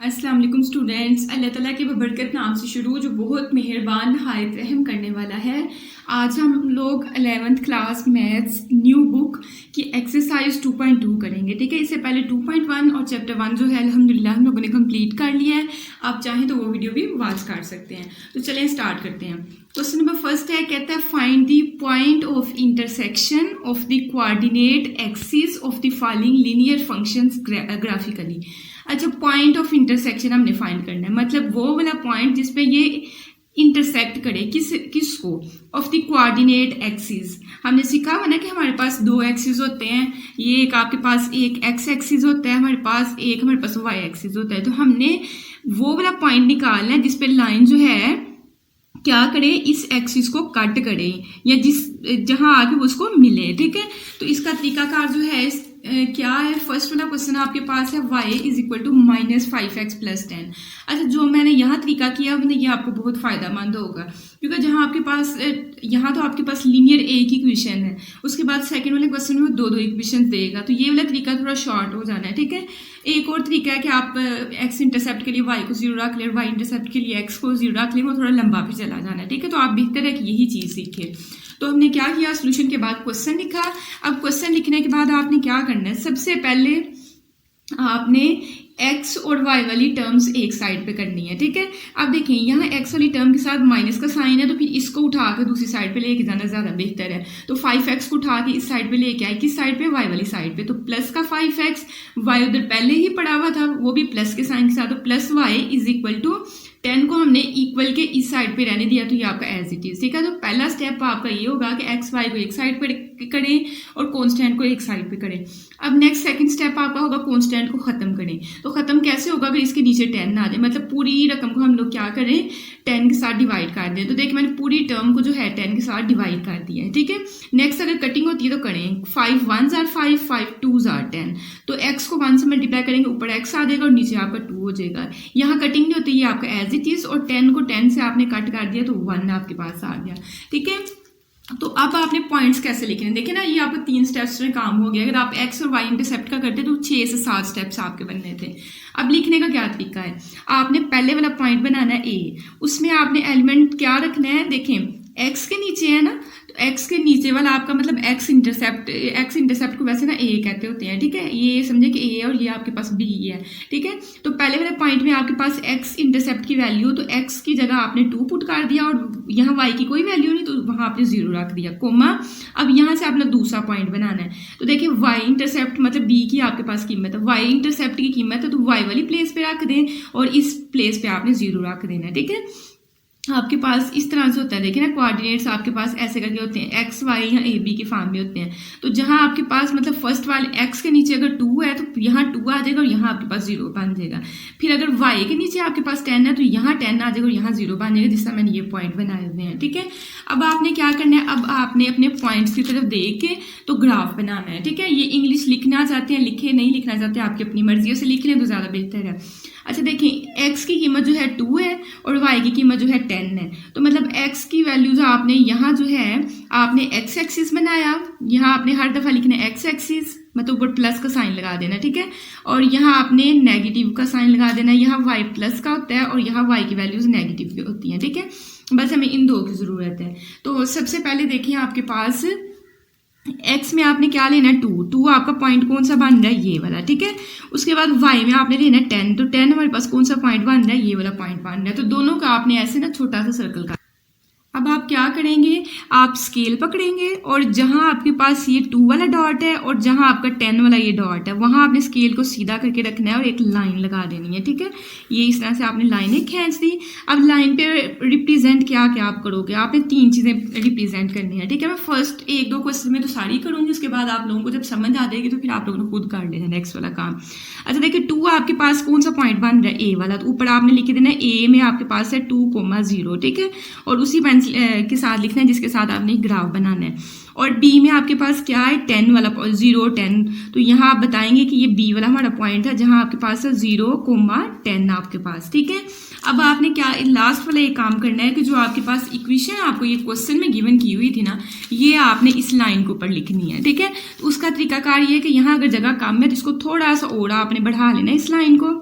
अस्सलाम वालेकुम स्टूडेंट्स। अल्लाह ताला के बबरकत नाम से शुरू जो बहुत मेहरबान नहायत रहम करने वाला है। आज हम लोग 11th class maths new book की एक्सरसाइज 2.2 करेंगे। ठीक है, इससे पहले 2.1 और चैप्टर 1 जो है अल्हम्दुलिल्लाह हम लोगों ने कंप्लीट कर लिया है। आप चाहें तो वो वीडियो भी वॉच कर सकते हैं। तो चलें स्टार्ट करते हैं। क्वेश्चन नंबर फर्स्ट है, कहता है find the point of intersection of the coordinate axis of the following linear functions graphically. अच्छा, पॉइंट ऑफ इंटरसेक्शन हमने फाइंड करना है, मतलब वो वाला पॉइंट जिसपे ये इंटरसेक्ट करे किसको, ऑफ द कोऑर्डिनेट एक्सिस। हमने सीखा हुआ ना कि हमारे पास दो एक्सिस होते हैं, ये एक आपके पास एक एक्स एक्सिस होता है, हमारे पास वाई एक्सिस होता है। तो हमने वो वाला पॉइंट निकालना है जिसपे लाइन जो है क्या करे, इस एक्सिस को कट करे या जहां आके उसको मिले। ठीक है, तो इसका तरीकाकार जो है क्या है, फर्स्ट वाला क्वेश्चन आपके पास है y is equal to -5x + 10। अच्छा, जो मैंने यहाँ तरीका किया मैंने ये आपको बहुत फायदेमंद होगा, क्योंकि जहाँ आपके पास यहाँ तो आपके पास लीनियर एक ही इक्वेशन है, उसके बाद सेकंड वाले क्वेश्चन में दो इक्वेशन देगा, तो ये वाला तरीका थोड़ा शॉर्ट हो जाना है। ठीक है, एक और तरीका है कि आप x इंटरसेप्ट के लिए y को 0 रख लें, y इंटरसेप्ट के लिए x को 0 रख लें, वो थोड़ा लंबा भी चला जाना है। ठीक है, तो आप बेहतर है कि यही चीज़ सीखें। तो हमने क्या किया, सोल्यूशन के बाद क्वेश्चन लिखा। अब क्वेश्चन लिखने के बाद आपने क्या करना है, सबसे पहले आपने x और y वाली टर्म्स एक साइड पे करनी है। ठीक है, अब देखें यहाँ x वाली टर्म के साथ माइनस का साइन है, तो फिर इसको उठा के दूसरी साइड पे लेके जाना ज़्यादा बेहतर है। तो 5x को उठा के इस साइड पे लेके आए, किस साइड पे, y वाली साइड पे। तो प्लस का 5x, y उधर पहले ही पड़ा हुआ था, वो भी प्लस के साइन के साथ, तो plus y is equal to 10 को हमने इक्वल के इस साइड पे रहने दिया, तो ये आपका एज इट इज। ठीक है, तो पहला स्टेप आपका ये होगा कि एक्स वाई को एक साइड पे करें और कांस्टेंट को एक साइड पे करें। अब नेक्स्ट सेकंड स्टेप आपका होगा कांस्टेंट को खत्म करें। तो खत्म कैसे होगा, कि इसके नीचे 10 ना आ जाए, मतलब पूरी रकम को हम लोग क्या करें, 10 के साथ डिवाइड कर दें। तो देखिए मैंने पूरी टर्म को जो है 10 के साथ डिवाइड कर दिया है। ठीक है, नेक्स्ट अगर कटिंग होती है तो करें, 5 1s are 5, 5 2s are 10। तो x को 1 से मल्टीप्लाई करेंगे, ऊपर x आ जाएगा और नीचे आपका 2 हो जाएगा। यहाँ कटिंग नहीं होती, ये आपका एज इट इज, और 10 को 10 से आपने कट कर दिया तो 1 आपके पास आ गया। ठीक है, तो अब आपने पॉइंट्स कैसे लिखने, देखिए ना ये आपको 3 स्टेप्स में काम हो गया। अगर आप x और y इंटरसेप्ट का करते तो 6 से 7 स्टेप्स आपके बनने थे। अब लिखने का क्या तरीका है, आपने पहले वाला पॉइंट बनाना है a, उसमें आपने एलिमेंट क्या रखना है, देखें x के नीचे है ना, तो x के नीचे वाला आपका मतलब x इंटरसेप्ट को वैसे ना a कहते होते हैं। ठीक है, ये समझे कि a है और ये आपके पास b है। ठीक है, तो पहले वाले पॉइंट में आपके पास x इंटरसेप्ट की वैल्यू, तो x की जगह आपने 2 पुट कर दिया और यहाँ y की कोई वैल्यू नहीं, तो वहाँ आपने 0 रख दिया, कोमा। अब यहाँ से आपने दूसरा पॉइंट बनाना है, तो देखिए y इंटरसेप्ट मतलब b की आपके पास कीमत है, y इंटरसेप्ट की कीमत है, तो y वाली प्लेस पे रख दें और इस प्लेस पे आपने 0 रख देना है। ठीक है, आपके पास इस तरह से होता है, देखिए ना कोऑर्डिनेट्स आपके पास ऐसे करके होते हैं, एक्स वाई या ए बी के फॉर्म में होते हैं। तो जहां आपके पास मतलब फर्स्ट वाले एक्स के नीचे अगर 2 है तो यहाँ 2 आ जाएगा और यहाँ आपके पास 0 बन जाएगा। फिर अगर वाई के नीचे आपके पास 10 है तो यहाँ 10 आ जाएगा और यहाँ 0 बन जाएगा, जिससे मैंने ये पॉइंट बनाए हुए हैं। ठीक है, अब आपने क्या करना है, अब आपने अपने पॉइंट्स की तरफ देख के तो ग्राफ बनाना है। ठीक है, ये इंग्लिश लिखना चाहते हैं लिखे, नहीं लिखना चाहते आपकी अपनी मर्जी से लिख लें तो ज़्यादा बेहतर है। अच्छा देखिए, x की कीमत जो है 2 है और y की कीमत जो है 10 है, तो मतलब x की वैल्यूज आपने यहाँ जो है आपने x एक्सिस बनाया, यहाँ आपने हर दफ़ा लिखना है x एक्सिस, मतलब ऊपर प्लस का साइन लगा देना। ठीक है, और यहाँ आपने नेगेटिव का साइन लगा देना, यहाँ y प्लस का होता है और यहाँ y की वैल्यूज नेगेटिव की होती हैं। ठीक है, बस हमें इन दो की ज़रूरत है। तो सबसे पहले देखिए आपके पास x में आपने क्या लेना है, 2 आपका पॉइंट कौन सा बन रहा है, ये वाला। ठीक है, उसके बाद y में आपने लेना है 10, तो 10 हमारे पास कौन सा पॉइंट बन रहा है, ये वाला पॉइंट बन रहा है। तो दोनों का आपने ऐसे ना छोटा सा सर्कल का। अब आप क्या करेंगे, आप स्केल पकड़ेंगे और जहां आपके पास ये 2 वाला डॉट है और जहां आपका 10 वाला ये डॉट है, वहां आपने स्केल को सीधा करके रखना है और एक लाइन लगा देनी है। ठीक है, ये इस तरह से आपने लाइनें खींच दी। अब लाइन पे रिप्रेजेंट क्या क्या आप करोगे, आपने 3 चीजें रिप्रेजेंट करनी है। ठीक है, मैं फर्स्ट 1-2 क्वेश्चन में तो सारी करूंगी, उसके बाद आप लोगों को जब समझ आ जाएगी तो फिर आप लोगों ने खुद कर लेना नेक्स्ट वाला काम। अच्छा देखिए, 2 आपके पास कौन सा पॉइंट बन रहा है, ए वाला, तो ऊपर आपने लिख देना है a में आपके पास है 2,0। ठीक है, और उसी के साथ लिखना है जिसके साथ आपने ग्राफ बनाना है। और b में आपके पास क्या है, 10 वाला 0 10, तो यहाँ आप बताएंगे कि ये b वाला हमारा पॉइंट है जहां आपके पास है 0,10 आपके पास। ठीक है, अब आपने क्या लास्ट वाला एक काम करना है कि जो आपके पास इक्वेशन आपको ये क्वेश्चन में गिवन की हुई थी ना, ये आपने इस लाइन के ऊपर लिखनी है। ठीक है, तो उसका तरीकाकार ये है कि यहाँ अगर जगह कम है तो इसको थोड़ा सा और आपने बढ़ा लेना इस लाइन को।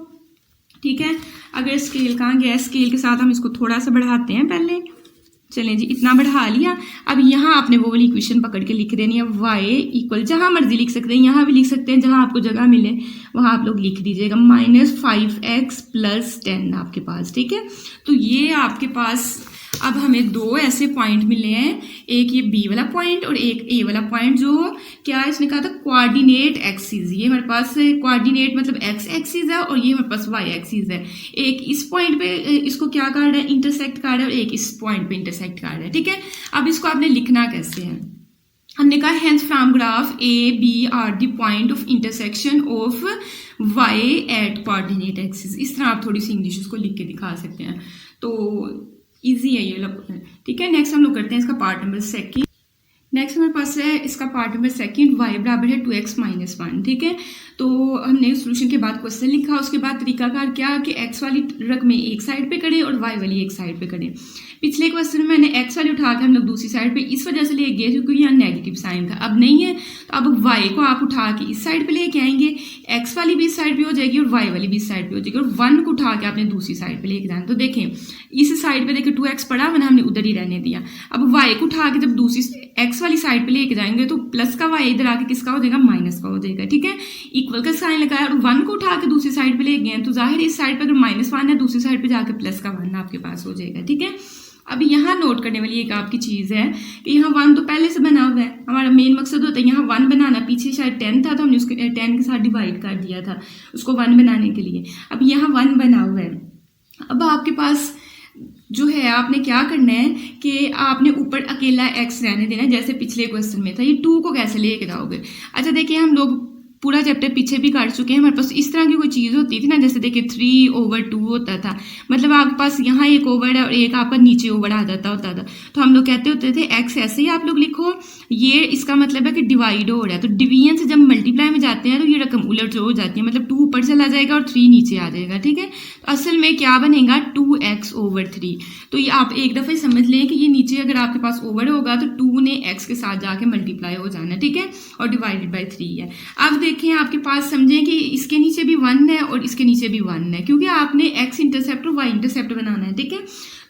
ठीक है। अगर स्केल कहाँ गया, स्केल के साथ हम इसको थोड़ा सा बढ़ाते हैं पहले। चलें जी, इतना बढ़ा लिया। अब यहाँ आपने वो वाली इक्वेशन पकड़ के लिख देनी है, y इक्वल, जहाँ मर्जी लिख सकते हैं, यहाँ भी लिख सकते हैं, जहाँ आपको जगह मिले वहाँ आप लोग लिख दीजिएगा, -5x + 10 आपके पास। ठीक है, तो ये आपके पास अब हमें दो ऐसे पॉइंट मिले हैं, एक ये बी वाला पॉइंट और एक ए वाला पॉइंट, जो क्या है इसने कहा था कोऑर्डिनेट एक्सिस। ये हमारे पास कोऑर्डिनेट मतलब एक्स एक्सिस है और ये हमारे पास वाई एक्सिस है। एक इस पॉइंट पे इसको क्या कर रहा है, इंटरसेक्ट कर रहा है, और एक इस पॉइंट पे इंटरसेक्ट कर रहा है। ठीक है, अब इसको आपने लिखना कैसे है, हमने कहा hence from graph A B are the point of intersection of y at coordinate axis. इस तरह आप थोड़ी सी इंग्लिश उसको लिख के दिखा सकते हैं, तो इजी है ये लोग। ठीक है, नेक्स्ट हम लोग करते हैं इसका पार्ट नंबर सेकंड। नेक्स्ट हमारे पास है इसका पार्ट नंबर सेकंड, y बराबर है 2x - 1। ठीक है, तो हमने सोल्यूशन के बाद क्वेश्चन लिखा, उसके बाद तरीकाकार क्या कि x वाली रकमें एक साइड पे करें और y वाली एक साइड पे करें। पिछले क्वेश्चन में मैंने x वाली उठा के हम लोग दूसरी साइड पे इस वजह से ले गए क्योंकि यहाँ नेगेटिव साइन था, अब नहीं है, तो अब y को आप उठा के इस साइड पे लेके आएंगे, x वाली भी इस साइड पे हो जाएगी और y वाली भी इस साइड पे हो जाएगी, और 1 को उठा के आपने दूसरी साइड पे लेके जाना। तो देखें इस साइड पे देखें 2x पड़ा मैंने, हमने उधर ही रहने दिया। अब y को उठा के जब दूसरी x वाली साइड पे लेके जाएंगे तो प्लस का y इधर आके किसका हो जाएगा, माइनस का हो जाएगा। ठीक है, इक्वल का साइन लगाया और 1 को उठा के दूसरी साइड पे ले गए तो जाहिर है इस साइड पे अगर -1 है, दूसरी साइड पे जाके प्लस का 1 आपके पास हो जाएगा। ठीक है, अब यहाँ नोट करने वाली एक आपकी चीज़ है कि यहाँ 1 तो पहले से बना हुआ है, हमारा मेन मकसद होता है यहाँ 1 बनाना। पीछे शायद 10 था तो हमने उसको 10 के साथ डिवाइड कर दिया था उसको 1 बनाने के लिए। अब यहाँ 1 बना हुआ है, अब आपके पास जो है आपने क्या करना है कि आपने ऊपर अकेला x रहने देना है, जैसे पिछले क्वेश्चन में था। ये 2 को कैसे लेके जाओगे, अच्छा देखिए हम लोग पूरा चैप्टर पीछे भी कर चुके हैं, हमारे पास इस तरह की कोई चीज़ होती थी ना, जैसे देखिए 3/2 होता था, मतलब आपके पास यहाँ एक ओवर है और एक आपका नीचे ओवर आ जाता होता था, तो हम लोग कहते होते थे x ऐसे ही आप लोग लिखो, ये इसका मतलब है कि डिवाइड हो रहा है। तो डिवीजन से जब मल्टीप्लाई में जाते हैं तो ये रकम उलट हो जाती है, मतलब 2 ऊपर चला जाएगा और 3 नीचे आ जाएगा। ठीक है, तो असल में क्या बनेगा 2x/3। तो ये आप एक दफ़ा समझ लें कि ये नीचे अगर आपके पास ओवर होगा तो 2 ने x के साथ जाके मल्टीप्लाई हो जाना। ठीक है, और डिवाइडेड बाई 3 है। अब देखें आपके पास समझें कि इसके नीचे भी 1 है और इसके नीचे भी 1 है, क्योंकि आपने x इंटरसेप्ट और y इंटरसेप्ट बनाना है। ठीक है,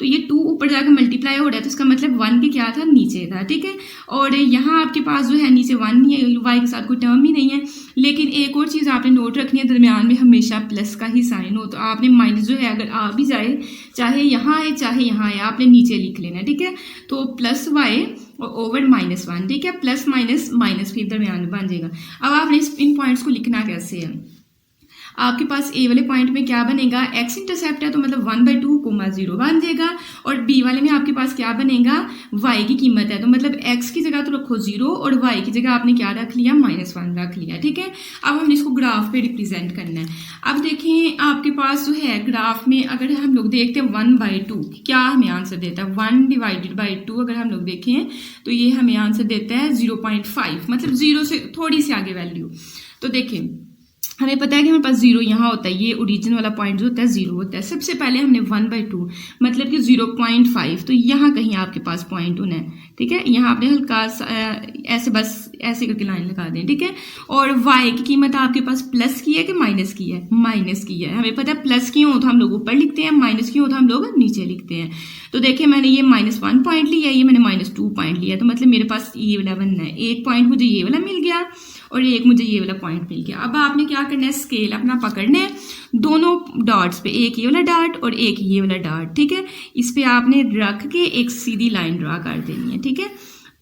तो ये 2 ऊपर जाकर मल्टीप्लाई हो रहा है तो इसका मतलब 1 के क्या था, नीचे था। ठीक है, और यहाँ आपके पास जो है नीचे 1 नहीं है, y के साथ कोई टर्म ही नहीं है। लेकिन एक और चीज़ आपने नोट रखनी है, दरमियान में हमेशा प्लस का ही साइन हो, तो आपने माइनस जो है अगर आ भी जाए, चाहे यहाँ आए चाहे यहाँ आए, आपने नीचे लिख लेना। ठीक है, तो +y ओवर -1। ठीक है, प्लस माइनस माइनस फिर दरमियान में बन जाएगा। अब आपने इन पॉइंट्स को लिखना कैसे है, आपके पास ए वाले पॉइंट में क्या बनेगा, x इंटरसेप्ट है तो मतलब 1/2, 0 बन जाएगा, और बी वाले में आपके पास क्या बनेगा, y की कीमत है तो मतलब x की जगह तो रखो 0 और y की जगह आपने क्या रख लिया, -1 रख लिया। ठीक है, अब हमने इसको ग्राफ पे रिप्रेजेंट करना है। अब देखें आपके पास जो है ग्राफ में अगर हम लोग देखते हैं 1/2 क्या हमें आंसर देता है, 1/2 अगर हम लोग देखें तो ये हमें आंसर देता है 0.5, मतलब 0 से थोड़ी सी आगे वैल्यू। तो देखें हमें पता है कि हमारे पास 0 यहाँ होता है, ये ओरिजिन वाला पॉइंट जो होता है 0 होता है। सबसे पहले हमने 1/2 मतलब कि 0.5, तो यहाँ कहीं आपके पास पॉइंट होना है। ठीक है, यहाँ आपने हल्का ऐसे बस ऐसे करके लाइन लगा दें। ठीक है, और y की कीमत आपके पास प्लस की है कि माइनस की है, माइनस की है। हमें पता है प्लस की हो तो हम लोग ऊपर लिखते हैं, माइनस की हो तो हम लोग नीचे लिखते हैं। तो देखिए मैंने ये -1 पॉइंट लिया, ये मैंने -2 पॉइंट लिया, तो मतलब मेरे पास ये वाला बनना है। एक पॉइंट मुझे ये वाला मिल गया और एक मुझे ये वाला पॉइंट मिल गया। अब आपने क्या करना है, स्केल अपना पकड़ना है दोनों डॉट्स पे, एक ये वाला डॉट और एक ये वाला डॉट। ठीक है, इस पे आपने रख के एक सीधी लाइन ड्रा कर देनी है। ठीक है,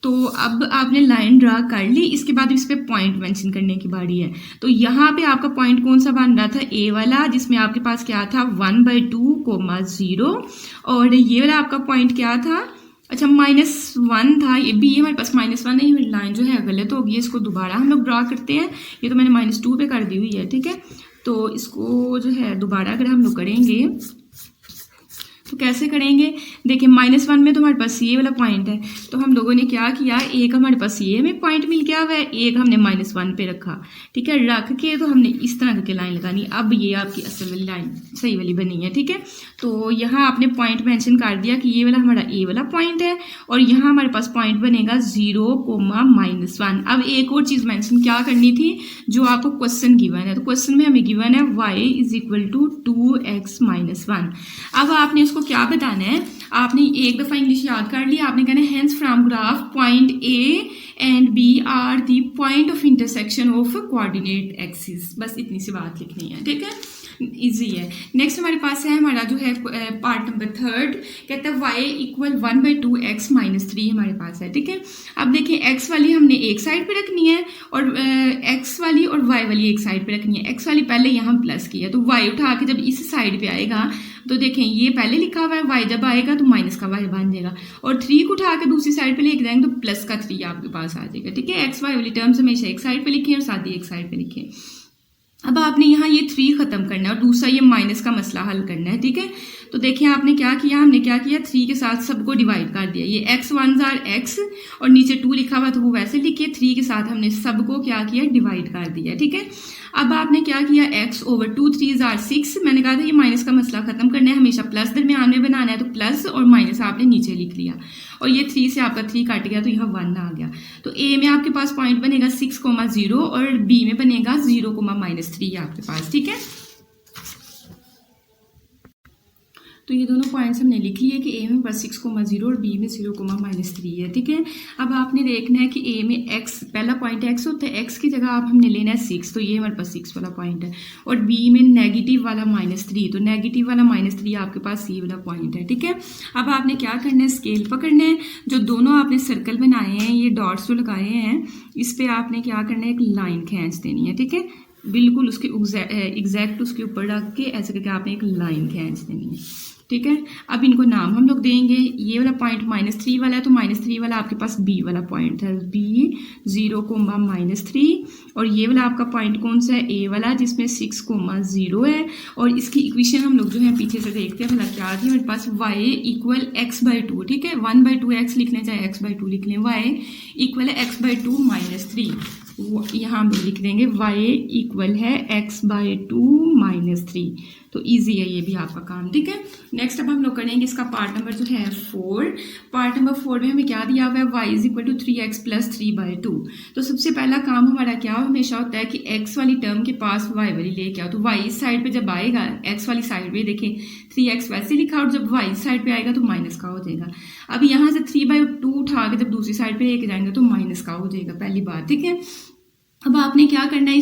तो अब आपने लाइन ड्रा कर ली, इसके बाद इस पे पॉइंट मेंशन करने की बारी है। तो यहाँ पे आपका पॉइंट कौन सा बन रहा था, ए वाला, जिसमें आपके पास क्या था 1/2, 0, और ये वाला आपका पॉइंट क्या था, अच्छा -1 था, ये भी हमारे पास -1 है, ये लाइन जो है गलत होगी, इसको दोबारा हम लोग ड्रा करते हैं। ये तो मैंने -2 पे कर दी हुई है। ठीक है, तो इसको जो है दोबारा अगर हम लोग करेंगे तो कैसे करेंगे, देखिए -1 में तो हमारे पास ये वाला पॉइंट है, तो हम लोगों ने क्या किया, एक हमारे पास ये में पॉइंट मिल गया हुआ है, एक हमने -1 पे रखा, ठीक है। रख के तो हमने इस तरह करके लाइन लगानी। अब ये आपकी असल वाली लाइन सही वाली बनी है, ठीक है। तो यहाँ आपने पॉइंट मेंशन कर दिया कि ये वाला हमारा ए वाला पॉइंट है और यहाँ हमारे पास पॉइंट बनेगा 0,-1। अब एक और चीज़ मेंशन क्या करनी थी, जो आपको क्वेश्चन गिवन है, तो क्वेश्चन में हमें गिवन है y = 2x - 1। अब आपने उसको क्या बताना है, आपने एक दफ़ा इंग्लिश याद कर लिया, आपने कहना है hence from graph point A and B are the point of intersection of coordinate axis. बस इतनी सी बात लिखनी है, ठीक है, इजी है। नेक्स्ट हमारे पास है हमारा जो है पार्ट नंबर 3, कहता है y = 1/2x - 3 हमारे पास है, ठीक है। अब देखिए x वाली हमने एक साइड पे रखनी है और x वाली और y वाली एक साइड पे रखनी है। x वाली पहले यहाँ प्लस की है, तो y उठा के जब इस साइड पे आएगा तो देखें ये पहले लिखा हुआ है, y जब आएगा तो माइनस का y बन जाएगा और 3 को उठा के दूसरी साइड पे लेके जाएंगे तो प्लस का 3 आपके पास आ जाएगा, ठीक है। x y वाली टर्म्स हमेशा एक साइड पे लिखें और साथ ही एक साइड पे लिखें। अब आपने यहाँ ये 3 खत्म करना है और दूसरा ये माइनस का मसला हल करना है, ठीक है। तो देखिए आपने क्या किया, हमने क्या किया, 3 के साथ सबको डिवाइड कर दिया। ये x1 x और नीचे 2 लिखा हुआ तो वो वैसे लिखिए, 3 के साथ हमने सबको क्या किया, डिवाइड कर दिया, ठीक है। अब आपने क्या किया, x/2, 3 = 6। मैंने कहा था ये माइनस का मसला खत्म करना है, हमेशा प्लस दरमियान में बनाना है, तो प्लस और माइनस आपने नीचे लिख लिया और ये 3 से आपका 3 कट गया तो यहाँ 1 आ गया। तो a में आपके पास पॉइंट बनेगा 6,0 और b में बनेगा 0,-3 आपके पास, ठीक है। तो ये दोनों पॉइंट्स हमने लिख लिए कि a में बस 6,0 और b में 0,-3 है, ठीक है। अब आपने देखना है कि a में x पहला पॉइंट x होता है, x की जगह आप हमने लेना है 6, तो ये हमारे पास 6 वाला पॉइंट है और b में नेगेटिव वाला -3, तो नेगेटिव वाला -3 आपके पास ये वाला पॉइंट है, ठीक है। अब आपने क्या करना है, स्केल पकड़ना है, जो दोनों आपने सर्कल बनाए हैं, ये डॉट्स जो लगाए हैं, इस पर आपने क्या करना है, एक लाइन खींच देनी है, ठीक है। बिल्कुल उसके एग्जैक्ट उसके ऊपर रख के ऐसे करके आपने एक लाइन खींच देनी है, ठीक है। अब इनको नाम हम लोग देंगे, ये वाला पॉइंट -3 वाला है तो -3 वाला आपके पास b वाला पॉइंट है, b 0,-3 और ये वाला आपका पॉइंट कौन सा है, a वाला, जिसमें 6,0 है और इसकी इक्वेशन हम लोग जो है पीछे से देखते हैं भला क्या थी हमारे पास, y = x/2, ठीक है। 1/2x लिख लें चाहे x/2 लिख लें, y = x/2 - 3, यहाँ हम लिख देंगे y = x/2 - 3। तो इजी है ये भी आपका काम, ठीक है। नेक्स्ट अब हम लोग करेंगे इसका पार्ट नंबर जो है 4। पार्ट नंबर 4 में हमें क्या दिया हुआ है, y = 3x + 3/2। तो सबसे पहला काम हमारा क्या हमेशा होता है कि x वाली टर्म के पास y वाली लेके आओ, तो y इस साइड पे जब आएगा, x वाली साइड पे देखें 3x वैसे लिखा और जब y इस साइड पे आएगा तो माइनस का हो जाएगा। अब यहाँ से 3/2 उठा के जब दूसरी साइड पे लेके जाएंगे तो माइनस का हो जाएगा, पहली बात, ठीक है। अब आपने क्या करना है,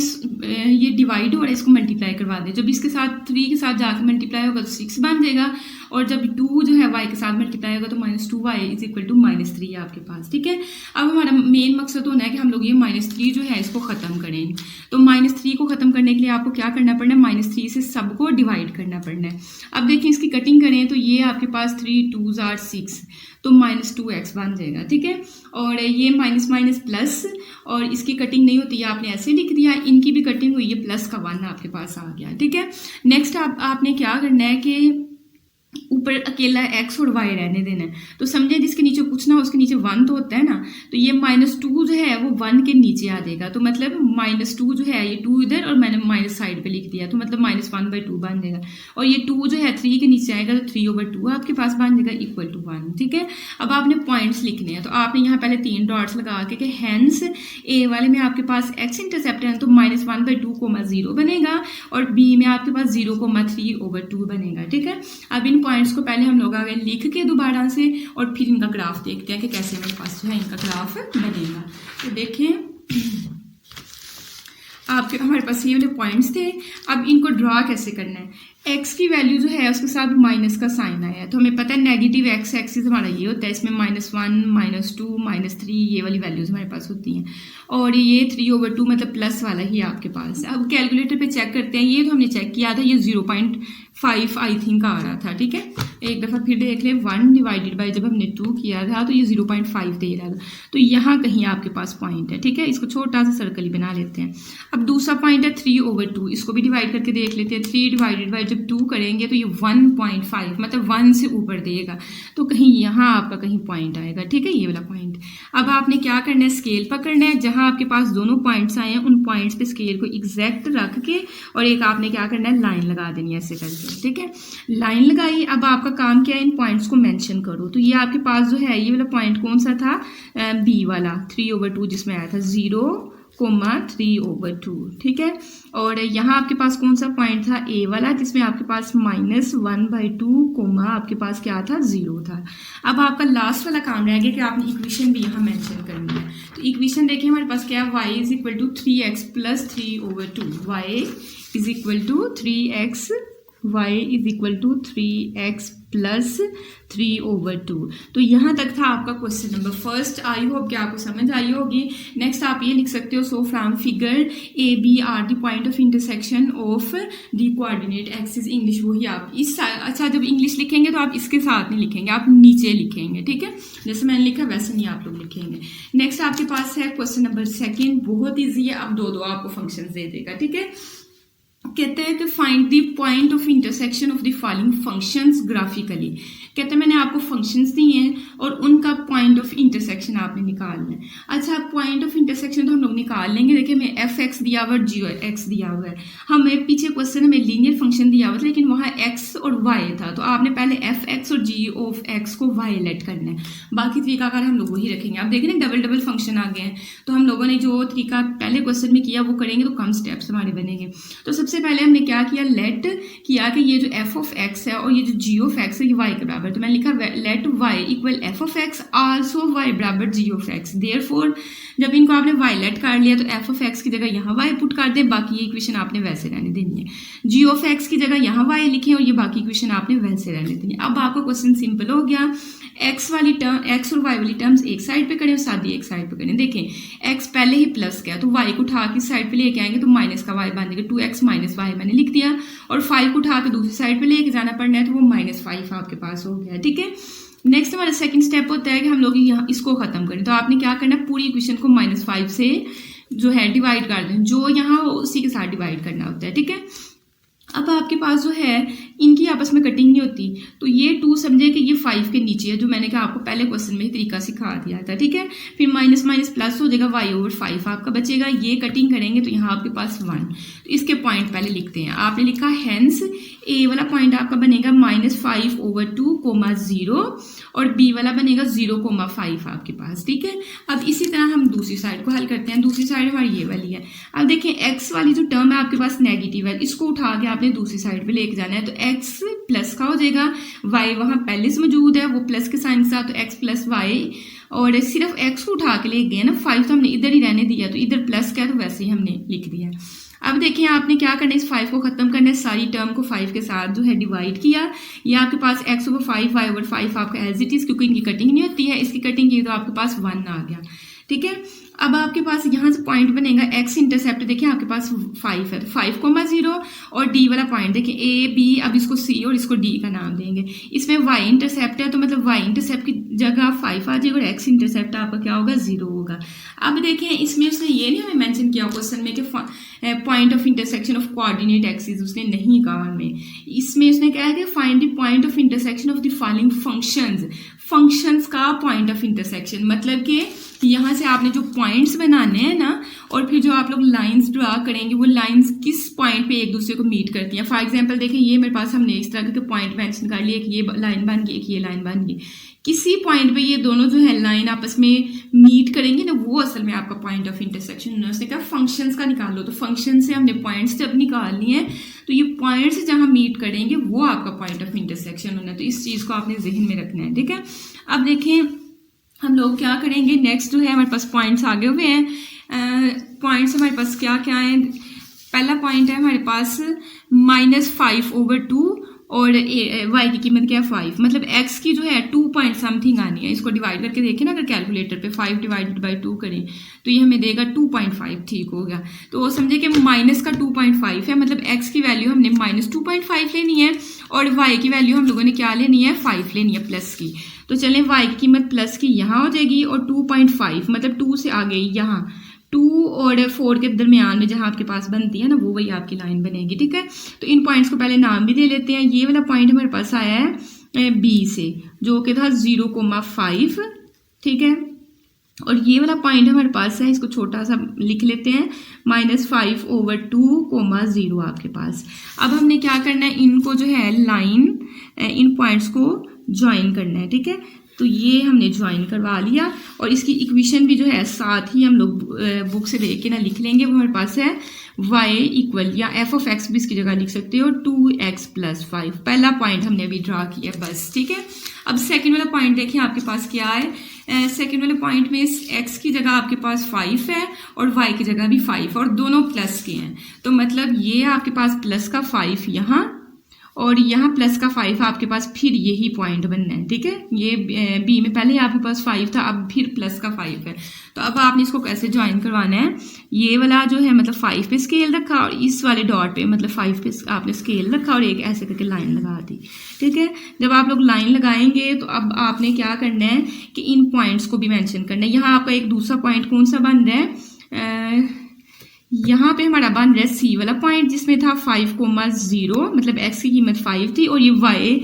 ये डिवाइड हो रहा है, इसको मल्टीप्लाई करवा दें। जब इसके साथ 3 के साथ जाकर मल्टीप्लाई होगा तो 6 बन जाएगा और जब 2 जो है y के साथ मल्टीप्लाई होगा तो -2y = -3 आपके पास, ठीक है। अब हमारा मेन मकसद होना है कि हम लोग ये -3 जो है इसको ख़त्म करें। तो -3 को ख़त्म करने के लिए आपको क्या करना पड़ना है, -3 से सबको डिवाइड करना पड़ना है। अब देखिए इसकी कटिंग करें तो ये आपके पास 3 2 = 6 तो -2x बन जाएगा, ठीक है। और ये माइनस प्लस और इसकी कटिंग नहीं होती है, आपने ऐसे लिख दिया, इनकी भी कटिंग हुई है, प्लस का 1 आपके पास आ गया, ठीक है। नेक्स्ट आपने क्या करना है कि ऊपर अकेला x और y रहने देना है। तो समझे जिसके नीचे कुछ ना हो उसके नीचे 1 तो होता है ना, तो ये -2 जो है वो 1 के नीचे आ जाएगा, तो मतलब -2 जो है ये 2 इधर और मैंने माइनस साइड पे लिख दिया, तो मतलब -1/2 बन जाएगा और ये 2 जो है 3 के नीचे आएगा तो 3/2 आपके पास बन जाएगा = 1, ठीक है। अब आपने पॉइंट्स लिखने हैं, तो आपने यहाँ पहले 3 डॉट्स लगा के हैंस a वाले में आपके पास x इंटरसेप्ट है तो -1/2, 0 बनेगा और b में आपके पास 0,3/2 बनेगा, ठीक है। अब इन पॉइंट्स को पहले हम लोग आगे लिख के दोबारा से और फिर इनका ग्राफ देखते हैं कि कैसे हमारे पास जो है इनका ग्राफ बनेगा। तो देखिए आपके हमारे पास ये वाले पॉइंट्स थे, अब इनको ड्रा कैसे करना है, x की वैल्यू जो है उसके साथ माइनस का साइन आया है, तो हमें पता है नेगेटिव x एक्सिस हमारा ये होता है, इसमें -1 -2 -3 ये वाली वैल्यूज हमारे पास होती हैं और ये 3/2 मतलब प्लस वाला ही आपके पास है। अब कैलकुलेटर पे चेक करते हैं, ये तो हमने चेक किया था, ये 0.5 आई थिंक आ रहा था, ठीक है। एक दफ़ा फिर देख लें, 1 डिवाइडेड बाई जब हमने 2 किया था तो ये 0.5 दे रहा था, तो यहाँ कहीं आपके पास पॉइंट है, ठीक है। इसको छोटा सा सर्कल ही बना लेते हैं। अब दूसरा पॉइंट है 3/2, इसको भी डिवाइड करके देख लेते हैं। 3 डिवाइडेड बाई जब 2 करेंगे तो ये 1.5 मतलब 1 से ऊपर देगा, तो कहीं यहाँ आपका कहीं पॉइंट आएगा, ठीक है, ये वाला पॉइंट। अब आपने क्या करना है, स्केल पकड़ना है, जहाँ आपके पास दोनों पॉइंट्स आए हैं उन पॉइंट्स पे स्केल को एग्जैक्ट रख के और एक आपने क्या करना है, लाइन लगा देनी है ऐसे करके, ठीक है। लाइन लगाई, अब आपका काम क्या है, इन पॉइंट्स को मेंशन करो। तो ये आपके पास जो है ये वाला पॉइंट कौन सा था, बी वाला 3/2 जिसमें आया था 0,3/2, ठीक है। और यहाँ आपके पास कौन सा पॉइंट था, ए वाला, जिसमें आपके पास -1/2 आपके पास क्या था, 0 था। अब आपका लास्ट वाला काम रह गया कि आपने इक्वेशन भी यहाँ मेंशन करनी है। तो इक्वेशन देखिए हमारे पास क्या है, y = 3x + 3/2, y = 3x, y = 3x + 3/2। तो यहाँ तक था आपका question number first. I hope कि आपको समझ आई होगी। नेक्स्ट आप ये लिख सकते हो, so from figure AB are the point of intersection of the coordinate axis. English वही आप इस, अच्छा जब इंग्लिश लिखेंगे तो आप इसके साथ नहीं लिखेंगे, आप नीचे लिखेंगे, ठीक है, जैसे मैंने लिखा वैसे नहीं आप लोग लिखेंगे। नेक्स्ट आपके पास है क्वेश्चन नंबर सेकेंड, बहुत ईजी है। अब दो आपको फंक्शन दे देगा, ठीक है। कहते हैं कि find the point of intersection of the following functions graphically. कहते हैं मैंने आपको फंक्शंस दिए हैं और उनका पॉइंट ऑफ इंटरसेक्शन आपने निकालना है। अच्छा, पॉइंट ऑफ इंटरसेक्शन तो हम लोग निकाल लेंगे। देखिए हमें f(x) दिया हुआ है, g(x) दिया हुआ है। हमें पीछे क्वेश्चन में लीनियर फंक्शन दिया हुआ था, लेकिन वहाँ x और y था, तो आपने पहले f(x) और g(x) को y लेट करना है। बाकी तरीकाकार हम लोग वही रखेंगे। आप देखें ना, डबल डबल फंक्शन आ गए हैं, तो हम लोगों ने जो तरीका पहले क्वेश्चन में किया वो करेंगे तो कम स्टेप्स हमारे बनेंगे। तो सबसे पहले हमने क्या किया, लेट किया कि ये जो f(x) है और ये जो g(x) है ये y के बराबर, तो मैंने लिखा let y = f(x) also y = g(x). Therefore जब इनको आपने y लेट कर लिया तो f(x) की जगह यहाँ y पुट कर दे, बाकी ये इक्वेशन आपने वैसे रहने देनी है। g(x) की जगह यहाँ y लिखे और ये बाकी इक्वेशन आपने वैसे रहने देनी है। अब आपका क्वेश्चन सिंपल हो गया। x वाली टर्म, x और y वाली टर्म्स एक साइड पे करें और सादी एक साइड पे करें। देखें x पहले ही प्लस गया तो y को उठा के साइड पे लेके आएंगे तो माइनस का y बन जाएगा, 2x - y मैंने लिख दिया, और 5 को उठा के दूसरी साइड पे लेके जाना पड़ना है तो वो -5 आपके पास हो गया, ठीक है। नेक्स्ट हमारा सेकंड स्टेप होता है कि हम लोग यहाँ इसको खत्म करें। तो आपने क्या करना है, पूरी इक्वेशन को -5 से जो है डिवाइड कर दें, जो यहाँ हो उसी के साथ डिवाइड करना होता है, ठीक है। अब आपके पास जो है इनकी आपस में कटिंग नहीं होती, तो ये 2 समझे कि ये 5 के नीचे है, जो मैंने कहा आपको पहले क्वेश्चन में ही तरीका सिखा दिया था, ठीक है। फिर माइनस माइनस प्लस हो जाएगा, y/5 आपका बचेगा। ये कटिंग करेंगे तो यहाँ आपके पास 1, तो इसके पॉइंट पहले लिखते हैं। आपने लिखा हेंस ए वाला पॉइंट आपका बनेगा -5/2, 0 और बी वाला बनेगा 0,5 आपके पास, ठीक है। अब इसी तरह हम दूसरी साइड को हल करते हैं। दूसरी साइड हमारी ये वाली है। अब देखें x वाली जो टर्म है आपके पास नेगेटिव है, इसको उठा के आपने दूसरी साइड पे लेके जाना है, तो x प्लस का हो जाएगा, y वहाँ पहले से मौजूद है वो प्लस के साइन के साथ, तो x + y, और सिर्फ x को उठा के ले गए ना, 5 तो हमने इधर ही रहने दिया, तो इधर प्लस क्या है तो वैसे ही हमने लिख दिया। अब देखिए आपने क्या करना है, इस 5 को खत्म करना है, सारी टर्म को 5 के साथ जो है डिवाइड किया। ये आपके पास x/5 y/5 आपका एज इट इज, क्योंकि इनकी कटिंग नहीं होती है, इसकी कटिंग की तो आपके पास 1 आ गया, ठीक है। अब आपके पास यहाँ से पॉइंट बनेगा x इंटरसेप्ट, देखिए आपके पास 5 है, 5,0 और d वाला पॉइंट देखिए a b, अब इसको c और इसको d का नाम देंगे। इसमें y इंटरसेप्ट है तो मतलब y इंटरसेप्ट की जगह 5 आ जाएगा और x इंटरसेप्ट आपका क्या होगा, 0 होगा। अब देखें इसमें उसने ये नहीं हमें मेंशन किया क्वेश्चन में कि point of intersection of coordinate axis, उसने नहीं कहा हमें। इसमें उसने कहा है कि find the point of intersection of the following functions का पॉइंट ऑफ इंटरसेक्शन, मतलब कि यहाँ से आपने जो पॉइंट्स बनाने हैं ना, और फिर जो आप लोग लाइंस ड्रा करेंगे वो लाइंस किस पॉइंट पे एक दूसरे को मीट करती हैं। फॉर एग्जांपल देखें ये मेरे पास हमने इस तरह के पॉइंट मेंशन कर लिए, एक ये लाइन बन गई, एक ये लाइन बन गई। किसी पॉइंट पे ये दोनों जो है लाइन आपस में मीट करेंगे ना, वो असल में आपका पॉइंट ऑफ इंटरसेक्शन। उसने कहा फंक्शंस का निकालो, तो फंक्शन से हमने पॉइंट्स जब निकालनी है तो ये पॉइंट्स जहाँ मीट करेंगे वो आपका पॉइंट ऑफ इंटरसेक्शन होना है। तो इस चीज़ को आपने जहन में रखना है, ठीक है। अब देखें हम लोग क्या करेंगे, नेक्स्ट जो है हमारे पास पॉइंट्स आगे हुए हैं। पॉइंट्स हमारे पास क्या क्या हैं, पहला पॉइंट है हमारे पास -5/2 और y की कीमत क्या है 5, मतलब x की जो है 2 पॉइंट समथिंग आनी है। इसको डिवाइड करके देखें ना, अगर कैलकुलेटर पे 5 / 2 करें तो ये हमें देगा 2.5, ठीक हो गया। तो वो समझे कि माइनस का 2.5 है, मतलब x की वैल्यू हमने -2.5 लेनी है और वाई की वैल्यू हम लोगों ने क्या लेनी है, 5 लेनी है प्लस की। तो चलें वाई की कीमत प्लस की यहाँ हो जाएगी और 2.5 मतलब 2 से आगे यहाँ 2 और 4 के दरमियान में जहाँ आपके पास बनती है ना वो वही आपकी लाइन बनेगी। ठीक है, तो इन पॉइंट्स को पहले नाम भी दे लेते हैं। ये वाला पॉइंट हमारे पास आया है बी से, जो कि था 0,5। ठीक है, और ये वाला पॉइंट हमारे पास है, इसको छोटा सा लिख लेते हैं, -5/2,0 आपके पास। अब हमने क्या करना है, इनको जो है लाइन इन पॉइंट्स को ज्वाइन करना है। ठीक है, तो ये हमने ज्वाइन करवा लिया और इसकी इक्वेशन भी जो है साथ ही हम लोग बुक से देख के ना लिख लेंगे। वो हमारे पास है y इक्वल, या f(x) भी इसकी जगह लिख सकते हो, 2x + 5। पहला पॉइंट हमने अभी ड्रा किया बस। ठीक है, अब सेकंड वाला पॉइंट देखिए आपके पास क्या है। सेकंड वाले पॉइंट में x की जगह आपके पास 5 है और y की जगह भी 5 और दोनों प्लस के हैं। तो मतलब ये आपके पास प्लस का 5 यहाँ और यहाँ प्लस का 5 आपके पास, फिर यही पॉइंट बनना है। ठीक है, ये बी में पहले आपके पास 5 था, अब फिर प्लस का 5 है। तो अब आपने इसको कैसे ज्वाइन करवाना है, ये वाला जो है मतलब 5 पे स्केल रखा और इस वाले डॉट पे मतलब 5 पे आपने स्केल रखा और एक ऐसे करके लाइन लगा दी। ठीक है, जब आप लोग लाइन लगाएंगे तो अब आपने क्या करना है कि इन पॉइंट्स को भी मेंशन करना है। यहाँ आपका एक दूसरा पॉइंट कौन सा बन रहा है, यहाँ पे हमारा बन रहा है सी वाला पॉइंट, जिसमें था 5,0 मतलब x की कीमत 5 थी और ये y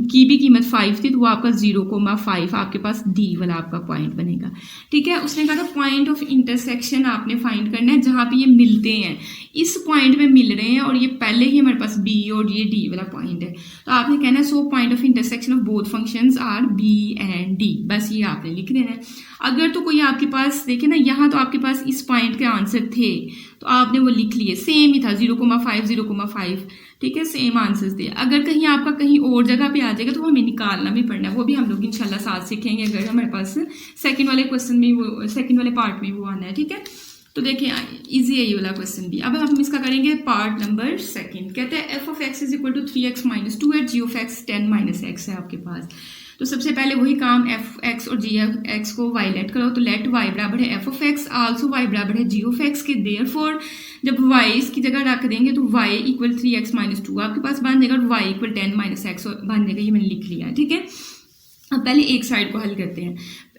की भी कीमत 5 थी, तो वो आपका 0,5 आपके पास डी वाला आपका पॉइंट बनेगा। ठीक है, उसने कहा था पॉइंट ऑफ इंटरसेक्शन आपने फाइंड करना है जहाँ पे ये मिलते हैं, इस पॉइंट में मिल रहे हैं और ये पहले ही हमारे पास बी और ये डी वाला पॉइंट है। तो आपने कहना है so point of intersection of both functions are B and D, बस ये आपने लिख देना है। अगर तो कोई आपके पास देखे ना, यहाँ तो आपके पास इस पॉइंट के आंसर थे तो आपने वो लिख लिए, सेम ही था 0,5 0,5। ठीक है, सेम आंसर्स थे। अगर कहीं आपका कहीं और जगह पे आ जाएगा तो हमें निकालना भी पड़ना है, वो भी हम लोग इंशाल्लाह साथ सीखेंगे अगर हमारे पास सेकंड वाले क्वेश्चन में वो सेकंड वाले पार्ट में वो आना है। ठीक है, तो देखिए इजी है ये वाला क्वेश्चन भी। अब हम इसका करेंगे पार्ट नंबर सेकंड। कहते हैं f(x) = 3x - 2 है, g(x) 10 - x है आपके पास। तो सबसे पहले वही काम, f(x) और g(x) को y लेट करो, तो लेट y बराबर है f(x), आल्सो y बराबर है g(x) के। देयरफॉर जब y इसकी जगह रख देंगे तो y = 3x - 2 आपके पास बन जाएगा और y = 10 - x बन जाएगा। ये मैंने लिख लिया। ठीक है, अब पहले एक साइड को हल करते हैं।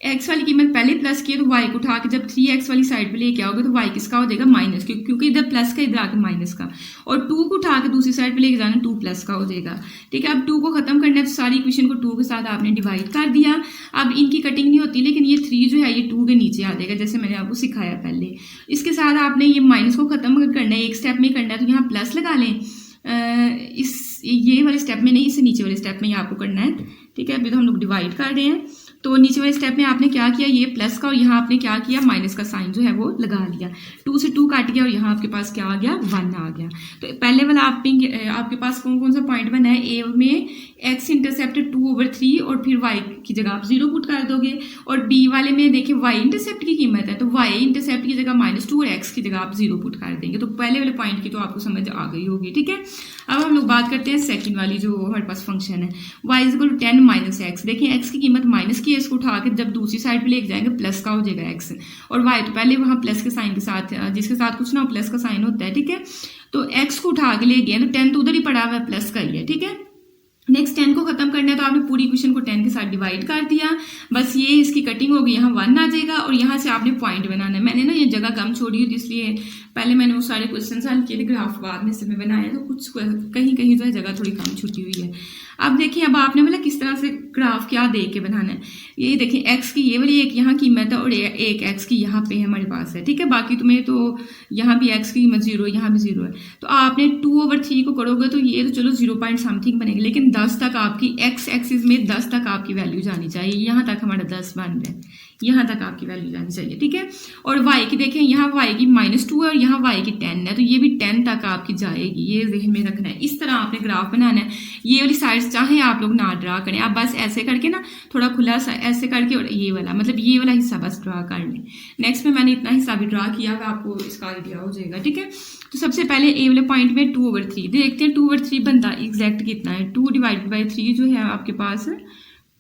x वाली कीमत पहले प्लस की है तो y को उठा के जब 3x वाली साइड पे लेके आओगे तो y किसका हो जाएगा, माइनस, क्योंकि इधर प्लस का इधर आके माइनस का, और 2 को उठा के दूसरी साइड पे लेके जाना 2 प्लस का हो जाएगा। ठीक है, अब 2 को खत्म करना है तो सारी इक्वेशन को 2 के साथ आपने डिवाइड कर दिया। अब इनकी कटिंग नहीं होती, लेकिन ये 3 जो है ये 2 के नीचे आ जाएगा, जैसे मैंने आपको सिखाया पहले। इसके साथ आपने ये माइनस को खत्म करना है, एक स्टेप में करना है तो यहाँ प्लस लगा लें, ये वाले स्टेप में नहीं, इससे नीचे वाले स्टेप में आपको करना है। ठीक है, अभी तो हम लोग डिवाइड कर रहे हैं, तो नीचे वाले स्टेप में आपने क्या किया, ये प्लस का और यहाँ आपने क्या किया, माइनस का साइन जो है वो लगा लिया। 2 से 2 काट गया और यहाँ आपके पास क्या आ गया, 1 आ गया। तो पहले वाला आपके पास कौन कौन सा पॉइंट बना है, ए में x इंटरसेप्ट 2/3 और फिर y की जगह आप 0 पुट कर दोगे, और बी वाले में देखिए y इंटरसेप्ट की कीमत है तो y इंटरसेप्ट की जगह -2 और x की जगह आप 0 पुट कर देंगे। तो पहले वाले पॉइंट की तो आपको समझ आ गई होगी। ठीक है, अब हम लोग बात करते हैं सेकंड वाली जो हमारे पास फंक्शन है, y = 10 - x। देखिए x की कीमत माइनस की है, इसको उठा के जब दूसरी साइड पे लेके जाएंगे प्लस का हो जाएगा x, और y तो पहले वहाँ प्लस के साइन के साथ, जिसके साथ कुछ ना हो प्लस का साइन होता है। ठीक है, तो x को उठा के ले गए तो 10 तो उधर ही पड़ा हुआ है, प्लस का ही है। ठीक है, नेक्स्ट 10 को खत्म करना है तो आपने पूरी इक्वेशन को 10 के साथ डिवाइड कर दिया, बस ये इसकी कटिंग होगी, यहाँ 1 आ जाएगा और यहाँ से आपने पॉइंट बनाना है। मैंने ना ये जगह कम छोड़ी थी इसलिए पहले मैंने वो सारे क्वेश्चन हल किए थे, ग्राफ बाद में से मैं बनाया, तो कुछ कहीं कहीं जो है जगह थोड़ी कम छुटी हुई है। अब देखिए, अब आपने बोला किस तरह से ग्राफ क्या दे के बनाना है। ये देखिए x की ये वाली एक यहाँ कीमत है और एक x की यहाँ पे हमारे पास है। ठीक है, बाकी तुम्हें तो यहाँ भी x की कीमत 0 है, यहाँ भी 0 है, तो आपने 2/3 को करोगे तो ये तो चलो 0 पॉइंट समथिंग बनेगा, लेकिन 10 तक आपकी x एक्सिस में 10 तक आपकी वैल्यू जानी चाहिए। यहाँ तक हमारा 10 बन रहा है, यहाँ तक आपकी वैल्यू जानी चाहिए। ठीक है, और y की देखें, यहाँ y की -2 है और यहाँ y की 10 है, तो ये भी 10 तक आपकी जाएगी, ये ज़हन में रखना है। इस तरह आपने ग्राफ बनाना है। ये वाली साइड्स चाहे आप लोग ना ड्रा करें, आप बस ऐसे करके ना थोड़ा खुला सा ऐसे करके, और ये वाला मतलब ये वाला हिस्सा बस ड्रा कर लें। नेक्स्ट में मैंने इतना हिस्सा भी ड्रा किया, आपको इसका आइडिया हो जाएगा। ठीक है, तो सबसे पहले ए वाले पॉइंट में 2/3 देखते हैं, 2/3 बनता एग्जैक्ट कितना है। 2 / 3 जो है आपके पास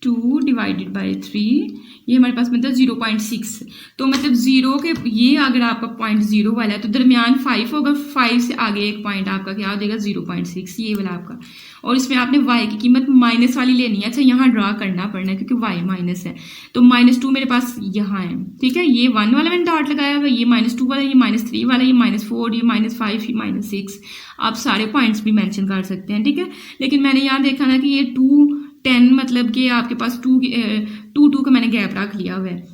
2 डिवाइडेड बाई 3, ये हमारे पास मतलब 0.6। तो मतलब 0 के ये अगर आपका पॉइंट 0 वाला है तो दरमियान 5 होगा, 5 से आगे एक पॉइंट आपका क्या हो जाएगा 0.6, ये वाला आपका। और इसमें आपने y की कीमत माइनस वाली लेनी है। अच्छा, यहाँ ड्रा करना पड़ना है क्योंकि y माइनस है, तो -2 मेरे पास यहाँ है, ठीक है। ये 1 वाला मैंने डॉट लगाया हुआ, ये -2 वाला, ये -3 वाला, ये -4, ये -5, ये -6। आप सारे पॉइंट्स भी मेंशन कर सकते हैं, ठीक है। लेकिन मैंने यहाँ देखा ना कि ये 2, 10 मतलब कि आपके पास 2 का मैंने गैप रख लिया हुआ है।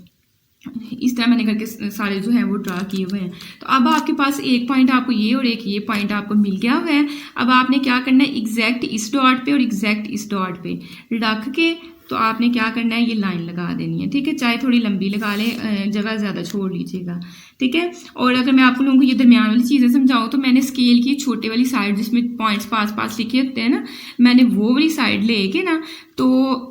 इस तरह मैंने करके सारे जो है वो ड्रा किए हुए हैं। तो अब आपके पास एक पॉइंट आपको ये और एक ये पॉइंट आपको मिल गया हुआ है। अब आपने क्या करना है, एग्जैक्ट इस डॉट पे और एग्जैक्ट इस डॉट पे रख के तो आपने क्या करना है, ये लाइन लगा देनी है, ठीक है। चाहे थोड़ी लंबी लगा लें, जगह ज़्यादा छोड़ लीजिएगा, ठीक है। और अगर मैं आप लोगों को ये दरमियान वाली चीज़ें समझाऊँ तो मैंने स्केल की छोटे वाली साइड जिसमें पॉइंट्स पास लिखे होते हैं ना, मैंने वो वाली साइड लेके ना, तो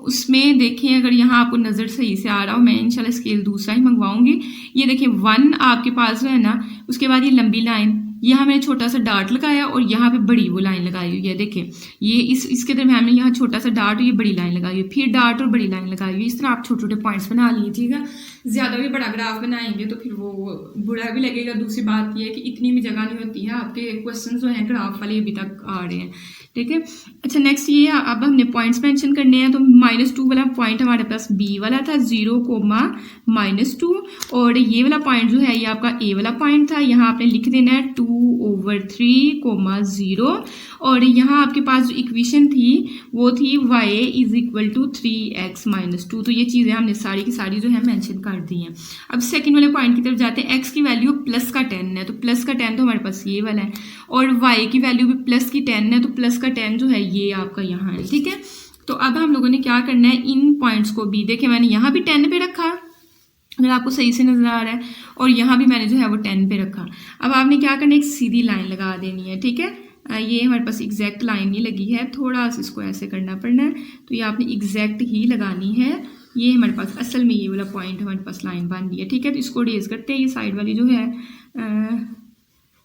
उसमें देखें अगर यहाँ आपको नज़र सही से आ रहा हो, मैं इंशाल्लाह स्केल दूसरा ही मंगवाऊंगी। ये देखें 1 आपके पास जो है ना, उसके बाद ये लंबी लाइन, यहाँ मैंने छोटा सा डार्ट लगाया और यहाँ पे बड़ी वो लाइन लगाई हुई है। देखें ये इसके दरम्यान में यहाँ छोटा सा डार्ट और ये बड़ी लाइन लगाई हुई है, फिर डार्ट और बड़ी लाइन लगाई हुई है। इस तरह आप छोटे छोटे पॉइंट्स बना लीजिएगा। ज़्यादा भी बड़ा ग्राफ बनाएंगे तो फिर वो बुरा भी लगेगा। दूसरी बात ये है कि इतनी भी जगह नहीं होती है, आपके क्वेश्चन जो हैं ग्राफ वाले अभी तक आ रहे हैं, ठीक है। अच्छा, नेक्स्ट ये अब हमने पॉइंट्स मेंशन करने हैं। तो -2 वाला पॉइंट हमारे पास बी वाला था, 0,-2, और ये वाला पॉइंट जो है ये आपका ए वाला पॉइंट था। यहाँ आपने लिख देना है 2/3, 0, और यहाँ आपके पास जो इक्वेशन थी वो थी y = 3x-2। तो ये चीज़ें हमने सारी की सारी जो है मेंशन कर दी हैं। अब सेकंड वाले पॉइंट की तरफ जाते हैं। x की वैल्यू प्लस का 10 है, तो प्लस का 10 तो हमारे पास ये वाला है, और y की वैल्यू भी प्लस की 10 है, तो प्लस का 10 जो है ये आपका यहाँ है, ठीक है। तो अब हम लोगों ने क्या करना है, इन पॉइंट्स को भी देखें मैंने यहाँ भी 10 पे रखा, अगर आपको सही से नजर आ रहा है, और यहाँ भी मैंने जो है वो 10 पे रखा। अब आपने क्या करना है, एक सीधी लाइन लगा देनी है, ठीक है। ये हमारे पास एग्जैक्ट लाइन नहीं लगी है, थोड़ा सा इसको ऐसे करना पड़ना है, तो ये आपने एग्जैक्ट ही लगानी है। ये हमारे पास असल में ये वाला पॉइंट हमारे पास लाइन बन गई है, ठीक है। तो इसको रेज करते हैं, ये साइड वाली जो है,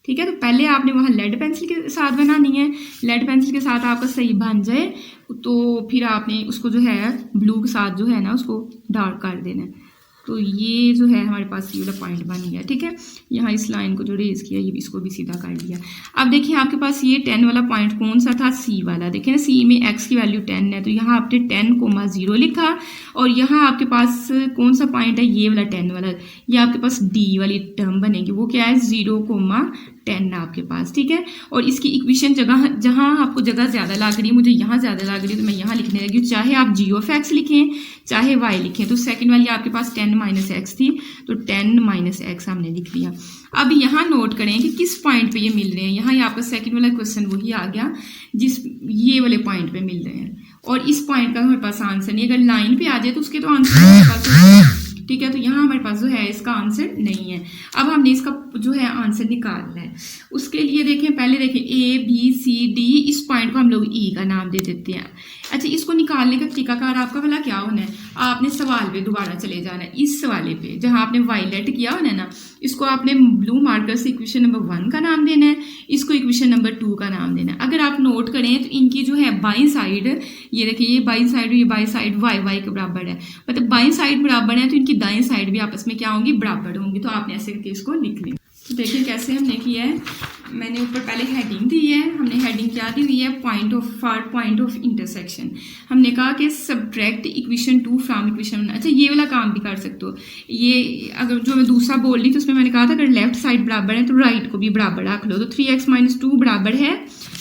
ठीक है। तो पहले आपने वहाँ लेड पेंसिल के साथ बनानी है। लेड पेंसिल के साथ आपका सही बन जाए तो फिर आपने उसको जो है ब्लू के साथ जो है ना उसको डार्क कर देना है। तो ये जो है हमारे पास ये वाला पॉइंट बन गया, ठीक है। यहाँ इस लाइन को जो रेज किया ये इसको भी सीधा कर दिया। अब देखिए आपके पास ये 10 वाला पॉइंट कौन सा था, सी वाला। देखिए ना, सी में x की वैल्यू 10 है, तो यहाँ आपने 10,0 लिखा, और यहाँ आपके पास कौन सा पॉइंट है, ये वाला 10 वाला। ये आपके पास डी वाली टर्म बनेगी, वो क्या है 0,10 आपके पास, ठीक है। और इसकी इक्वेशन जगह जहाँ आपको जगह ज़्यादा लग रही है, मुझे यहाँ ज़्यादा लग रही है तो मैं यहाँ लिखने लगी हूँ। चाहे आप g(x) लिखें चाहे y लिखें, तो सेकंड वाली आपके पास 10 - x थी, तो 10 - x हमने लिख लिया। अब यहाँ नोट करें कि किस पॉइंट पे ये मिल रहे हैं। यहाँ ये आपका सेकंड वाला क्वेश्चन वही आ गया जिस ये वाले पॉइंट पे मिल रहे हैं, और इस पॉइंट का हमारे पास आंसर नहीं। अगर लाइन पे आ जाए तो उसके तो आंसर हमारे पास, ठीक है। तो यहाँ हमारे पास जो है इसका आंसर नहीं है। अब हमने इसका जो है आंसर निकालना है। उसके लिए देखें, पहले देखें ABCD, इस पॉइंट को हम लोग E का नाम दे देते हैं। अच्छा, इसको निकालने का तरीकाकार आपका वाला क्या होना है, आपने सवाल पे दोबारा चले जाना है। इस सवाले पे जहाँ आपने वायलेट किया होना है ना, इसको आपने ब्लू मार्कर से इक्वेशन नंबर 1 का नाम देना है, इसको इक्वेशन नंबर 2 का नाम देना है। अगर आप नोट करें तो इनकी जो है बाईं साइड, ये देखिए ये बाईं साइड और ये बाईं साइड y के बराबर है, मतलब बाईं साइड बराबर है तो इनकी दाईं साइड भी आपस में क्या होंगी, बराबर होंगी। तो आपने ऐसे करके इसको लिख लें। तो देखिए कैसे हमने किया है। मैंने ऊपर पहले हेडिंग दी है, हमने हेडिंग क्या दी हुई है, पॉइंट ऑफ इंटरसेक्शन। हमने कहा कि सब्ट्रैक्ट इक्वेशन 2 फ्रॉम इक्वेशन 1। अच्छा, ये वाला काम भी कर सकते हो। ये अगर जो मैं दूसरा बोल रही तो उसमें मैंने कहा था अगर लेफ्ट साइड बराबर है तो राइट को भी बराबर रख लो। तो 3x - 2 बराबर है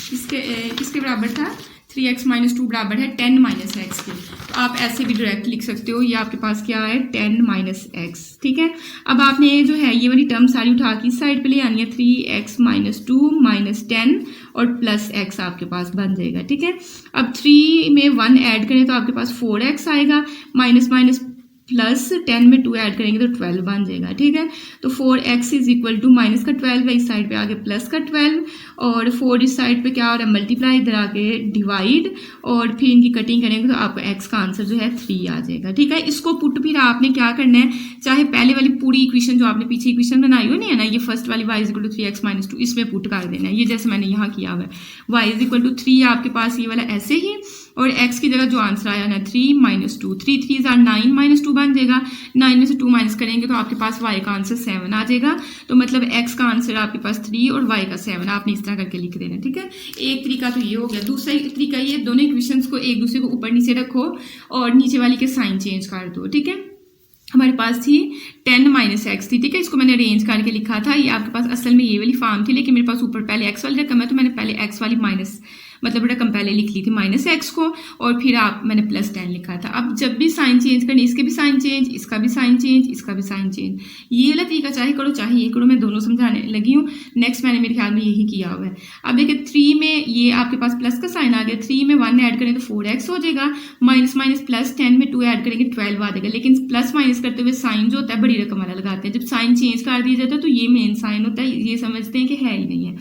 किसके बराबर था, 3x - 2 बराबर है 10 - x के। तो आप ऐसे भी डायरेक्ट लिख सकते हो। ये आपके पास क्या है 10 - x, ठीक है। अब आपने जो है ये वाली टर्म सारी उठा के इस साइड पे ले आनी है, 3x - 2 - 10 और प्लस x आपके पास बन जाएगा, ठीक है। अब 3 में 1 ऐड करें तो आपके पास 4x आएगा, माइनस प्लस 10 में 2 ऐड करेंगे तो 12 बन जाएगा, ठीक है। तो 4x = माइनस का 12 है, इस साइड पे आगे प्लस का 12, और 4 इस साइड पे क्या हो रहा है मल्टीप्लाई, इधर आके डिवाइड, और फिर इनकी कटिंग करेंगे तो आपको x का आंसर जो है 3 आ जाएगा, ठीक है। इसको पुट फिर आपने क्या करना है, चाहे पहले वाली पूरी इक्वेशन जो आपने पीछे इक्वेशन बनाई हो नहीं है ना, ये फर्स्ट वाली y = 3x - 2 इसमें पुट कर देना है। ये जैसे मैंने यहाँ किया हुआ है, y = 3 आपके पास ये वाला ऐसे ही, और x की जगह जो आंसर आया ना 3 - 2, 3 3 are 9 - 2 बन जाएगा। 9 में से 2 माइनस करेंगे तो आपके पास y का आंसर 7 आ जाएगा। तो मतलब x का आंसर आपके पास 3 और y का 7, आपने इस तरह करके लिख देना, ठीक है। एक तरीका तो ये हो गया। दूसरा तरीका ये, दोनों इक्वेशंस को एक दूसरे को ऊपर नीचे रखो और नीचे वाली के साइन चेंज कर दो, ठीक है। हमारे पास थी 10 - x थी, ठीक है। इसको मैंने अरेंज करके लिखा था। ये आपके पास असल में ये वाली फॉर्म थी, लेकिन मेरे पास ऊपर पहले x वाली रकम है तो मैंने पहले x वाली माइनस मतलब रकम पहले लिख ली थी -x को, और फिर मैंने +10 लिखा था। अब जब भी साइन चेंज करनी, इसके भी साइन चेंज, इसका भी साइन चेंज, इसका भी साइन चेंज, ये वाला तरीका चाहे करो चाहे ये करो, मैं दोनों समझाने लगी हूँ। नेक्स्ट मैंने मेरे ख्याल में यही किया हुआ है। अब देखिए 3 में ये आपके पास प्लस का साइन आ गया, 3 में 1 ऐड करें तो 4x हो जाएगा, माइनस प्लस 10 में 2 ऐड करेंगे 12 आ जाएगा। लेकिन प्लस माइनस करते हुए साइन जो होता है बड़ी रकम वाला लगाते हैं। जब साइन चेंज कर दिया जाता है तो ये मेन साइन होता है, ये समझते हैं कि है ही नहीं है।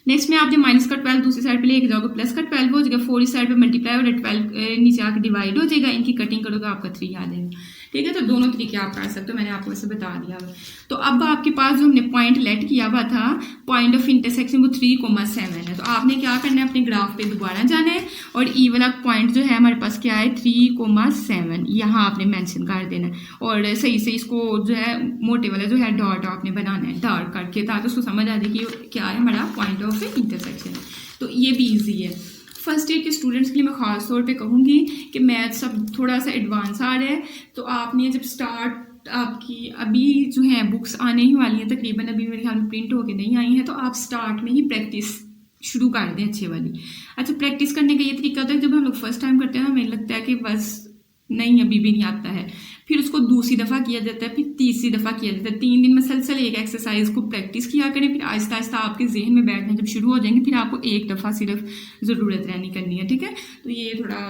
नेक्स्ट में आप जब माइनस का 12 दूसरी साइड पे लेके जाओगे, प्लस का 12 हो जाएगा, 4 इस साइड पे मल्टीप्लाई और 12 नीचे आके डिवाइड हो जाएगा। इनकी कटिंग करोगे आपका 3 आ जाएगा, ठीक है। तो दोनों तरीके आप कर सकते हो, मैंने आपको वैसे बता दिया हुआ। तो अब आपके पास जो हमने पॉइंट लेट किया हुआ था, पॉइंट ऑफ इंटरसेक्शन वो 3,7 है। तो आपने क्या करना है, अपने ग्राफ पे दोबारा जाना है और ई वाला पॉइंट जो है हमारे पास क्या है 3,7, यहाँ आपने मेंशन कर देना है और सही से इसको जो है मोटे वाला जो है डॉट आपने बनाना है डार्क करके, ताकि उसको समझ आ जाए कि क्या है हमारा पॉइंट ऑफ इंटरसेक्शन। तो ये भी ईजी है। फर्स्ट ईयर के स्टूडेंट्स के लिए मैं ख़ास तौर पे कहूँगी कि मैथ सब थोड़ा सा एडवांस आ रहा है, तो आपने जब स्टार्ट आपकी अभी जो है बुक्स आने ही वाली हैं तकरीबन, अभी मेरे ख्याल में प्रिंट होके नहीं आई हैं, तो आप स्टार्ट में ही प्रैक्टिस शुरू कर दें अच्छे वाली। अच्छा, प्रैक्टिस करने का ये तरीका होता है, जब हम लोग फर्स्ट टाइम करते हैं ना, हमें लगता है कि बस नहीं अभी भी नहीं आता है, फिर उसको दूसरी दफ़ा किया जाता है, फिर तीसरी दफ़ा किया जाता है। 3 दिन मसलसल एक एक्सरसाइज को प्रैक्टिस किया करें, फिर आहिस्ता आहिस्ता आपके जहन में बैठना जब शुरू हो जाएंगे, फिर आपको एक दफ़ा सिर्फ ज़रूरत रहनी करनी है, ठीक है। तो ये थोड़ा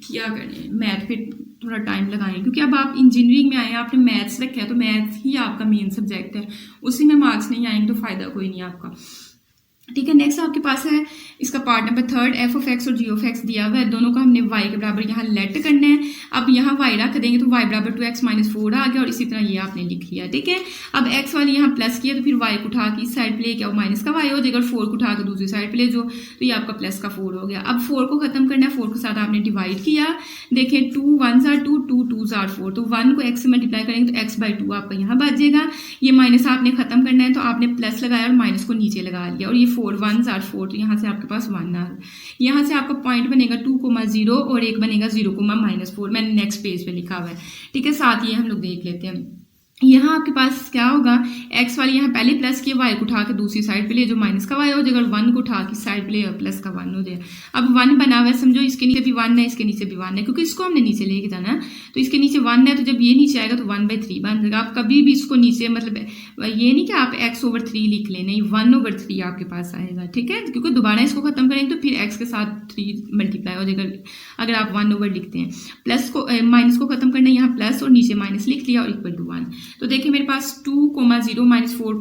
किया करें, मैथ पे थोड़ा टाइम लगाएं, क्योंकि अब आप इंजीनियरिंग में आए हैं, आपने मैथ्स रखा है तो मैथ्स ही आपका मेन सब्जेक्ट है, उसी में मार्क्स नहीं आएंगे तो फ़ायदा कोई नहीं आपका, ठीक है। नेक्स्ट आपके पास है इसका part number 3, F of x और जी ऑफ एक्स दिया हुआ है। दोनों को हमने y के बराबर यहाँ लेट करना है। अब यहाँ y रख देंगे तो y बराबर 2x - 4 आ गया और इसी तरह ये आपने लिख लिया, ठीक है। अब x वाली यहाँ प्लस किया तो फिर y को उठा के इस साइड पे ले क्या माइनस का y हो जाएगा, और 4 को उठा के दूसरी साइड पे ले जाओ तो ये आपका प्लस का 4 हो गया। अब 4 को खत्म करना है, 4 के साथ आपने डिवाइड किया, देखें 2 1s are 2, 2 2s are 4, तो 1 को x से मल्टीप्लाई करेंगे तो x/2 आपका यहाँ बच जाएगा। ये माइनस आपने खत्म करना है तो आपने प्लस लगाया और माइनस को नीचे लगा लिया, और ये 4 1s are 4, तो यहाँ से आपके पास 1 आ, यहाँ से आपका पॉइंट बनेगा 2,0 और एक बनेगा 0,-4, मैंने नेक्स्ट पेज पे लिखा हुआ है, ठीक है। साथ ये हम लोग देख लेते हैं। यहाँ आपके पास क्या होगा, x वाली यहाँ पहले प्लस किया, y को उठा के दूसरी साइड पे ले जो माइनस का y हो जाएगा, और 1 को उठा के साइड पे ले और प्लस का 1 हो जाएगा। अब 1 बना हुआ है, समझो इसके नीचे भी 1 है, इसके नीचे भी 1 है, क्योंकि इसको हमने नीचे लेके जाना है, तो इसके नीचे 1 है, तो जब ये नीचे आएगा तो 1/3 बन जाएगा। आप कभी भी इसको नीचे मतलब ये नहीं कि आप x/3 लिख लें, नहीं 1/3 आपके पास आएगा, ठीक है, क्योंकि दोबारा इसको खत्म करेंगे तो फिर x के साथ 3 मल्टीप्लाई हो जाएगा अगर आप 1/, लिखते हैं। प्लस को माइनस को खत्म करना है, यहाँ प्लस और नीचे माइनस लिख लिया और इक्वल टू 1। तो देखिए मेरे पास 2,0 - 4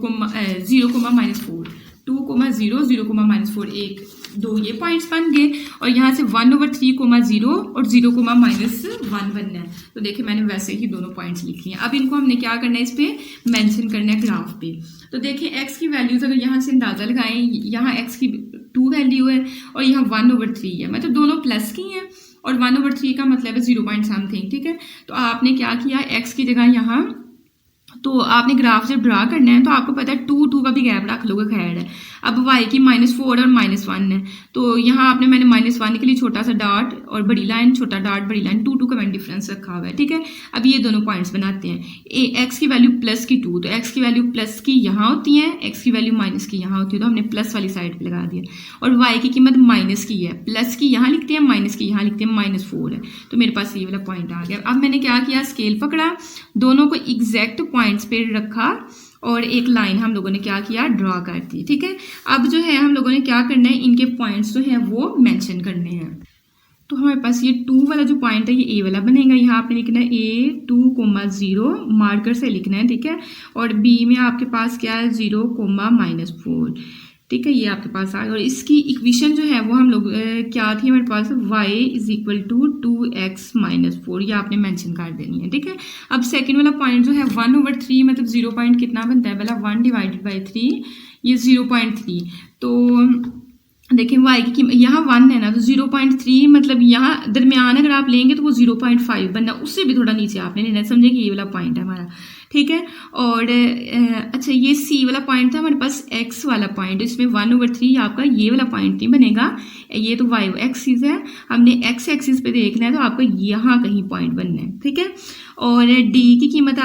0,-4, 2,0 0,-4, 1 2 ये पॉइंट्स बन गए, और यहाँ से 1/3,0 और 0,-1 बनना है। तो देखिए मैंने वैसे ही दोनों पॉइंट्स लिख लिए। अब इनको हमने क्या करना है, इस पे मेंशन करना है ग्राफ पे। तो देखिए x की वैल्यूज अगर यहाँ से अंदाजा लगाएं, यहाँ x की 2 वैल्यू है और यहाँ 1/3 है, मतलब दोनों प्लस की हैं, और 1/3 का मतलब है 0 पॉइंट समथिंग, ठीक है। तो आपने क्या किया, x की जगह यहाँ तो आपने ग्राफ जब ड्रा करना है तो आपको पता है 2 2 का भी गैप रख लोगे, खैर है। अब y की -4 और -1 है, तो यहाँ आपने मैंने -1 के लिए छोटा सा डॉट और बड़ी लाइन, छोटा डॉट बड़ी लाइन, 2 2 का मैंने डिफरेंस रखा हुआ है, ठीक है। अब ये दोनों पॉइंट्स बनाते हैं। x की वैल्यू प्लस की 2, तो x की वैल्यू प्लस की यहाँ होती है, x की वैल्यू माइनस की यहाँ होती है, तो हमने प्लस वाली साइड पे लगा दिया। और y की कीमत माइनस की है, प्लस की यहाँ लिखते हैं, माइनस की यहाँ लिखते हैं, -4 है, तो मेरे पास ये वाला पॉइंट आ गया। अब मैंने क्या किया, स्केल पकड़ा, दोनों को एग्जैक्ट पॉइंट्स पे रखा और एक लाइन हम लोगों ने क्या किया, ड्रॉ कर दी, ठीक है। अब जो है हम लोगों ने क्या करना है, इनके पॉइंट्स जो है वो मेंशन करने हैं। तो हमारे पास ये 2 वाला जो पॉइंट है ये ए वाला बनेगा, यहाँ आपने लिखना है A2,0 मार्कर से लिखना है, ठीक है। और बी में आपके पास क्या है 0,-4, ठीक है, ये आपके पास आ गया। और इसकी इक्वेशन जो है वो हम लोग क्या थी हमारे पास, y = 2x - 4, ये आपने मेंशन कर देनी है, ठीक है। अब सेकंड वाला पॉइंट जो है 1/3 मतलब 0 पॉइंट कितना बनता है, पहला 1/3, ये 0.3, तो देखिए y की कीमत यहाँ 1 है ना, तो 0.3 मतलब यहाँ दरमियान अगर आप लेंगे तो वो 0.5 बनना, उससे भी थोड़ा नीचे आपने लेना है। समझे कि ये वाला पॉइंट है हमारा, ठीक है। और अच्छा ये c वाला पॉइंट था हमारे पास, x वाला पॉइंट, इसमें 1/3 आपका ये वाला पॉइंट नहीं बनेगा, ये तो y एक्सिस है, हमने x एक्सिस पे देखना है, तो आपको यहाँ कहीं पॉइंट बनना है, ठीक है। और d की कीमत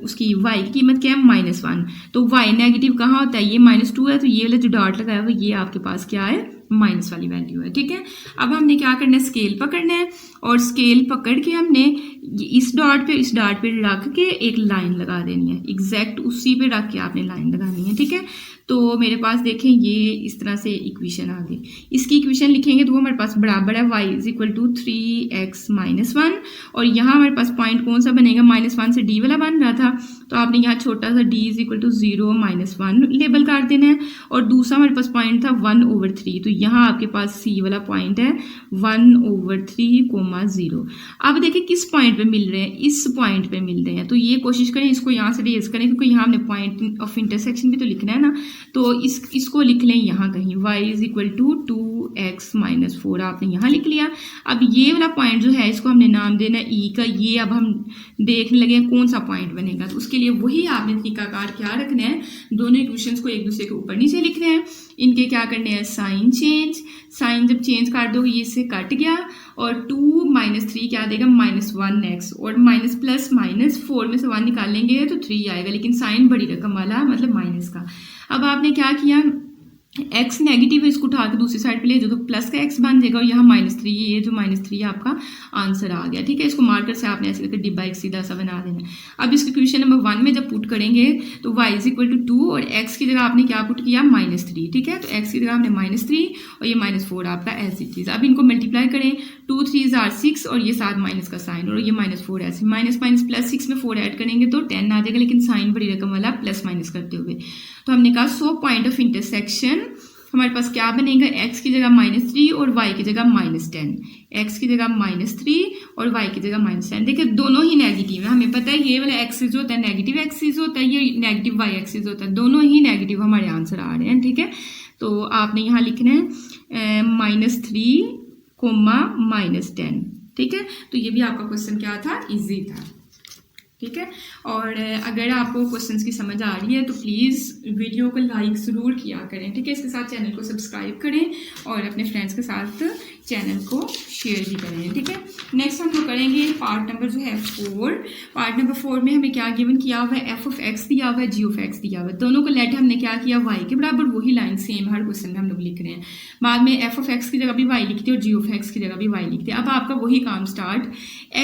उसकी y की कीमत क्या है, -1, तो y नेगेटिव कहाँ होता है, ये -2 है, तो ये वाला जो डॉट लगाया हुआ ये आपके पास क्या है, माइनस वाली वैल्यू है, ठीक है। अब हमने क्या करना है, स्केल पकड़ना है, और स्केल पकड़ के हमने इस डॉट पे रख के एक लाइन लगा देनी है, एग्जैक्ट उसी पे रख के आपने लाइन लगानी है, ठीक है। तो मेरे पास देखें ये इस तरह से इक्वेशन आ गई, इसकी इक्वेशन लिखेंगे तो वो हमारे पास बराबर है y = 3x - 1, और यहाँ हमारे पास पॉइंट कौन सा बनेगा, -1 से d वाला बन रहा था, तो आपने यहाँ छोटा सा d = 0 - 1 लेबल कर देना है, और दूसरा हमारे पास पॉइंट था 1/3, तो यहाँ आपके पास c वाला पॉइंट है 1/3, 0। अब देखिए किस पॉइंट पे मिल रहे हैं, इस पॉइंट पे मिल रहे हैं, तो ये कोशिश करें इसको यहाँ से रेज करें, क्योंकि यहाँ हमने पॉइंट ऑफ इंटरसेक्शन भी तो लिखना है ना, तो इसको लिख लें यहाँ कहीं, y = 2x - 4 आपने यहाँ लिख लिया। अब ये वाला पॉइंट जो है इसको हमने नाम देना है e का, ये अब हम देखने लगे कौन सा पॉइंट बनेगा, तो उसके लिए वही आपने तरीकाकार क्या रखना है, दोनों इक्वेशंस को एक दूसरे के ऊपर नीचे लिखना है, इनके क्या करने हैं, साइन चेंज, साइन जब चेंज कर दोगे ये इससे कट गया, और 2 - 3 क्या देगा, -1x, और माइनस प्लस माइनस 4 में से 1 निकालेंगे तो 3 आएगा, लेकिन साइन बड़ी रकम वाला मतलब माइनस का। अब आपने क्या किया, x नेगेटिव है, इसको उठा के दूसरी साइड पे ले जाओ तो प्लस का x बन जाएगा, और यहाँ -3, ये जो -3 आपका आंसर आ गया, ठीक है। इसको मार्कर से आपने ऐसे करके डिब्बा एक सीधा सा बना देना है। अब इसको क्वेश्चन नंबर 1 में जब पुट करेंगे तो y = 2, और x की जगह आपने क्या पुट किया, -3, ठीक है। तो x की जगह आपने -3 और ये -4 आपका एज इट इज। अब इनको मल्टीप्लाई करें, 2 3 are 6, और ये साथ माइनस का साइन, और ये -4 ऐसे -+6 में 4 ऐड करेंगे तो 10 आ जाएगा, लेकिन साइन बड़ी रकम वाला प्लस माइनस करते हुए, तो हमने कहा 100 पॉइंट ऑफ इंटरसेक्शन हमारे पास क्या बनेगा, x की जगह -3 और y की जगह -10, x की जगह -3 और y की जगह -10। देखिए दोनों ही नेगेटिव है, हमें पता है ये वाला एक्सिस होता है नेगेटिव एक्सिस होता है, ये नेगेटिव y एक्सिस होता है, दोनों ही नेगेटिव हमारे आंसर आ रहे हैं, ठीक है। तो आपने यहाँ लिखना है -3, -10, ठीक है। तो ये भी आपका क्वेश्चन क्या था, इजी था, ठीक है। और अगर आपको क्वेश्चंस की समझ आ रही है तो प्लीज़ वीडियो को लाइक ज़रूर किया करें, ठीक है। इसके साथ चैनल को सब्सक्राइब करें और अपने फ्रेंड्स के साथ चैनल को शेयर भी करें, ठीक है। नेक्स्ट हम लोग करेंगे पार्ट नंबर जो है 4। पार्ट नंबर 4 में हमें क्या गिवन किया हुआ है, f(x) दिया हुआ है, g(x) दिया हुआ है, दोनों को लेट हमने क्या किया, y के बराबर, वही लाइन सेम हर क्वेश्चन में हम लोग लिख रहे हैं। बाद में f(x) की जगह भी y लिखते हैं और g(x) की जगह भी y लिखते हैं। अब आपका वही काम स्टार्ट,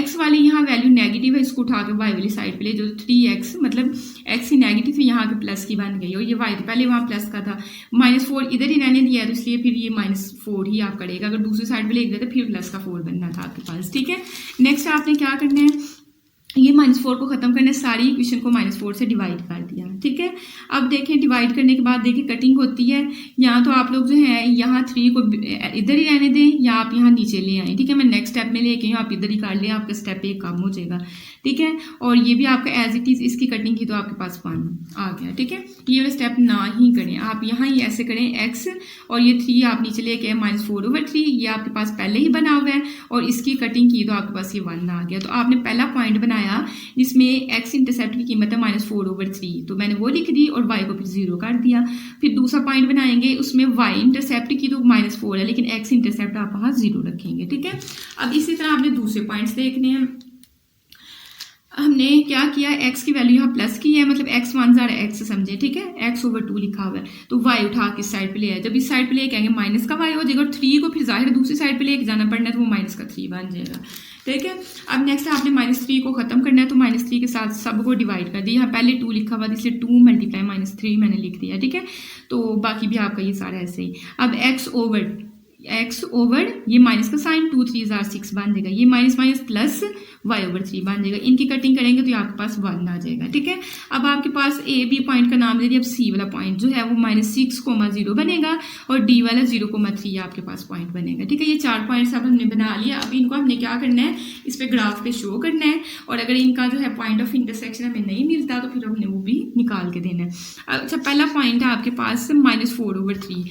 x वाली यहाँ वैल्यू नेगेटिव है, इसको उठा के y वाली साइड पे ले जो 3x, मतलब x ही नेगेटिव है, यहाँ के प्लस की बन गई, और ये y तो पहले वहाँ प्लस का था, -4 इधर ही रहने दिया है, तो इसलिए फिर ये -4 ही आप करेगा, अगर दूसरी साइड पे ले गए तो फिर प्लस का 4 बनना था आपके पास, ठीक है। नेक्स्ट आपने क्या करना है, ये -4 को खत्म करने, सारी इक्वेशन को -4 से डिवाइड कर दिया, ठीक है। अब देखें डिवाइड करने के बाद देखिए कटिंग होती है, यहाँ तो आप लोग जो है यहाँ 3 को इधर ही रहने दें या आप यहाँ नीचे ले आए, ठीक है। मैं नेक्स्ट स्टेप में लेके आप इधर ही कर लें, आपका स्टेप एक कम हो जाएगा, ठीक है। और ये भी आपका एज इट इज, इसकी कटिंग की तो आपके पास 1 आ गया, ठीक है। ये वाला स्टेप ना ही करें, आप यहाँ ही ऐसे करें, x और ये 3 आप नीचे लेके -4/3, ये आपके पास पहले ही बना हुआ है, और इसकी कटिंग की तो आपके पास ये 1 आ गया। तो आपने पहला पॉइंट बनाया जिसमें x इंटरसेप्ट की कीमत है -4/3, तो मैंने वो लिख दी और y को फिर 0 कर दिया। फिर दूसरा पॉइंट बनाएंगे, उसमें y इंटरसेप्ट की तो -4 है, लेकिन x इंटरसेप्ट आप वहाँ 0 रखेंगे, ठीक है। अब इसी तरह आपने दूसरे पॉइंट्स देखने हैं। हमने क्या किया, x की वैल्यू यहाँ प्लस की है, मतलब x1 x समझे, ठीक है, x/2 लिखा हुआ है, तो y उठा के इस साइड पे ले आए, जब इस साइड पे ले आएंगे माइनस का y हो जाएगा, और 3 को फिर जाहिर दूसरी साइड पे लेके जाना पड़ना है, तो वो -3 बन जाएगा, ठीक है। अब नेक्स्ट आपने -3 को खत्म करना है, तो -3 के साथ सबको डिवाइड कर दिया, यहाँ पहले 2 लिखा हुआ था इसलिए 2 × -3 मैंने लिख दिया, ठीक है। तो बाकी भी आपका ये सारा ऐसे ही। अब x ओवर ये माइनस का साइन, 2 3 are 6 बन जाएगा, ये माइनस प्लस y/3 बन जाएगा, इनकी कटिंग करेंगे तो ये आपके पास 1 आ जाएगा, ठीक है। अब आपके पास a b पॉइंट का नाम दे दिया, अब c वाला पॉइंट जो है वो -6,0 बनेगा, और d वाला 0,3 आपके पास पॉइंट बनेगा, ठीक है। ये 4 पॉइंट्स अब हमने बना लिया। अब इनको हमने क्या करना है, इस पे ग्राफ पे शो करना है, और अगर इनका जो है पॉइंट ऑफ इंटरसेक्शन हमें नहीं मिलता तो फिर हमने वो भी निकाल के देना है। अच्छा पहला पॉइंट है आपके पास -4/3,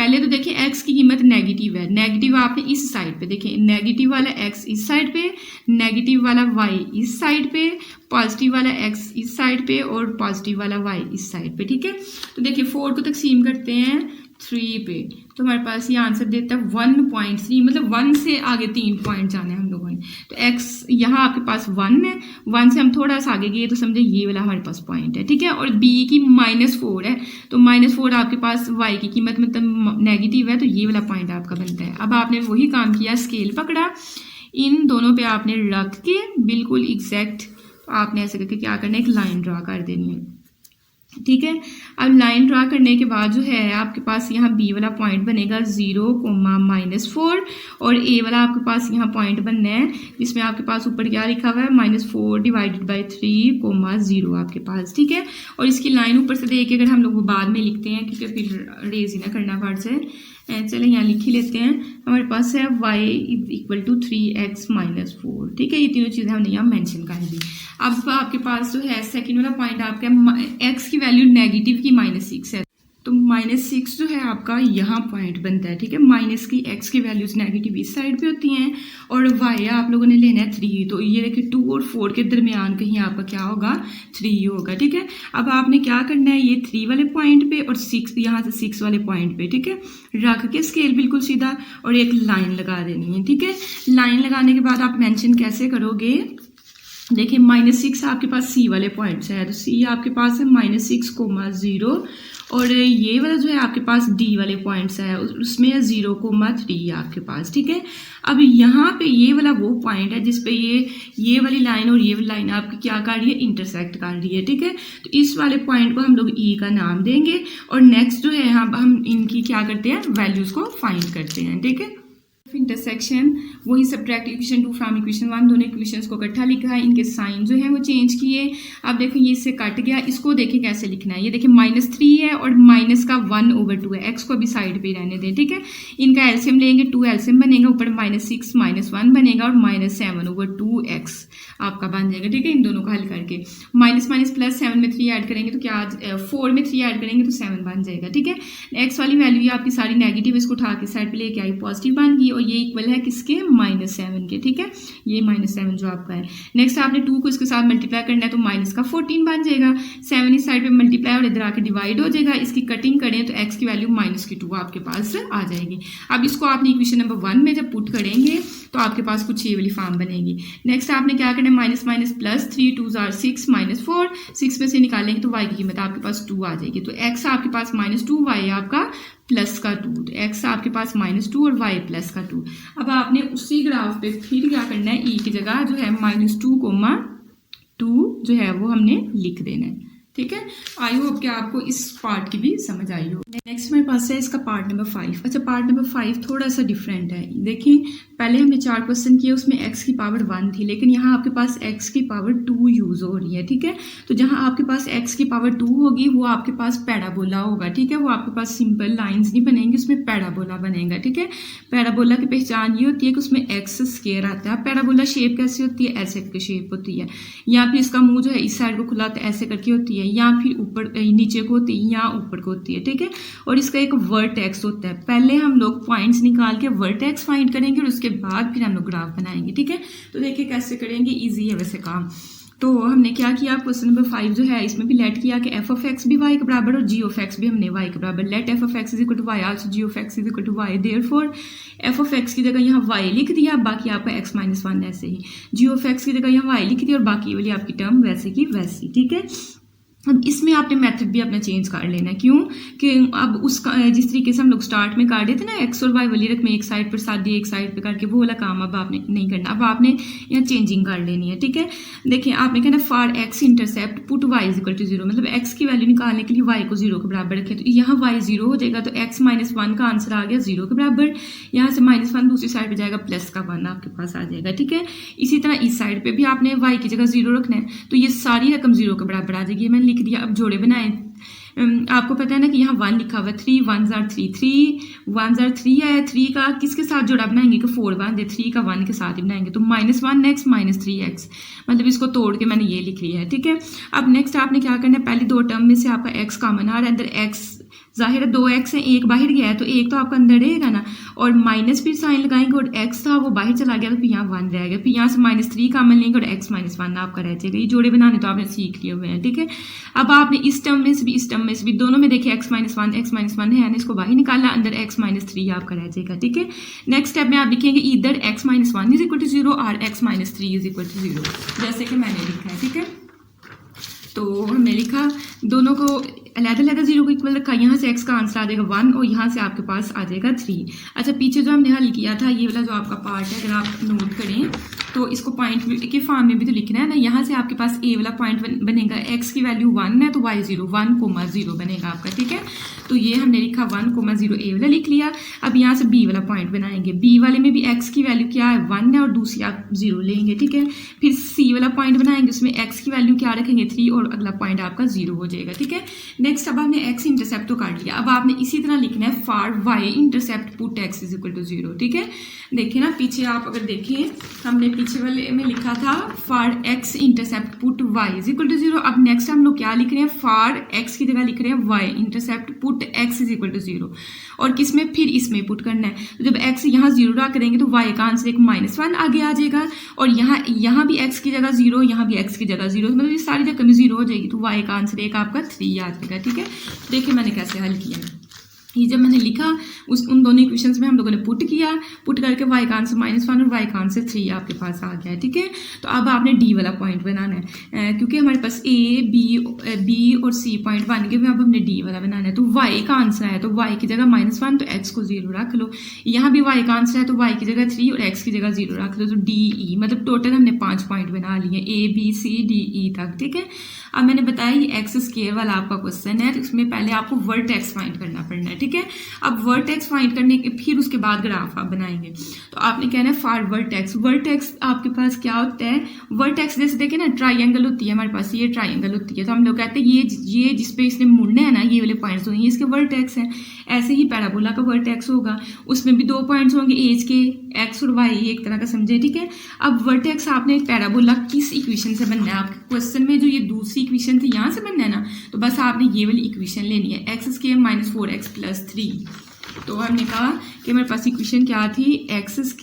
पहले तो देखिए एक्स की कीमत नेगेटिव है, नेगेटिव आपने इस साइड पे देखिए, नेगेटिव वाला एक्स इस साइड पे, नेगेटिव वाला वाई इस साइड पे, पॉजिटिव वाला एक्स इस साइड पे और पॉजिटिव वाला वाई इस साइड पे, ठीक है। तो देखिए 4 को तकसीम करते हैं 3 पे, तो हमारे पास ये आंसर देता है 1.3, मतलब 1 से आगे 3 पॉइंट जाना है हम लोगों ने। तो x यहाँ आपके पास 1 है, 1 से हम थोड़ा सा आगे गए तो समझे ये वाला हमारे पास पॉइंट है, ठीक है। और b की -4 है, तो -4 आपके पास y की कीमत मतलब नेगेटिव है, तो ये वाला पॉइंट आपका बनता है। अब आपने वही काम किया, स्केल पकड़ा, इन दोनों पे आपने रख के बिल्कुल एग्जैक्ट आपने ऐसे करके क्या करना है, एक लाइन ड्रा कर देनी है, ठीक है। अब लाइन ड्रा करने के बाद जो है आपके पास यहाँ बी वाला पॉइंट बनेगा 0, और ए वाला आपके पास यहाँ पॉइंट बनना है, जिसमें आपके पास ऊपर क्या लिखा हुआ है -4 डिवाइडेड बाई 3, 0 आपके पास, ठीक है। और इसकी लाइन ऊपर से देख के अगर हम लोग वो बाद में लिखते हैं, क्योंकि फिर रेज ही ना करना पड़ से, चले यहाँ लिख ही लेते हैं। हमारे पास है y = 3x - 4, ठीक है। ये तीनों चीज़ें हमने यहाँ मेंशन कर दी। अब आपके पास जो है सेकंड वाला पॉइंट आपका x की वैल्यू नेगेटिव की -6 है, तो -6 जो है आपका यहाँ पॉइंट बनता है, ठीक है। माइनस की x की वैल्यूज नेगेटिव इस साइड पे होती हैं और y आप लोगों ने लेना है 3, तो ये देखिए 2 और 4 के दरमियान कहीं आपका क्या होगा, 3 होगा, ठीक है। अब आपने क्या करना है, ये 3 वाले पॉइंट पे और 6 यहाँ से 6 वाले पॉइंट पे, ठीक है, रख के स्केल बिल्कुल सीधा और एक लाइन लगा देनी है, ठीक है। लाइन लगाने के बाद आप मेंशन कैसे करोगे, देखिए -6 आपके पास C वाले पॉइंट से है, तो C आपके पास है -6, 0, और ये वाला जो है आपके पास D वाले पॉइंट्स है, उसमें है 0, 3 आपके पास, ठीक है। अब यहाँ पे ये वाला वो पॉइंट है जिसपे ये वाली लाइन और ये वाली लाइन आपकी क्या कर रही है, इंटरसेक्ट कर रही है, ठीक है। तो इस वाले पॉइंट को हम लोग E का नाम देंगे और नेक्स्ट जो है हम इनकी क्या करते हैं, वैल्यूज को फाइंड करते हैं, ठीक है। इंटरसेक्शन वही सब्ट्रैक्ट इक्वेशन 2 फ्रॉम इक्वेशन 1, दोनों इक्वेशंस को इकट्ठा लिखा है, इनके साइन जो है वो चेंज किए। अब देखो ये इससे कट गया, इसको देखिए कैसे लिखना है, ये देखिए -3 है और माइनस का 1/2 है, x को भी साइड पे रहने दें, ठीक है। इनका एलसीएम लेंगे, 2 एलसीएम बनेगा, ऊपर -6 -1 बनेगा और -7/2x आपका बन जाएगा, ठीक है। इन दोनों को हल करके -+7 में 3 ऐड करेंगे तो क्या 4 में 3 ऐड करेंगे तो 7 बन जाएगा, ठीक है। x वाली वैल्यू आपकी सारी नेगेटिव, इसको उठा के साइड पे लेके आई, पॉजिटिव बन गई, ये इक्वल है किसके, -7 के, ठीक है। ये -7 जो आपका है। नेक्स्ट आपने 2 को इसके साथ मल्टीप्लाई करना है तो -14 बन जाएगा, 7 इस साइड पे मल्टीप्लाई और इधर आके डिवाइड हो जाएगा। इसकी कटिंग करें तो x की वैल्यू -2 आपके पास आ जाएगी। अब इसको आपने इक्वेशन नंबर 1 में जब पुट करेंगे तो आपके पास कुछ ये वाली फॉर्म बनेगी। नेक्स्ट आपने क्या करना है, -+3 2 6 -4, 6 में से निकालेंगे तो y की कीमत आपके पास 2 आ जाएगी, तो x आपके पास -2, y आपका +2, तो x आपके पास -2 और y +2। अब आपने उसी ग्राफ पे फिर क्या करना है, e की जगह जो है -2, जो है वो हमने लिख देना है, ठीक है। आई होप कि आपको इस पार्ट की भी समझ आई हो। नेक्स्ट मेरे पास है इसका पार्ट नंबर 5। अच्छा, पार्ट नंबर 5 थोड़ा सा डिफरेंट है। देखिए पहले हमने 4 क्वेश्चन किए, उसमें x की पावर 1 थी, लेकिन यहाँ आपके पास x की पावर 2 यूज हो रही है, ठीक है। तो जहाँ आपके पास x की पावर 2 होगी वो आपके पास पैराबोला होगा, ठीक है। वो आपके पास सिंपल लाइंस नहीं बनेंगी, उसमें पैराबोला बनेगा, ठीक है। पैराबोला की पहचान ये होती है कि उसमें x स्क्वायर आता है। पैराबोला शेप कैसी होती है, ऐसे करके शेप होती है, या फिर इसका मुंह जो है इस साइड को खुला होता है, ऐसे करके होती है, या फिर ऊपर नीचे को होती है या ऊपर को होती है, ठीक है। और इसका एक वर्टेक्स होता है। पहले हम लोग पॉइंट्स निकाल के वर्टेक्स फाइंड करेंगे और उसके बाद फिर हम लोग ग्राफ बनाएंगे, ठीक है। तो देखिए कैसे करेंगे, इजी है वैसे काम। तो हमने क्या किया, क्वेश्चन नंबर 5 जो है इसमें भी लेट किया कि f(x) भी y के बराबर और g(x) भी हमने y के बराबर। Let f(x) = y, also g(x) = y, therefore f(x) की जगह यहाँ y लिख दिया, बाकी आपका x - 1 ऐसे ही, g(x) की जगह यहाँ y लिख दिया और बाकी वाली आपकी टर्म वैसे की वैसी, ठीक है। अब इसमें आपने मेथड भी अपना चेंज कर लेना है, क्यों कि अब उसका जिस तरीके से हम लोग स्टार्ट में कर देते ना, एक्स और वाई वाली रकम एक साइड पर सादी एक साइड पे करके, वो वाला काम अब आपने नहीं करना, अब आपने यहाँ चेंजिंग कर लेनी है, ठीक है। देखिए आपने कहना for x intercept put y = 0, मतलब x की वैल्यू निकालने के लिए y को 0 के बराबर रखें, तो यहाँ y 0 हो जाएगा, तो x - 1 का आंसर आ गया 0 के बराबर। यहाँ से -1 दूसरी साइड पर जाएगा, +1 आपके पास आ जाएगा, ठीक है। इसी तरह इस साइड पर भी आपने y की जगह 0 रखना है, तो ये सारी रकम 0 के बराबर आ जाएगी। मैंने लिख दिया। अब जोड़े बनाएं, आपको पता है ना कि यहाँ 1 लिखा हुआ है, 3 1s are 3, 3 1s are 3 है, 3 का किसके साथ जोड़ा बनाएंगे कि 4 बांधे, 3 का 1 के साथ ही बनाएंगे, तो -1 नेक्स्ट -3x, मतलब इसको तोड़ के मैंने ये लिख लिया है, ठीक है। अब नेक्स्ट आपने क्या करना है, पहली 2 टर्म में से आपका x कॉमन आ रहा है, अंदर x जाहिर है 2x है, एक बाहर गया है तो एक तो आपका अंदर रहेगा ना, और माइनस फिर साइन लगाएंगे और x था वो बाहर चला गया तो फिर यहाँ 1 रह गया, फिर यहाँ से -3 कॉमन लेंगे और x -1 आपका रह जाएगा। ये जोड़े बनाने तो आपने सीख लिए हुए हैं, ठीक है। अब आपने इस टर्म में से भी इस टर्म में से भी दोनों में देखे x -1 है, यानी इसको बाहर निकाला, अंदर x -3 आपका रह जाएगा, ठीक है। नेक्स्ट स्टेप में आप लिखेंगे इधर x -1 = 0 और x -3 = 0, जैसे कि मैंने लिखा है, ठीक है। तो हमने लिखा दोनों को अलग-अलग 0 को इक्वल रखा, यहाँ से x का आंसर आ जाएगा 1 और यहाँ से आपके पास आ जाएगा 3। अच्छा, पीछे जो हमने हल किया था ये वाला जो आपका पार्ट है, अगर आप नोट करें तो इसको पॉइंट के फॉर्म में भी तो लिखना है ना। यहाँ से आपके पास a वाला पॉइंट बनेगा, x की वैल्यू 1 है तो y 0 1,0 बनेगा आपका, ठीक है। तो ये हमने लिखा 1,0 a वाला लिख लिया। अब यहाँ से b वाला पॉइंट बनाएंगे, b वाले में भी x की वैल्यू क्या है 1 है और दूसरी आप 0 लेंगे, ठीक है। फिर c वाला पॉइंट बनाएंगे, उसमें x की वैल्यू क्या रखेंगे 3 और अगला पॉइंट आपका 0 हो जाएगा, ठीक है। नेक्स्ट अब हमने x इंटरसेप्ट तो काट लिया, अब आपने इसी तरह लिखना है for y intercept put x = 0, ठीक है। देखिए ना पीछे आप अगर देखें हमने पीछे वाले में लिखा था for x intercept put y = 0। अब नेक्स्ट हम लोग क्या लिख रहे हैं, फॉर x की जगह लिख रहे हैं y इंटरसेप्ट पुट x = 0, और किसमें फिर इसमें पुट करना है। तो जब x यहाँ 0 रख देंगे तो y का आंसर एक -1 आगे आ जाएगा, और यहाँ भी x की जगह 0, यहाँ भी x की जगह 0, मतलब ये सारी जगह में 0 हो जाएगी, तो y का आंसर एक आपका 3 आ जाएगा, ठीक है। देखिए मैंने कैसे हल किया, ये जब मैंने लिखा उन दोनों इक्वेशंस में हम लोगों ने पुट किया, पुट करके y का आंसर -1 और y का आंसर 3 आपके पास आ गया है, ठीक है। तो अब आपने d वाला पॉइंट बनाना है, क्योंकि हमारे पास a b और c पॉइंट बन गए, अब हमने d वाला बनाना है। तो y का आंसर है तो y की जगह -1 तो x को 0 रख लो, यहाँ भी y का आंसर है तो y की जगह 3 और x की जगह 0 रख लो, तो d e मतलब टोटल हमने 5 पॉइंट बना लिए a b c d e तक, ठीक है। अब मैंने बताया ये एक्स स्क्वायर वाला आपका क्वेश्चन है, तो इसमें पहले आपको वर्टेक्स फाइंड करना पड़ना है, ठीक है। अब वर्टेक्स फाइंड करने के फिर उसके बाद ग्राफ आप बनाएंगे, तो आपने कहना है फॉर वर्टेक्स। वर्टेक्स आपके पास क्या होता है, वर्टेक्स जैसे देखे ना ट्राइंगल होती है हमारे पास, ये ट्राइंगल होती है, तो हम लोग कहते हैं ये जिस पे इसने मुड़ना है ना, ये वाले पॉइंट्स होंगे इसके वर्टेक्स हैं। ऐसे ही पैराबोला का वर्टेक्स होगा, उसमें भी 2 पॉइंट्स होंगे एज के, एक्स और वाई, एक तरह का समझे, ठीक है। अब वर्टेक्स आपने पैराबोला किस इक्वेशन से बनना है, आपके क्वेश्चन में जो ये दूसरी इक्वेशन थी यहाँ से बनना है ना, तो बस आपने ये वाली इक्वेशन लेनी है, x² - 4x + 3। तो हमने कहा कि मेरे पास इक्वेशन क्या थी, x² -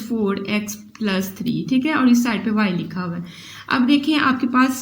4x + 3, ठीक है, और इस साइड पे y लिखा हुआ है। अब देखें आपके पास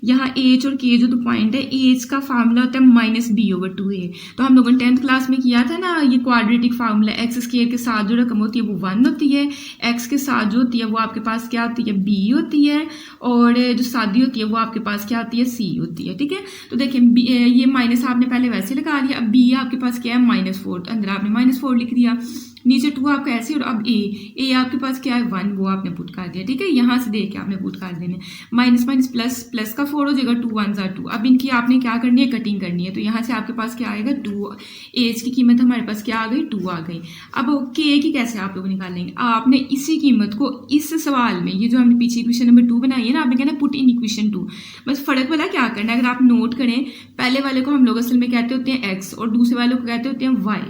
यहाँ एच और के जो तो पॉइंट है, एच का फार्मूला होता है -b/2a, तो हम लोगों ने 10th क्लास में किया था ना, ये क्वाड्रेटिक फार्मूला, x² के साथ जो रकम होती है वो 1 होती है, x के साथ जो होती है वो आपके पास क्या होती है b होती है, और जो सादी होती है वो आपके पास क्या होती है c होती है, ठीक है। तो देखिए ये माइनस आपने पहले वैसे लगा लिया, अब b आपके पास क्या है -4, अंदर आपने -4 लिख दिया, नीचे 2 आपका ऐसे, और अब a आपके पास क्या है 1, वो आपने पुट कर दिया, ठीक है। यहाँ से देख के आपने पुट कर देने, माइनस प्लस का 4 हो जाएगा, 2 1 2। अब इनकी आपने क्या करनी है, कटिंग करनी है, तो यहाँ से आपके पास क्या आएगा 2, एज की कीमत हमारे पास क्या आ गई 2 आ गई। अब के की कैसे आप लोग निकालेंगे, आपने इसी कीमत को इस सवाल में, ये जो हमने पीछे इक्वेशन नंबर 2 बनाई है ना, आपने कहना पुट इन इक्वेशन 2, बस फर्क वाला क्या करना है, अगर आप नोट करें पहले वाले को हम लोग असल में कहते होते हैं x और दूसरे वाले को कहते होते हैं y।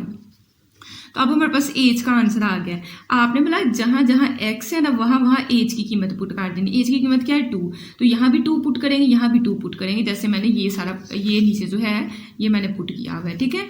तो अब हमारे पास एज का आंसर आ गया, आपने बोला जहाँ जहाँ x है ना वहाँ एज की कीमत पुट कर देनी, एज की कीमत क्या है 2, तो यहाँ भी 2 पुट करेंगे, यहाँ भी 2 पुट करेंगे, जैसे मैंने ये सारा ये नीचे जो है ये मैंने पुट किया हुआ है, ठीक है।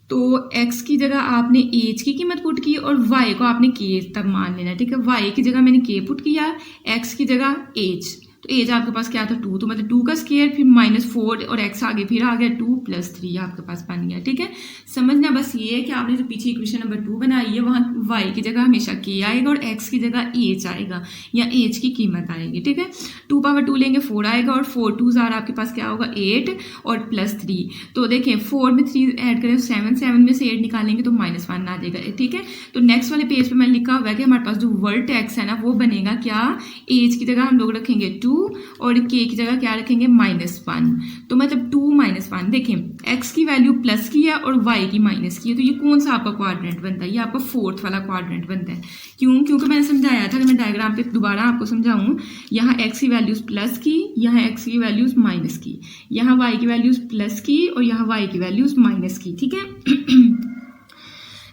तो x की जगह आपने एज की कीमत पुट की और y को आपने k तब मान लेना, ठीक है। y की जगह मैंने k पुट किया, x की जगह एज, तो एज आपके पास क्या था 2, तो मतलब 2 का स्क्वायर, फिर -4 और x आगे फिर आ गया 2 + 3 आपके पास बन गया, ठीक है। समझना बस ये है कि आपने जो पीछे इक्वेशन नंबर 2 बनाई है वहाँ y की जगह हमेशा k आएगा और x की जगह एज आएगा या एज की कीमत आएगी, ठीक है। 2 लेंगे 4 आएगा, और 4 2 आपके पास क्या होगा 8 और +3, तो देखें 4 में 3 ऐड करें 7 में से 8 निकालेंगे तो -1 आ जाएगा, ठीक है। तो नेक्स्ट वाले पेज पे मैंने लिखा हुआ है कि हमारे पास जो वर्टेक्स है ना वो बनेगा क्या, एज की जगह हम लोग रखेंगे 2 और k की जगह क्या रखेंगे -1, तो मतलब 2 - 1। देखें x की वैल्यू प्लस की है और y की माइनस की है, तो ये कौन सा आपका क्वाड्रेंट बनता है, ये आपका 4th वाला क्वाड्रेंट बनता है। क्योंकि मैंने समझाया था कि मैं डायग्राम पे दोबारा आपको समझाऊं, यहाँ x की वैल्यूज प्लस की, यहाँ x की वैल्यूज माइनस की, यहाँ y की वैल्यूज प्लस की और यहाँ y की वैल्यूज माइनस की, ठीक है।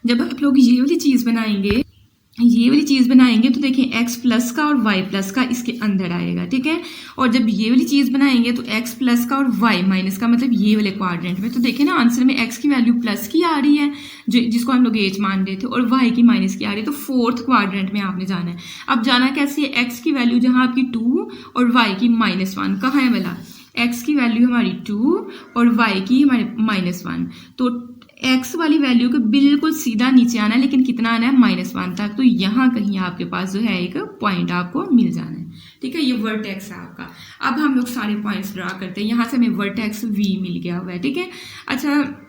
जब आप लोग ये वाली चीज बनाएंगे ये वाली चीज़ बनाएंगे तो देखिए x प्लस का और y प्लस का इसके अंदर आएगा, ठीक है। और जब ये वाली चीज़ बनाएंगे तो x प्लस का और y माइनस का, मतलब ये वाले क्वाड्रेंट में, तो देखिए ना आंसर में x की वैल्यू प्लस की आ रही है जो जिसको हम लोग एच मान रहे थे, और y की माइनस की आ रही है, तो फोर्थ क्वाड्रेंट में आपने जाना है। अब जाना कैसे है, x की वैल्यू जहाँ आपकी 2 और y की -1, कहाँ है वाला, x की वैल्यू हमारी 2 और y की हमारी -1, तो x वाली वैल्यू के बिल्कुल सीधा नीचे आना है, लेकिन कितना आना है, -1 तक। तो यहाँ कहीं आपके पास जो है एक पॉइंट आपको मिल जाना है, ठीक है। ये वर्टेक्स है आपका। अब हम लोग सारे पॉइंट्स ड्रा करते हैं। यहाँ से हमें वर्टेक्स v मिल गया हुआ है, ठीक है। अच्छा,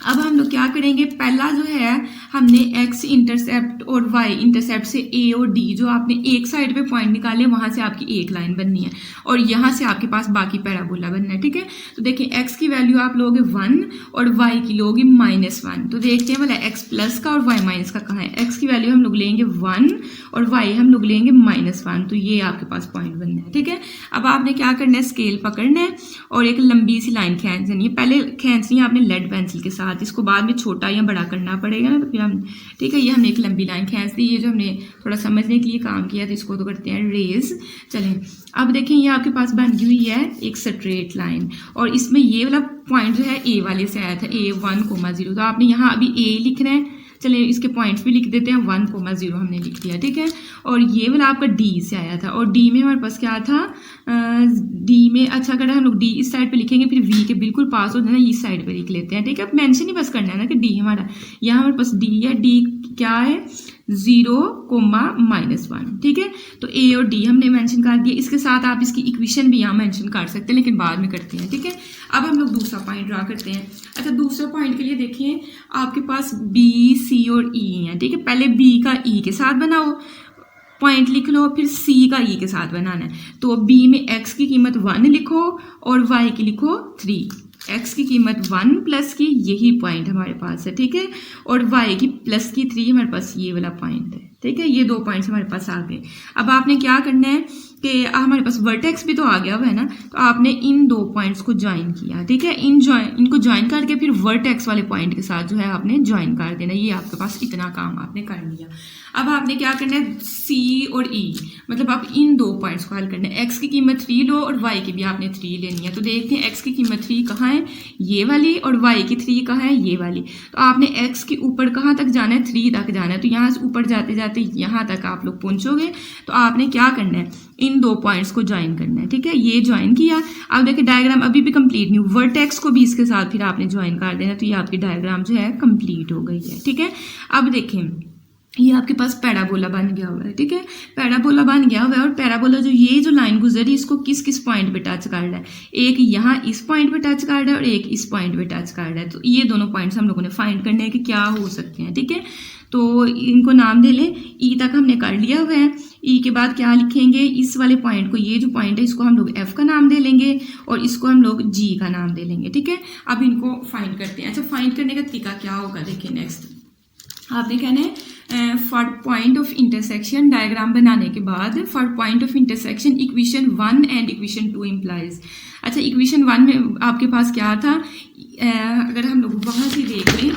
अब हम लोग क्या करेंगे, पहला जो है हमने x इंटरसेप्ट और y इंटरसेप्ट से a और d जो आपने एक साइड पे पॉइंट निकाले वहां से आपकी एक लाइन बननी है, और यहाँ से आपके पास बाकी पैराबोला बनना है, ठीक है। तो देखिए x की वैल्यू आप लोगे 1 और y की लोगे -1। तो देखते हैं बोला x प्लस का और y माइनस का कहाँ है। x की वैल्यू हम लोग लेंगे 1 और y हम लोग लेंगे -1, तो ये आपके पास पॉइंट बनना है, ठीक है। अब आपने क्या करना है, स्केल पकड़ना है और एक लंबी सी लाइन खींचनी है। पहले खींचनी है आपने लेड पेंसिल के साथ, इसको बाद में छोटा या बड़ा करना पड़ेगा ना, तो फिर हम, ठीक है, ये हमने एक लंबी लाइन खींच दी। ये जो हमने थोड़ा समझने के लिए काम किया तो इसको तो करते हैं रेज। चलें, अब देखें ये आपके पास बन गई हुई है एक स्ट्रेट लाइन, और इसमें ये वाला पॉइंट जो है ए वाले से आया था, A1,0, तो आपने यहाँ अभी ए लिखना है। चलिए इसके पॉइंट्स भी लिख देते हैं, 1,0 हमने लिख दिया, ठीक है। और ये वाला आपका डी से आया था, और डी में हमारे पास क्या था, डी में, अच्छा अगर हम लोग डी इस साइड पे लिखेंगे फिर वी के बिल्कुल पास हो जाना, इस साइड पे लिख लेते हैं, ठीक है। अब मेंशन ही बस करना है ना कि डी हमारा, यहाँ हमारे पास डी है, डी क्या है 0,-1, ठीक है। तो ए और डी हमने मेंशन कर दिया, इसके साथ आप इसकी इक्वेशन भी यहाँ मेंशन कर सकते हैं, लेकिन बाद में करते हैं, ठीक है। अब हम लोग दूसरा पॉइंट ड्रा करते हैं। अच्छा, दूसरे पॉइंट के लिए देखिए आपके पास बी, सी और ई है, ठीक है। पहले बी का ई के साथ बनाओ, पॉइंट लिख लो, फिर सी का ई के साथ बनाना है। तो बी में एक्स की कीमत 1 लिखो और वाई की लिखो 3। एक्स की कीमत 1 प्लस की, यही पॉइंट हमारे पास है, ठीक है। और वाई की प्लस की 3 हमारे पास ये वाला पॉइंट है, ठीक है। ये दो पॉइंट्स हमारे पास आ गए। अब आपने क्या करना है कि हमारे पास वर्टेक्स भी तो आ गया हुआ है ना, तो आपने इन दो पॉइंट्स को ज्वाइन किया, ठीक है। इनको ज्वाइन करके फिर वर्टेक्स वाले पॉइंट के साथ जो है आपने ज्वाइन कर देना। ये आपके पास इतना काम आपने कर लिया। अब आपने क्या करना है, सी और ई, मतलब आप इन दो पॉइंट्स को हल करना है। एक्स की कीमत 3 लो और वाई की भी आपने 3 लेनी है। तो देखते हैं एक्स की कीमत 3 कहाँ है, ये वाली, और वाई की 3 कहाँ है, ये वाली। तो आपने एक्स के ऊपर कहाँ तक जाना है, 3 तक जाना है। तो यहाँ से ऊपर जाते जाते यहाँ तक आप लोग पहुँचोगे। तो आपने क्या करना है, इन दो पॉइंट्स को ज्वाइन करना है, ठीक है। ये ज्वाइन किया। अब देखिए डायग्राम अभी भी कंप्लीट नहीं, वर्टेक्स को भी इसके साथ फिर आपने ज्वाइन कर देना। तो ये आपकी डायग्राम जो है कंप्लीट हो गई है, ठीक है। अब देखें ये आपके पास पैराबोला बन गया हुआ है, ठीक है। पैराबोला बन गया हुआ है, और पैराबोला जो ये जो लाइन गुजरी इसको किस किस पॉइंट पे टच कर रहा है, एक यहाँ इस पॉइंट पे टच कर रहा है और एक इस पॉइंट पे टच कर रहा है। तो ये दोनों पॉइंट्स हम लोगों ने फाइंड करने हैं कि क्या हो सकते हैं, ठीक है। तो इनको नाम दे लें, ई तक हमने कर लिया हुआ है। ई के बाद क्या लिखेंगे, इस वाले पॉइंट को, ये जो पॉइंट है इसको हम लोग एफ का नाम दे लेंगे और इसको हम लोग जी का नाम दे लेंगे, ठीक है। अब इनको फाइंड करते हैं। अच्छा, फाइंड करने का तरीका क्या होगा, देखिए नेक्स्ट आपने कहना है for point of intersection, diagram बनाने के बाद for point of intersection equation 1 and equation 2 implies. अच्छा, इक्वेशन 1 में आपके पास क्या था, अगर हम लोग वहाँ से देख लें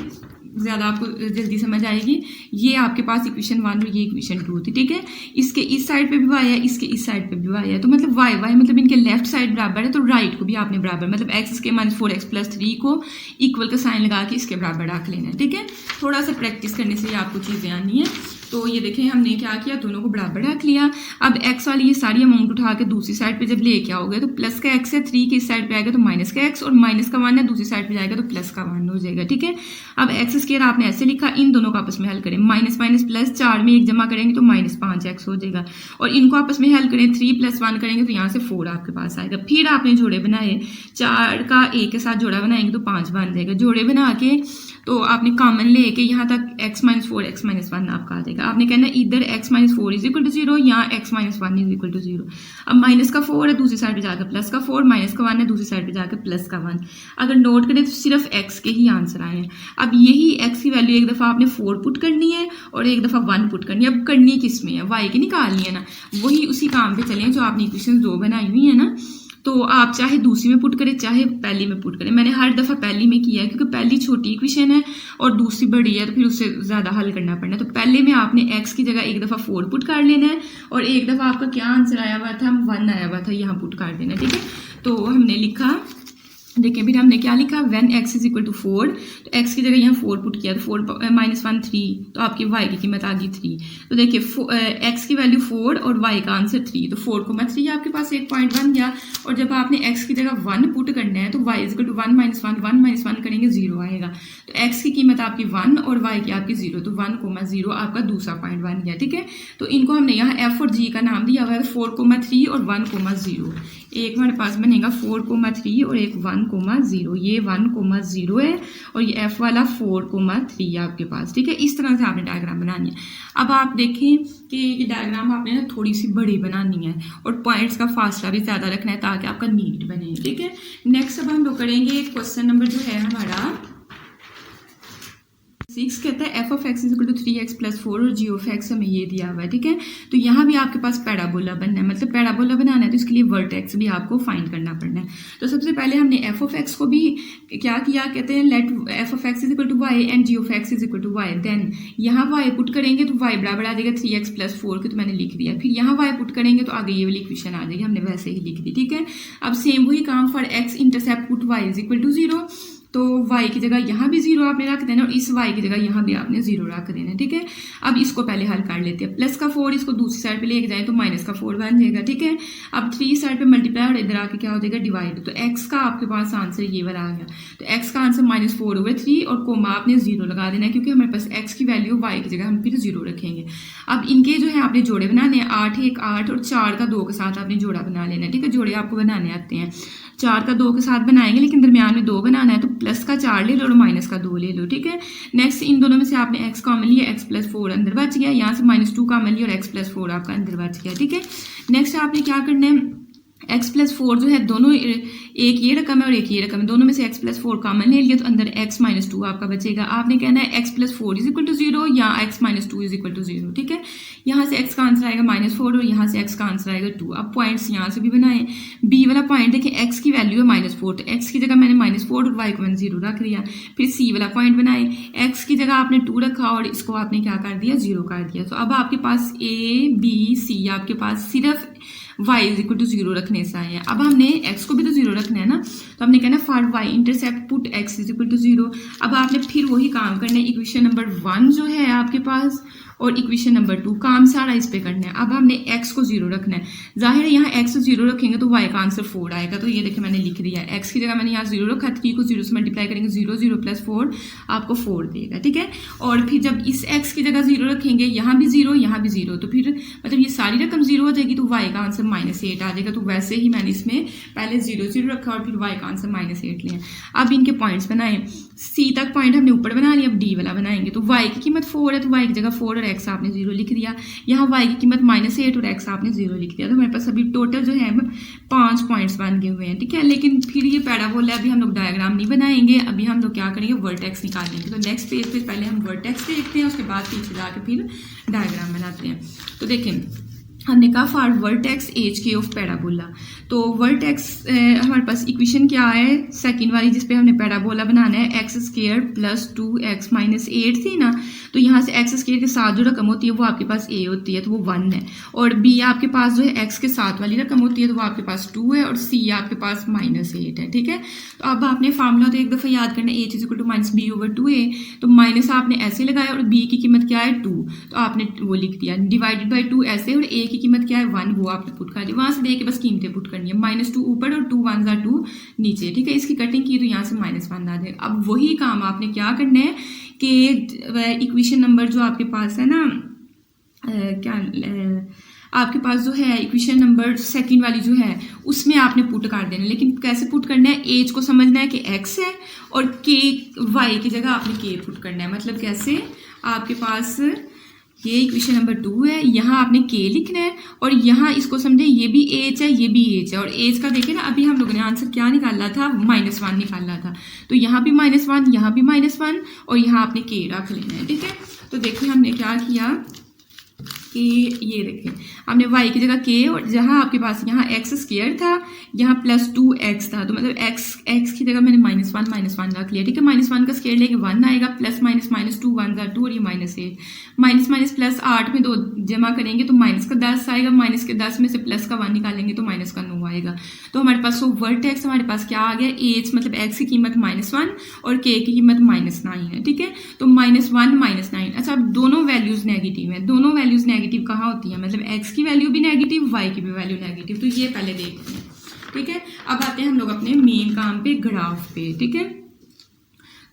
ज़्यादा आपको जल्दी समझ आएगी। ये आपके पास इक्वेशन 1 और ये इक्वेशन 2 थी, ठीक है। इसके इस साइड पे भी वाई है, इसके इस साइड पे भी वाई है, तो मतलब वाई मतलब इनके लेफ्ट साइड बराबर है, तो राइट को भी आपने बराबर, मतलब एक्स के -4x + 3 को इक्वल का साइन लगा के इसके बराबर रख लेना है, ठीक है। थोड़ा सा प्रैक्टिस करने से आपको चीज़ें आनी है। तो ये देखें हमने क्या किया, दोनों को बराबर रख लिया। अब x वाली ये सारी अमाउंट उठा के दूसरी साइड पे जब लेके आओगे तो प्लस का x है, 3 की इस साइड पे आएगा तो माइनस का x, और माइनस का 1 है दूसरी साइड पे जाएगा तो प्लस का 1 हो जाएगा, ठीक है। अब x² आपने ऐसे लिखा, इन दोनों को आपस में हल करें, माइनस माइनस प्लस, 4 में 1 जमा करेंगे तो -5x हो जाएगा, और इनको आपस में हल करें, 3 + 1 करेंगे तो यहाँ से 4 आपके पास आएगा। फिर आपने जोड़े बनाए, 4 का a के साथ जोड़ा बनाएंगे तो 5 बन जाएगा। जोड़े बना के तो आपने कॉमन लेके यहाँ तक x - 4 x - 1 आपका आ जाएगा। आपने कहना है इधर x - 4 = 0, यहाँ x - 1 = 0। अब माइनस का 4 है दूसरी साइड पे जाकर प्लस का 4, माइनस का 1 है दूसरी साइड पे जाकर प्लस का 1। अगर नोट करें तो सिर्फ x के ही आंसर आए हैं। अब यही x की वैल्यू एक दफ़ा आपने 4 पुट करनी है और एक दफ़ा 1 पुट करनी है। अब करनी किस में है, y की निकालनी है ना, वही उसी काम पे चलें जो आपने इक्वेशन 2 बनाई हुई है ना। तो आप चाहे दूसरी में पुट करें चाहे पहली में पुट करें। मैंने हर दफ़ा पहली में किया है क्योंकि पहली छोटी इक्वेशन है और दूसरी बड़ी है, तो फिर उससे ज़्यादा हल करना पड़ना है। तो पहले में आपने x की जगह एक दफ़ा 4 पुट कर लेना है और एक दफ़ा आपका क्या आंसर आया हुआ था, 1 आया हुआ था, यहाँ पुट कर देना है। ठीक है, तो हमने लिखा, देखिए फिर हमने क्या लिखा, when x is equal to 4, तो x की जगह यहाँ 4 पुट किया, तो 4 माइनस 1 3, तो आपकी y की कीमत आ गई 3। तो देखिए x की वैल्यू 4 और y का आंसर 3, तो 4,3 आपके पास एक पॉइंट बन गया। और जब आपने x की जगह 1 पुट करना है तो y is equal to 1 minus 1 करेंगे 0 आएगा। तो x की कीमत आपकी 1 और y की आपकी 0, तो 1,0 आपका दूसरा पॉइंट बन गया। ठीक है, तो इनको हमने यहाँ f और g का नाम दिया हुआ है, 4,3 और 1,0। एक हमारे पास बनेगा 4,3 और एक 1,0, ये 1,0 है और ये f वाला 4,3 आपके पास। ठीक है, इस तरह से आपने डायग्राम बनानी है। अब आप देखें कि ये डायग्राम आपने ना थोड़ी सी बड़ी बनानी है और पॉइंट्स का फासला भी ज़्यादा रखना है ताकि आपका नीट बने। ठीक है, नेक्स्ट अब हम लोग करेंगे क्वेश्चन नंबर जो है हमारा 6, कहता है f of x is equal to 3x plus 4 और g ऑफ x हमें ये दिया हुआ है। ठीक है, तो यहाँ भी आपके पास पैराबोला बनना है, मतलब पैराबोला बनाना है तो इसके लिए वर्टेक्स भी आपको फाइंड करना पड़ना है। तो सबसे पहले हमने f ऑफ x को भी क्या किया, कहते हैं let f of x is equal to y and g of x is equal to y। Then यहाँ y पुट करेंगे तो y बराबर आ जाएगा 3x प्लस 4 की, तो मैंने लिख दिया। फिर यहाँ y पुट करेंगे तो आगे ये वाली इक्वेशन आ जाएगी, हमने वैसे ही लिख दी। ठीक है, अब सेम वही काम for x intercept put y is equal to 0, तो y की जगह यहाँ भी 0 आपने रख देना और इस y की जगह यहाँ भी आपने 0 रख देना। ठीक है, अब इसको पहले हल कर लेते हैं। प्लस का 4 इसको दूसरी साइड पे लेके जाएं तो माइनस का 4 बन जाएगा। ठीक है, अब 3 साइड पे मल्टीप्लाई और इधर आके क्या हो जाएगा, डिवाइड। तो x का आपके पास आंसर ये वाला आ गया। तो x का आंसर -4/3 और कोमा आपने 0 लगा देना है क्योंकि हमारे पास x की वैल्यू y की जगह हम फिर 0 रखेंगे। अब इनके जो है आपने जोड़े बनाने हैं, 8 1 8 और 4 का 2 के साथ आपने जोड़ा बना लेना है। ठीक है, जोड़े आपको बनाने आते हैं, 4 का 2 के साथ बनाएंगे लेकिन दरमियान में 2 बनाना है, तो प्लस का 4 ले लो और माइनस का 2 ले लो। ठीक है, नेक्स्ट इन दोनों में से आपने x कॉमन लिया, x प्लस 4 अंदर बच गया, यहाँ से -2 कॉमन लिया और x प्लस 4 आपका अंदर बच गया। ठीक है, नेक्स्ट आपने क्या करना है, x प्लस 4 जो है दोनों एक ये रकम है और एक ये रकम है, दोनों में से x प्लस 4 कॉमन ले लिया तो अंदर x माइनस 2 आपका बचेगा। आपने कहना है x plus 4 is equal to 0 या x minus 2 is equal to 0। ठीक है, यहाँ से x का आंसर आएगा -4 और यहाँ से x का आंसर आएगा 2। अब पॉइंट्स यहाँ से भी बनाएं, b वाला पॉइंट देखिए x की वैल्यू है -4, तो x की जगह मैंने -4 और y को मैंने 0 रख दिया। फिर c वाला पॉइंट बनाए, x की जगह आपने 2 रखा और इसको आपने क्या कर दिया, 0 कर दिया। तो अब आपके पास a b c आपके पास सिर्फ y इज इक्वल टू 0 रखने से आए हैं। अब हमने x को भी तो 0 रखना है ना, तो हमने कहना for y intercept put x is equal to 0। अब आपने फिर वही काम करना है, इक्वेशन नंबर 1 जो है आपके पास और इक्वेशन नंबर 2 काम सारा इस पे करना है। अब हमने x को 0 रखना है, जाहिर है यहाँ x को 0 रखेंगे तो y का आंसर 4 आएगा, तो ये देखिए मैंने लिख दिया है, x की जगह मैंने यहाँ 0 रखा, 3 को 0 से मल्टीप्लाई करेंगे 0 0 प्लस 4 आपको 4 देगा। ठीक है, और फिर जब इस x की जगह 0 रखेंगे, यहाँ भी 0 यहाँ भी 0, तो फिर मतलब ये सारी रकम 0 हो जाएगी, तो y का आंसर -8 आ जाएगा। तो वैसे ही मैंने इसमें पहले 0 0 रखा और फिर y का आंसर -8 लिया। अब इनके पॉइंट्स बनाए, c तक पॉइंट हमने ऊपर बना लिया, अब d वाला बनाएंगे। तो y की कीमत 4 है तो y की जगह 4 और x आपने 0 लिख दिया, यहाँ y की कीमत -8 और x आपने 0 लिख दिया। तो हमारे पास अभी टोटल जो है 5 पॉइंट्स बन गए हुए हैं। ठीक है, लेकिन फिर ये पैराबोला अभी हम लोग डायग्राम नहीं बनाएंगे, अभी हम लोग क्या करेंगे, वर्टेक्स निकालेंगे। तो नेक्स्ट पेज पे पहले हम वर्टेक्स देखते हैं, उसके बाद पीछे जाके फिर डायग्राम बनाते हैं। तो देखें हमने कहा फॉर वर्टेक्स एच के ऑफ पैराबोला, तो वर्टेक्स हमारे पास इक्वेशन क्या है, सेकंड वाली जिस पे हमने पैराबोला बनाना है, x² प्लस 2x माइनस 8 थी ना, तो यहाँ से x² के साथ जो रकम होती है वो आपके पास a होती है, तो वो 1 है, और b आपके पास जो है x के साथ वाली रकम होती है तो वो आपके पास 2 है, और c आपके पास -8 है। ठीक है, तो अब आपने फार्मूला तो एक दफ़ा याद करना है, h is equal to -b/2a, तो माइनस आपने ऐसे लगाया और b की कीमत क्या है 2, तो आपने वो लिख दिया, डिवाइडेड बाई 2 ऐसे, और a की कीमत क्या है 1, वो आपने पुट कर दी। वहां से देख के बस कीमतें पुट करनी है, -2 ऊपर और 2 1 ज़ा 2 नीचे। ठीक है, इसकी कटिंग की तो यहाँ से -1 आ जाएगा। अब वही काम आपने क्या करना है कि इक्वेशन नंबर जो आपके पास है ना, आपके पास जो है इक्वेशन नंबर सेकंड वाली जो है उसमें आपने पुट कर देना है, लेकिन कैसे पुट करना है, एज को समझना है कि x है और k y की जगह आपने k पुट करना है। मतलब कैसे, आपके पास ये इक्वेशन नंबर 2 है, यहाँ आपने k लिखना है और यहाँ इसको समझे ये भी h है ये भी h है, और h का देखें ना, अभी हम लोगों ने आंसर क्या निकाला था, -1 निकाला था, तो यहाँ भी -1 यहाँ भी -1 और यहाँ आपने k रख लेना है। ठीक है, तो देखिए हमने क्या किया, कि ये देखें आपने y की जगह k और जहाँ आपके पास यहाँ x स्क्वायर था यहाँ प्लस 2x था, तो मतलब x की जगह मैंने -1 रख लिया, ठीक है। -1 का स्क्वायर लेके 1 आएगा, प्लस -2 1 × 2 और ये -8, माइनस प्लस 8 में 2 जमा करेंगे तो माइनस का 10 आएगा, माइनस के 10 में से प्लस का 1 निकालेंगे तो माइनस का 9 आएगा। तो हमारे पास वर्टेक्स हमारे पास क्या आ गया, एच मतलब x की कीमत -1 और k की कीमत -9 है, ठीक है। तो -1 -9, अच्छा अब दोनों वैल्यूज नेगेटिव हैं, दोनों वैल्यूज नेगेटिव कहाँ होती है, मतलब x की वैल्यू भी नेगेटिव, y की भी वैल्यू नेगेटिव, तो ये पहले देखते हैं, ठीक है। अब आते हैं हम लोग अपने मेन काम पे, ग्राफ पे, ठीक है।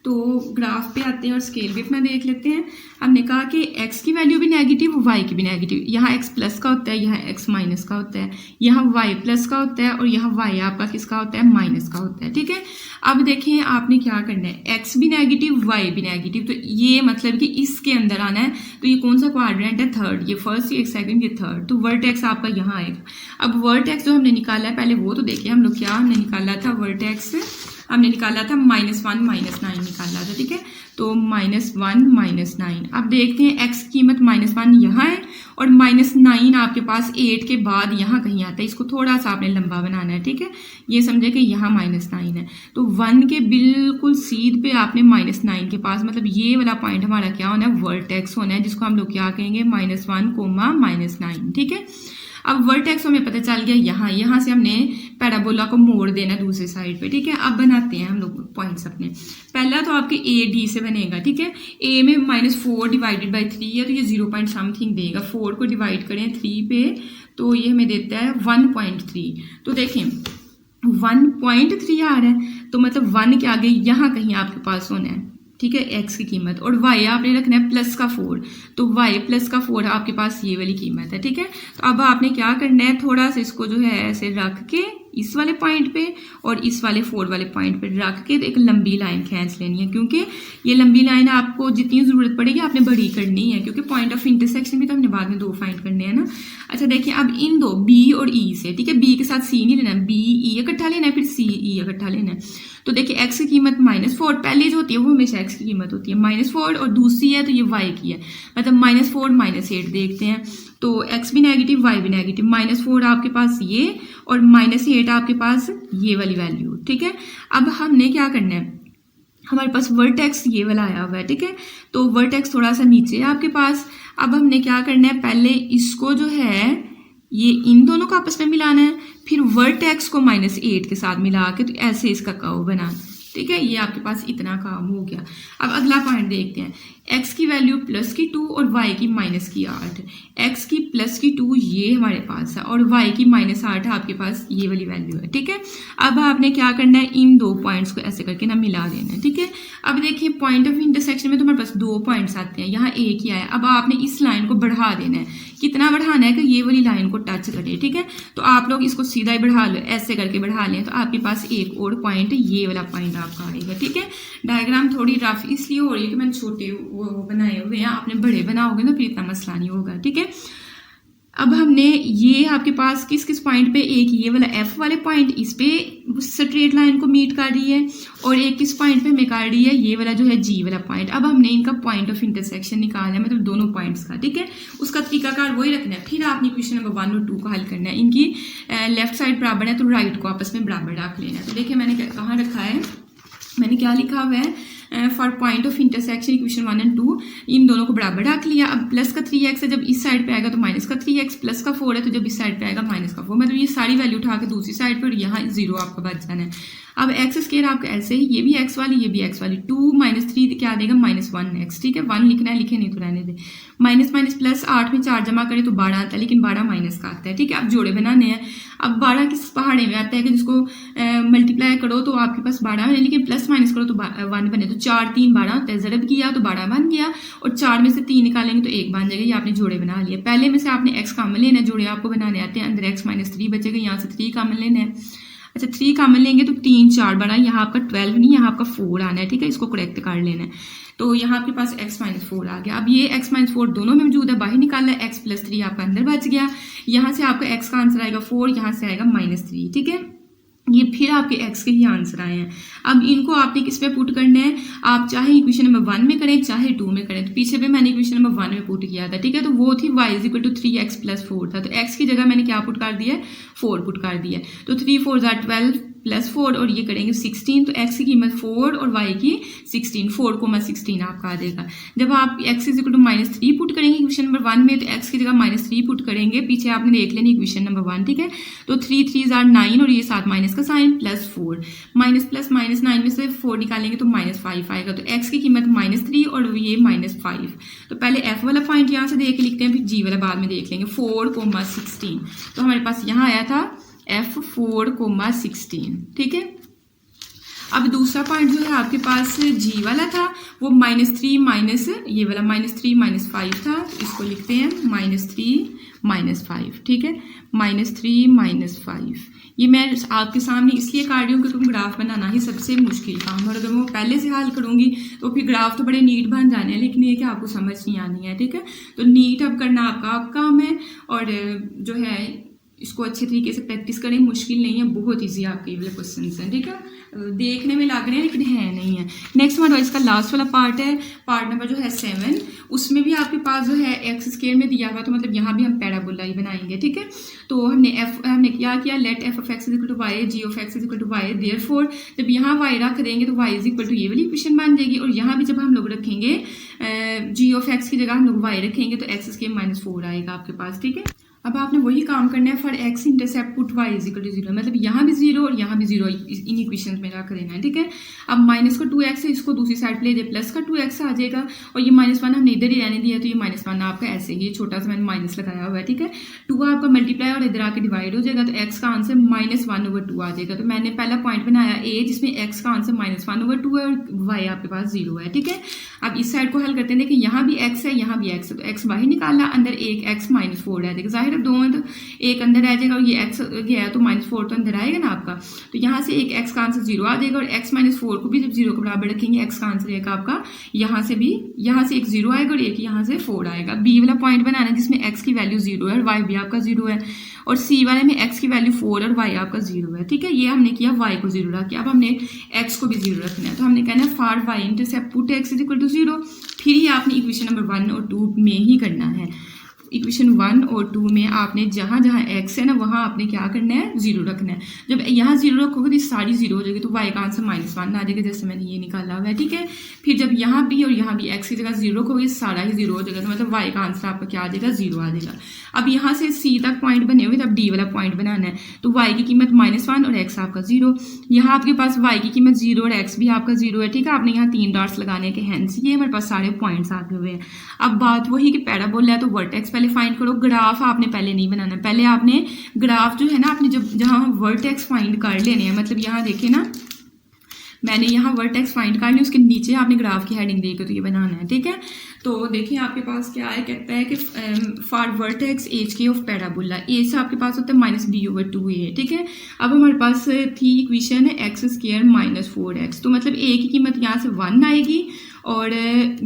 तो ग्राफ पे आते हैं और स्केल भी अपना देख लेते हैं। हमने कहा कि x की वैल्यू भी नेगेटिव, y की भी नेगेटिव, यहाँ x प्लस का होता है, यहाँ x माइनस का होता है, यहाँ y प्लस का होता है और यहाँ y आपका किसका होता है, माइनस का होता है, ठीक है। अब देखें आपने क्या करना है, x भी नेगेटिव y भी नेगेटिव, तो ये मतलब कि इसके अंदर आना है, तो ये कौन सा क्वाड्रेंट है, थर्ड, ये फर्स्ट, ये सेकंड, ये थर्ड, तो वर्टेक्स आपका यहाँ आएगा। अब वर्टेक्स जो हमने निकाला है पहले वो तो देखिए हम लोग, क्या हमने निकाला था वर्टेक्स, हमने निकाला था -1 -9 निकाला था, ठीक है। तो -1 -9, अब देखते हैं x की कीमत -1 यहाँ है और -9 आपके पास 8 के बाद यहाँ कहीं आता है, इसको थोड़ा सा आपने लंबा बनाना है, ठीक है। ये समझे कि यहाँ -9 है, तो 1 के बिल्कुल सीध पे आपने -9 के पास, मतलब ये वाला पॉइंट हमारा क्या होना है, वर्टेक्स होना है, जिसको हम लोग क्या कहेंगे, -1, -9, ठीक है। अब वर्टेक्स हमें पता चल गया यहाँ से हमने पैराबोला को मोड़ देना दूसरी साइड पे, ठीक है। अब बनाते हैं हम लोग पॉइंट्स अपने, पहला तो आपके AD से बनेगा, ठीक है। A में -4 डिवाइडेड बाई 3 है, तो ये 0 पॉइंट समथिंग देगा, 4 को डिवाइड करें 3 पे तो ये हमें देता है 1.3, तो देखें 1.3 आ रहा है, तो मतलब 1 के आगे यहाँ कहीं आपके पास होना है, ठीक है, x की कीमत, और y आपने रखना है प्लस का 4, तो y प्लस का 4 आपके पास ये वाली कीमत है, ठीक है। तो अब आपने क्या करना है, थोड़ा सा इसको जो है ऐसे रख के इस वाले पॉइंट पे और इस वाले 4 वाले पॉइंट पे रख के एक लंबी लाइन खींच लेनी है, क्योंकि ये लंबी लाइन आपको जितनी ज़रूरत पड़ेगी आपने बड़ी करनी है, क्योंकि पॉइंट ऑफ इंटरसेक्शन भी तो हमने बाद में 2 फाइंड करने हैं ना। अच्छा देखिए अब इन दो B और E से, ठीक है, B के साथ C नहीं लेना, B E इकट्ठा लेना है, फिर C E इकट्ठा लेना है। तो देखिए x की कीमत -4 पहले जो होती है वो हमेशा x की कीमत होती है -4 और दूसरी है तो ये y की है, मतलब -4 -8 देखते हैं, तो x भी नेगेटिव y भी नेगेटिव, -4 आपके पास ये और -8 आपके पास ये वाली वैल्यू, ठीक है। अब हमने क्या करना है, हमारे पास वर्टेक्स ये वाला आया हुआ है, ठीक है, तो वर्टेक्स थोड़ा सा नीचे है आपके पास। अब हमने क्या करना है, पहले इसको जो है ये इन दोनों को आपस में मिलाना है, फिर वर्टेक्स को -8 के साथ मिला के तो ऐसे इसका कर्व बनाना, ठीक है। ये आपके पास इतना काम हो गया। अब अगला पॉइंट देखते हैं, x की वैल्यू +2 और y की -8, x की +2 ये हमारे पास है और y की -8 आपके पास ये वाली वैल्यू है, ठीक है। अब आपने क्या करना है, इन दो पॉइंट्स को ऐसे करके ना मिला देना है, ठीक है। अब देखिए पॉइंट ऑफ इंटरसेक्शन में तो हमारे पास 2 पॉइंट्स आते हैं, यहाँ एक ही आया, अब आपने इस लाइन को बढ़ा देना है, कितना बढ़ाना है कि ये वाली लाइन को टच करे, ठीक है। तो आप लोग इसको सीधा ही बढ़ा लो, ऐसे करके बढ़ा लें तो आपके पास एक और पॉइंट, ये वाला पॉइंट आपका आएगा, ठीक है। डायग्राम थोड़ी रफ इसलिए हो रही है कि मैंने छोटे वो बनाए हुए हैं, आपने बड़े बनाओगे ना फिर इतना मसला नहीं होगा, ठीक है। अब हमने ये आपके पास किस किस पॉइंट पे, एक ये वाला F वाले पॉइंट इस पे स्ट्रेट लाइन को मीट कर रही है और एक किस पॉइंट पे हमें कर रही है, ये वाला जो है G वाला पॉइंट। अब हमने इनका पॉइंट ऑफ इंटरसेक्शन निकालना है, मतलब दोनों पॉइंट्स का, ठीक है। उसका तरीकाकार वही रखना है, फिर आपने क्वेश्चन नंबर 1 और 2 का हल करना है। इनकी लेफ्ट साइड बराबर है तो राइट को आपस में बराबर रख लेना है। तो देखिए मैंने कहाँ रखा है, मैंने क्या लिखा हुआ है, for point of intersection equation 1 और 2 इन दोनों को बराबर रख लिया। अब प्लस का 3x है, जब इस साइड पे आएगा तो माइनस का 3x, प्लस का 4 है तो जब इस साइड पे आएगा माइनस का 4, मतलब ये सारी वैल्यू उठा के दूसरी साइड पर यहाँ 0 आपका बच जाना है। अब एक्स स्क्वायर आपका ऐसे ही, ये भी एक्स वाली ये भी एक्स वाली, 2 - 3 क्या देगा -1x, ठीक है। 1 लिखना है, लिखे नहीं तो रहने दे। माइनस माइनस प्लस 8 में 4 जमा करें तो 12 आता है, लेकिन 12 माइनस का आता है, ठीक है। अब जोड़े बनाने हैं। अब 12 किस पहाड़े में आता है कि जिसको मल्टीप्लाई करो तो आपके पास 12 बने, लेकिन प्लस माइनस करो तो 1 बने, तो 4 3 12 होता है, ज़रब किया तो 12 बन गया और 4 में से 3 निकालेंगे तो 1 बन जाएगा। ये आपने जोड़े बना लिए। पहले में से आपने x कॉमन लेना है, जोड़े आपको बनाने आते हैं, अंदर x - 3 बचेगा, यहाँ से 3 कॉमन लेना है। अच्छा 3 कॉमन लेंगे तो 3 4 बना, यहाँ आपका 12 नहीं, यहाँ आपका 4 आना है, ठीक है। इसको करेक्ट कर लेना है। तो यहाँ आपके पास x - 4 आ गया। अब ये x - 4 दोनों में मौजूद है, बाहर निकालना है, x + 3 आपका अंदर बच गया। यहाँ से आपका x का आंसर आएगा 4, यहाँ से आएगा -3, ठीक है। ये फिर आपके एक्स के ही आंसर आए हैं। अब इनको आपने किस पे पुट करना है, आप चाहे इक्वेशन नंबर 1 में करें चाहे 2 में करें। तो पीछे पे मैंने इक्वेशन नंबर 1 में पुट किया था, ठीक है। तो वो थी y equal to 3x plus 4 था। तो x की जगह मैंने क्या पुट कर दिया है, 4 पुट कर दिया है। तो 3 4 12 प्लस 4 और ये करेंगे 16। तो x की कीमत 4 और y की 16, 4,16 आपका आ जाएगा। जब आप x is equal to -3 put करेंगे इक्वेशन नंबर 1 में, तो x की जगह -3 पुट करेंगे। पीछे आपने देख लेनी इक्वेशन नंबर 1, ठीक है। तो 3 3 9 और ये साथ माइनस का sign plus 4, minus plus minus 9 में से 4 निकालेंगे तो -5 आएगा। तो x की कीमत -3 और ये -5। तो पहले f वाला पॉइंट यहाँ से देख के लिखते हैं, फिर g वाला बाद में देख लेंगे। 4,16 तो हमारे पास यहाँ आया था f 4,16, ठीक है। अब दूसरा पॉइंट जो है आपके पास g वाला था, वो -3 माइनस ये वाला -3 -5 था। तो इसको लिखते हैं -3 -5, ठीक है। -3 -5 ये मैं आपके सामने इसलिए काट रही हूँ क्योंकि ग्राफ बनाना ही सबसे मुश्किल काम है, और अगर मैं पहले से हल करूँगी तो फिर ग्राफ तो बड़े नीट बन जाने हैं, लेकिन ये कि आपको समझ नहीं आनी है, ठीक है। तो नीट अब करना आपका काम है, और जो है इसको अच्छे तरीके से प्रैक्टिस करें। मुश्किल नहीं है, बहुत इजी आपके ये वाले क्वेश्चन हैं, ठीक है। देखने में लग रहे हैं लेकिन है नहीं है। नेक्स्ट हमारा इसका लास्ट वाला पार्ट है, पार्ट नंबर जो है 7। उसमें भी आपके पास जो है एक्स स्क्वायर में दिया हुआ, तो मतलब यहाँ भी हम पैराबोला ही बनाएंगे, ठीक है। तो हमने क्या किया, let f of x is equal to y, g of x is equal to y, therefore जब यहाँ वाई रख देंगे तो वाई इज इक्वल टू ये वाली इक्वेशन बन जाएगी। और यहाँ भी जब हम लोग रखेंगे जी ऑफ एक्स की जगह हम लोग वाई रखेंगे तो एक्स स्क्वायर -4 आएगा आपके पास, ठीक है। अब आपने वही काम करना है, for x intercept put y is equal to 0, मतलब यहाँ भी 0 और यहाँ भी 0 इन इक्वेशन में रख देना है, ठीक है। अब माइनस का 2x है, इसको दूसरी साइड पे ले जाए, प्लस का 2x आ जाएगा, और ये -1 हमने इधर ही रहने दिया, तो ये -1 आपका ऐसे ही छोटा सा मैंने माइनस लगाया हुआ है, ठीक है। 2 आपका मल्टीप्लाई और इधर आके डिवाइड हो जाएगा, तो x का आंसर -1/2 आ जाएगा। तो मैंने पहला पॉइंट बनाया a, जिसमें x का आंसर -1/2 है और y आपके पास 0 है, ठीक है। अब इस साइड को हल करते हैं, देखिए यहाँ भी x है, यहाँ भी x है, तो x बाहर निकालना, अंदर एक x -4 रह जाएगा, जाहिर है 2 है तो एक अंदर रह जाएगा, और ये x गया तो -4 तो अंदर आएगा ना आपका। तो यहाँ से एक x का आंसर 0 आ जाएगा, और x -4 को भी जब 0 के बराबर रखेंगे x का आंसर आएगा आपका, यहाँ से एक 0 आएगा और एक यहाँ से 4 आएगा। b वाला पॉइंट बनाना जिसमें x की वैल्यू 0 है और y भी आपका 0 है, और c वाले में x की वैल्यू 4 और y आपका 0 है, ठीक है। ये हमने किया, y को 0 रख किया। अब हमने x को भी 0 रखना है, तो हमने कहना है for y intercept put x is equal to 0। फिर ही आपने इक्वेशन नंबर 1 और 2 में ही करना है। इक्वेशन 1 और 2 में आपने जहाँ जहाँ x है ना, वहाँ आपने क्या करना है, 0 रखना है। जब यहाँ 0 रखोगे तो सारी 0 हो जाएगी, तो y का आंसर -1 आ जाएगा, जैसे मैंने ये निकाला हुआ है, ठीक है। फिर जब यहाँ भी और यहाँ भी x की जगह 0 रखोगे, सारा ही 0 हो जाएगा, तो मतलब y का आंसर आपका क्या आ जाएगा, 0 आ जाएगा। अब यहाँ से c तक पॉइंट बने हुए, तब d वाला पॉइंट बनाना है, तो y की कीमत -1 और x आपका 0। यहाँ आपके पास y की कीमत 0 और x भी आपका 0 है, ठीक है। आपने यहाँ 3 डॉट्स लगाने के, हैंस ये हमारे पास सारे पॉइंट्स आगे हुए हैं। अब बात वही कि पैराबोला है तो वर्टेक्स पहले फाइंड करो, ग्राफ आपने पहले नहीं बनाना। पहले आपने ग्राफ जो है ना, आपने जहाँ वर्टेक्स फाइंड कर लेने हैं, मतलब यहाँ देखिए ना, मैंने यहाँ वर्टेक्स फाइंड कर ली, उसके नीचे आपने ग्राफ की हेडिंग देकर तो ये बनाना है, ठीक है। तो देखिए आपके पास क्या है, कहता है कि फॉर वर्टेक्स एच के ऑफ पैराबोला, ए से आपके पास होता है -b/2a, ठीक है। अब हमारे पास थी इक्वेशन है x² -4x, तो मतलब a की कीमत यहाँ से 1 आएगी और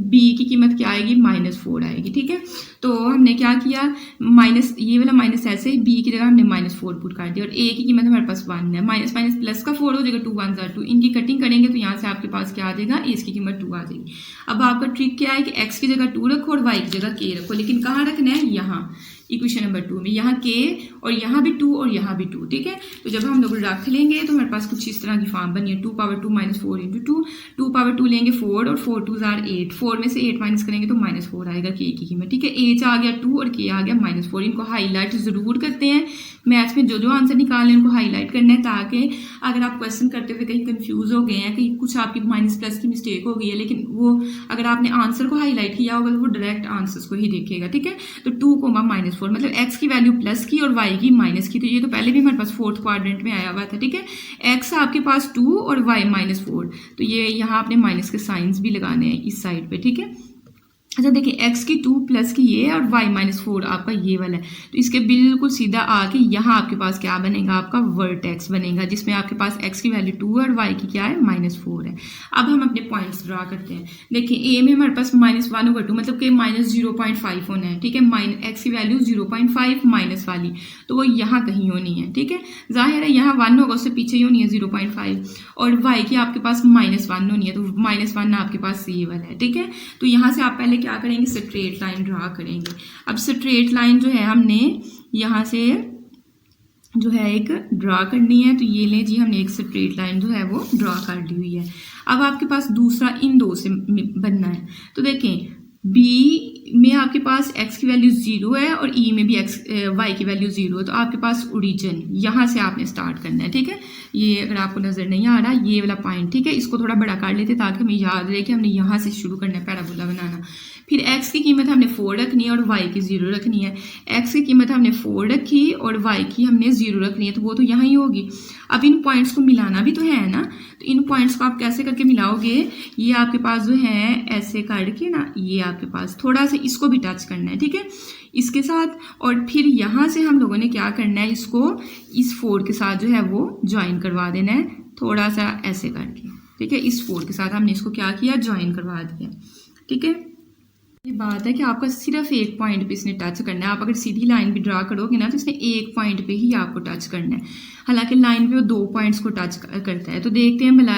b की कीमत क्या आएगी, -4 आएगी, ठीक है। तो हमने क्या किया, माइनस ये वाला माइनस ऐसे, b की जगह हमने -4 पुट कर दिया, और a की कीमत हमारे पास 1 है, माइनस माइनस प्लस का 4 हो जाएगा, 2 1 2, इनकी कटिंग करेंगे तो यहाँ से आपके पास क्या आ जाएगा, a की कीमत 2 आ जाएगी। अब आपका ट्रिक क्या है कि x की जगह 2 रखो और y की जगह k रखो, लेकिन कहाँ रखना है, यहाँ इक्वेशन नंबर 2 में, यहाँ k और यहाँ भी 2 और यहाँ भी 2, ठीक है। तो जब हम लोग रख लेंगे तो हमारे पास कुछ इस तरह की फॉर्म बनी है, 2 पावर 2 -4 × 2, 2 पावर 2 लेंगे 4 और 4 2 8, 4 में से 8 माइनस करेंगे तो -4 आएगा k की कीमत, ठीक है। h आ गया 2 और k आ गया -4। इनको हाईलाइट जरूर करते हैं, मैथ्स में जो आंसर निकालने हैं उनको हाईलाइट करना है, ताकि अगर आप क्वेश्चन करते हुए कहीं कंफ्यूज हो गए हैं, कहीं कुछ आपकी माइनस प्लस की मिस्टेक हो गई है, लेकिन वो अगर आपने आंसर को हाईलाइट किया होगा तो वो डायरेक्ट आंसर्स को ही देखेगा, ठीक है। तो 2, -4 मतलब x की वैल्यू प्लस की और y की माइनस की, तो ये तो पहले भी हमारे पास 4th क्वाड्रेंट में आया हुआ था, ठीक है। x आपके पास 2 और y -4, तो ये यहाँ आपने माइनस के साइंस भी लगाने हैं इस साइड पे, ठीक है। अच्छा देखिए x की 2 प्लस की ये और y माइनस 4 आपका ये वाला है, तो इसके बिल्कुल सीधा आके यहाँ आपके पास क्या बनेगा, आपका वर्टेक्स बनेगा जिसमें आपके पास x की वैल्यू 2 है और y की क्या है -4 है। अब हम अपने पॉइंट्स ड्रा करते हैं। देखिए a में हमारे पास -1/2 मतलब कि -0.5 होना है, ठीक है। x की वैल्यू 0.5 माइनस वाली, तो वो यहाँ कहीं होनी है, ठीक है। जाहिर है यहाँ 1 होगा, उससे पीछे ही होनी है 0.5, और y की आपके पास -1 होनी है, तो -1 आपके पास ये वाला है, ठीक है। तो यहाँ से आप पहले क्या करेंगे, स्ट्रेट लाइन ड्रा करेंगे। अब स्ट्रेट लाइन जो है हमने यहाँ से जो है एक ड्रा करनी है, तो ये लें जी, हमने एक स्ट्रेट लाइन जो है वो ड्रा कर ली हुई है। अब आपके पास दूसरा इन दो से बनना है, तो देखें b में आपके पास x की वैल्यू 0 है और e में भी y की वैल्यू 0 है, तो आपके पास ओरिजिन यहाँ से आपने स्टार्ट करना है, ठीक है। ये अगर आपको नजर नहीं आ रहा ये वाला पॉइंट, ठीक है, इसको थोड़ा बड़ा कर लेते ताकि हमें याद रहे कि हमने यहाँ से शुरू करना है पैराबोला बनाना। फिर x की कीमत हमने 4 रखनी है और y की 0 रखनी है। x की कीमत हमने 4 रखी और y की हमने 0 रखनी है, तो वो तो यहाँ ही होगी। अब इन पॉइंट्स को मिलाना भी तो है ना, तो इन पॉइंट्स को आप कैसे करके मिलाओगे, ये आपके पास जो है ऐसे करके ना, ये आपके पास थोड़ा सा इसको भी टच करना है, ठीक है, इसके साथ। और फिर यहाँ से हम लोगों ने क्या करना है, इसको इस 4 के साथ जो है वो ज्वाइन करवा देना है, थोड़ा सा ऐसे करके, ठीक है। इस 4 के साथ हमने इसको क्या किया, ज्वाइन करवा दिया, ठीक है। ये बात है कि आपका सिर्फ एक पॉइंट पे इसने टच करना है। आप अगर सीधी लाइन भी ड्रा करोगे ना, तो इसने एक पॉइंट पे ही आपको टच करना है, हालांकि लाइन पे वो 2 पॉइंट्स को टच करता है। तो देखते हैं भला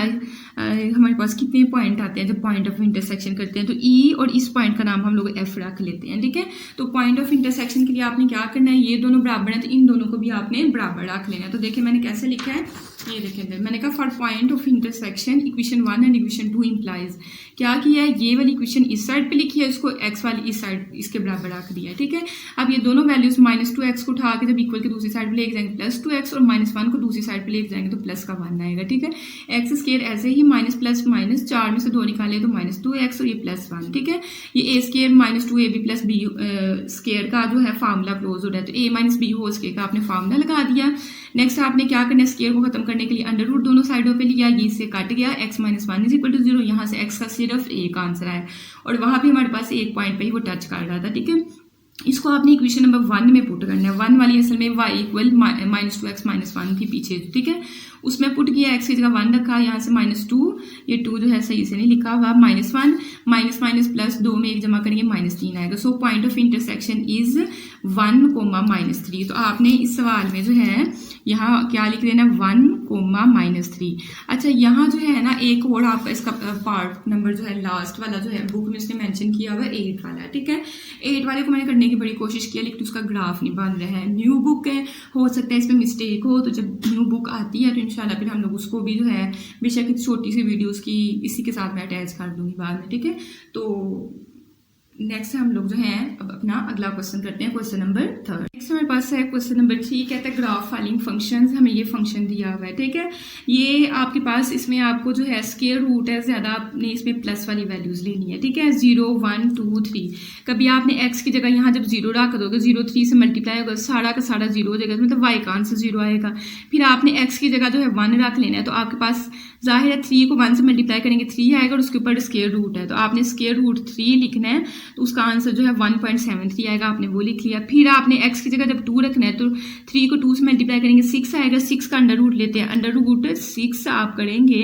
हमारे पास कितने पॉइंट आते हैं जब पॉइंट ऑफ इंटरसेक्शन करते हैं। तो ई और इस पॉइंट का नाम हम लोग एफ रख लेते हैं, ठीक है। तो पॉइंट ऑफ इंटरसेक्शन के लिए आपने क्या करना है, ये दोनों बराबर है तो इन दोनों को भी आपने बराबर रख लेना है। तो देखिए मैंने कैसे लिखा है, ये देखें, मैंने कहा for point of intersection equation 1 and equation 2 implies, क्या किया है, ये वाली इक्वेशन इस साइड पे लिखी है, इसको x वाली इस साइड इसके बराबर रख दिया है, ठीक है। अब ये दोनों वैल्यूज -2x को उठा के जब इक्वल के दूसरी साइड पे लेके जाएंगे +2x और -1 को दूसरी साइड पे लेके जाएंगे तो प्लस का 1 आएगा, ठीक है। एक्स स्क्वायर ऐसे ही माइनस प्लस माइनस 4 में से 2 निकाले तो -2x और ये +1, ठीक है। ये a square -2ab + b square का जो है फार्मूला क्लोज हो रहा है, तो a - b होल स्क्वायर का आपने फार्मूला लगा दिया। नेक्स्ट आपने क्या करना है, स्क्वायर को खत्म करने के लिए अंडर रूट दोनों साइडों पे लिया, ये से कट गया, x - 1 = 0। यहाँ से x का सिर्फ एक आंसर आया और वहां पे हमारे पास एक पॉइंट पे ही वो टच कर रहा था, ठीक है। इसको आपने इक्वेशन नंबर 1 में पुट करना है। 1 वाली असल में y = -2x - 1 थी पीछे, ठीक है। उसमें पुट किया, x की जगह 1 रखा, यहाँ से -2, ये 2 जो है सही से नहीं लिखा हुआ, -1 माइनस माइनस प्लस 2 में एक जमा करेंगे -3 आएगा। सो पॉइंट ऑफ इंटरसेक्शन इज 1, -3। तो आपने इस सवाल में जो है यहाँ क्या लिख देना, 1, -3। अच्छा यहाँ जो है ना एक और आपका इसका पार्ट नंबर जो है लास्ट वाला जो है बुक में उसने मेंशन किया हुआ 8 वाला, ठीक है। 8 वाले को मैंने करने की बड़ी कोशिश की लेकिन उसका ग्राफ नहीं बन रहा है। न्यू बुक है, हो सकता है इसमें मिस्टेक हो, तो जब न्यू बुक आती है तो इंशाल्लाह फिर हम लोग उसको भी जो है बेशक छोटी सी वीडियोस की इसी के साथ मैं अटैच कर दूंगी बाद में, ठीक है। तो नेक्स्ट हम लोग जो है अब अपना अगला क्वेश्चन करते हैं, क्वेश्चन नंबर 3। नेक्स्ट हमारे पास है क्वेश्चन नंबर 3, कहता है ग्राफ फॉलोइंग फंक्शंस। हमें ये फंक्शन दिया हुआ है, ठीक है। ये आपके पास इसमें आपको जो है स्क्वायर रूट है ज्यादा, आपने इसमें प्लस वाली वैल्यूज लेनी है, ठीक है। 0, 1, 2, 3। कभी आपने x की जगह यहाँ जब 0 रख दोगे, 0 3 से मल्टीप्लाई होगा, सारा का सारा 0 हो जाएगा, मतलब y का आंसर 0 आएगा। फिर आपने x की जगह जो है 1 रख लेना है, तो आपके पास जाहिर है 3 को 1 से मल्टीप्लाई करेंगे 3 आएगा और उसके ऊपर स्क्वायर रूट है, तो आपने स्क्वायर रूट 3 लिखना है, तो उसका आंसर जो है 1.73 आएगा, आपने वो लिख लिया। फिर आपने x की जगह जब 2 रखना है तो 3 को 2 से मल्टीप्लाई करेंगे 6 आएगा, 6 का अंडर रूट लेते हैं, अंडर रूट 6 आप करेंगे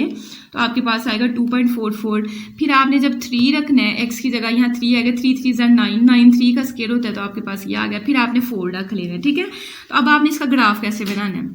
तो आपके पास आएगा 2.44। फिर आपने जब 3 रखना है x की जगह, यहाँ 3 आएगा, 3 3 = 9, 9 3 का स्क्वायर होता है, तो आपके पास ये आ गया। फिर आपने 4 रख लेना है, ठीक है। तो अब आपने इसका ग्राफ कैसे बनाना है,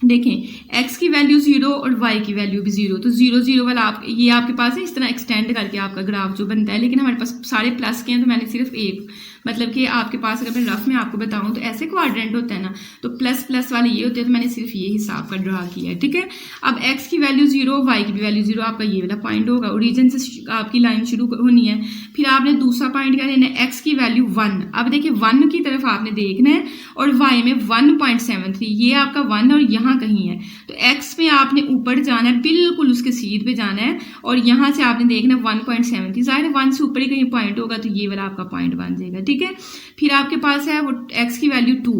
देखें x की वैल्यू 0 और y की वैल्यू भी 0, तो 0 0 वाला आप ये आपके पास है, इस तरह एक्सटेंड करके आपका ग्राफ जो बनता है। लेकिन हमारे पास सारे प्लस के हैं तो मैंने सिर्फ एक, मतलब कि आपके पास अगर मैं रफ में आपको बताऊं तो ऐसे क्वाड्रेंट होता है ना, तो प्लस प्लस वाले ये होते हैं, तो मैंने सिर्फ ये हिसाब का ड्रा किया है, ठीक है। अब x की वैल्यू 0, y की भी वैल्यू 0, आपका ये वाला पॉइंट होगा, ओरिजिन से आपकी लाइन शुरू होनी है। फिर आपने दूसरा पॉइंट क्या लेना है, x की वैल्यू 1। अब देखिए 1 की तरफ आपने देखना है और y में 1.73, ये आपका 1 और यहाँ कहीं है, तो x में आपने ऊपर जाना है, बिल्कुल उसके सीध पे जाना है और यहाँ से आपने देखना है 1.73, जाहिर है 1 से ऊपर ही कहीं पॉइंट होगा, तो ये वाला आपका पॉइंट बन जाएगा, ठीक है। फिर आपके पास है वो x की वैल्यू 2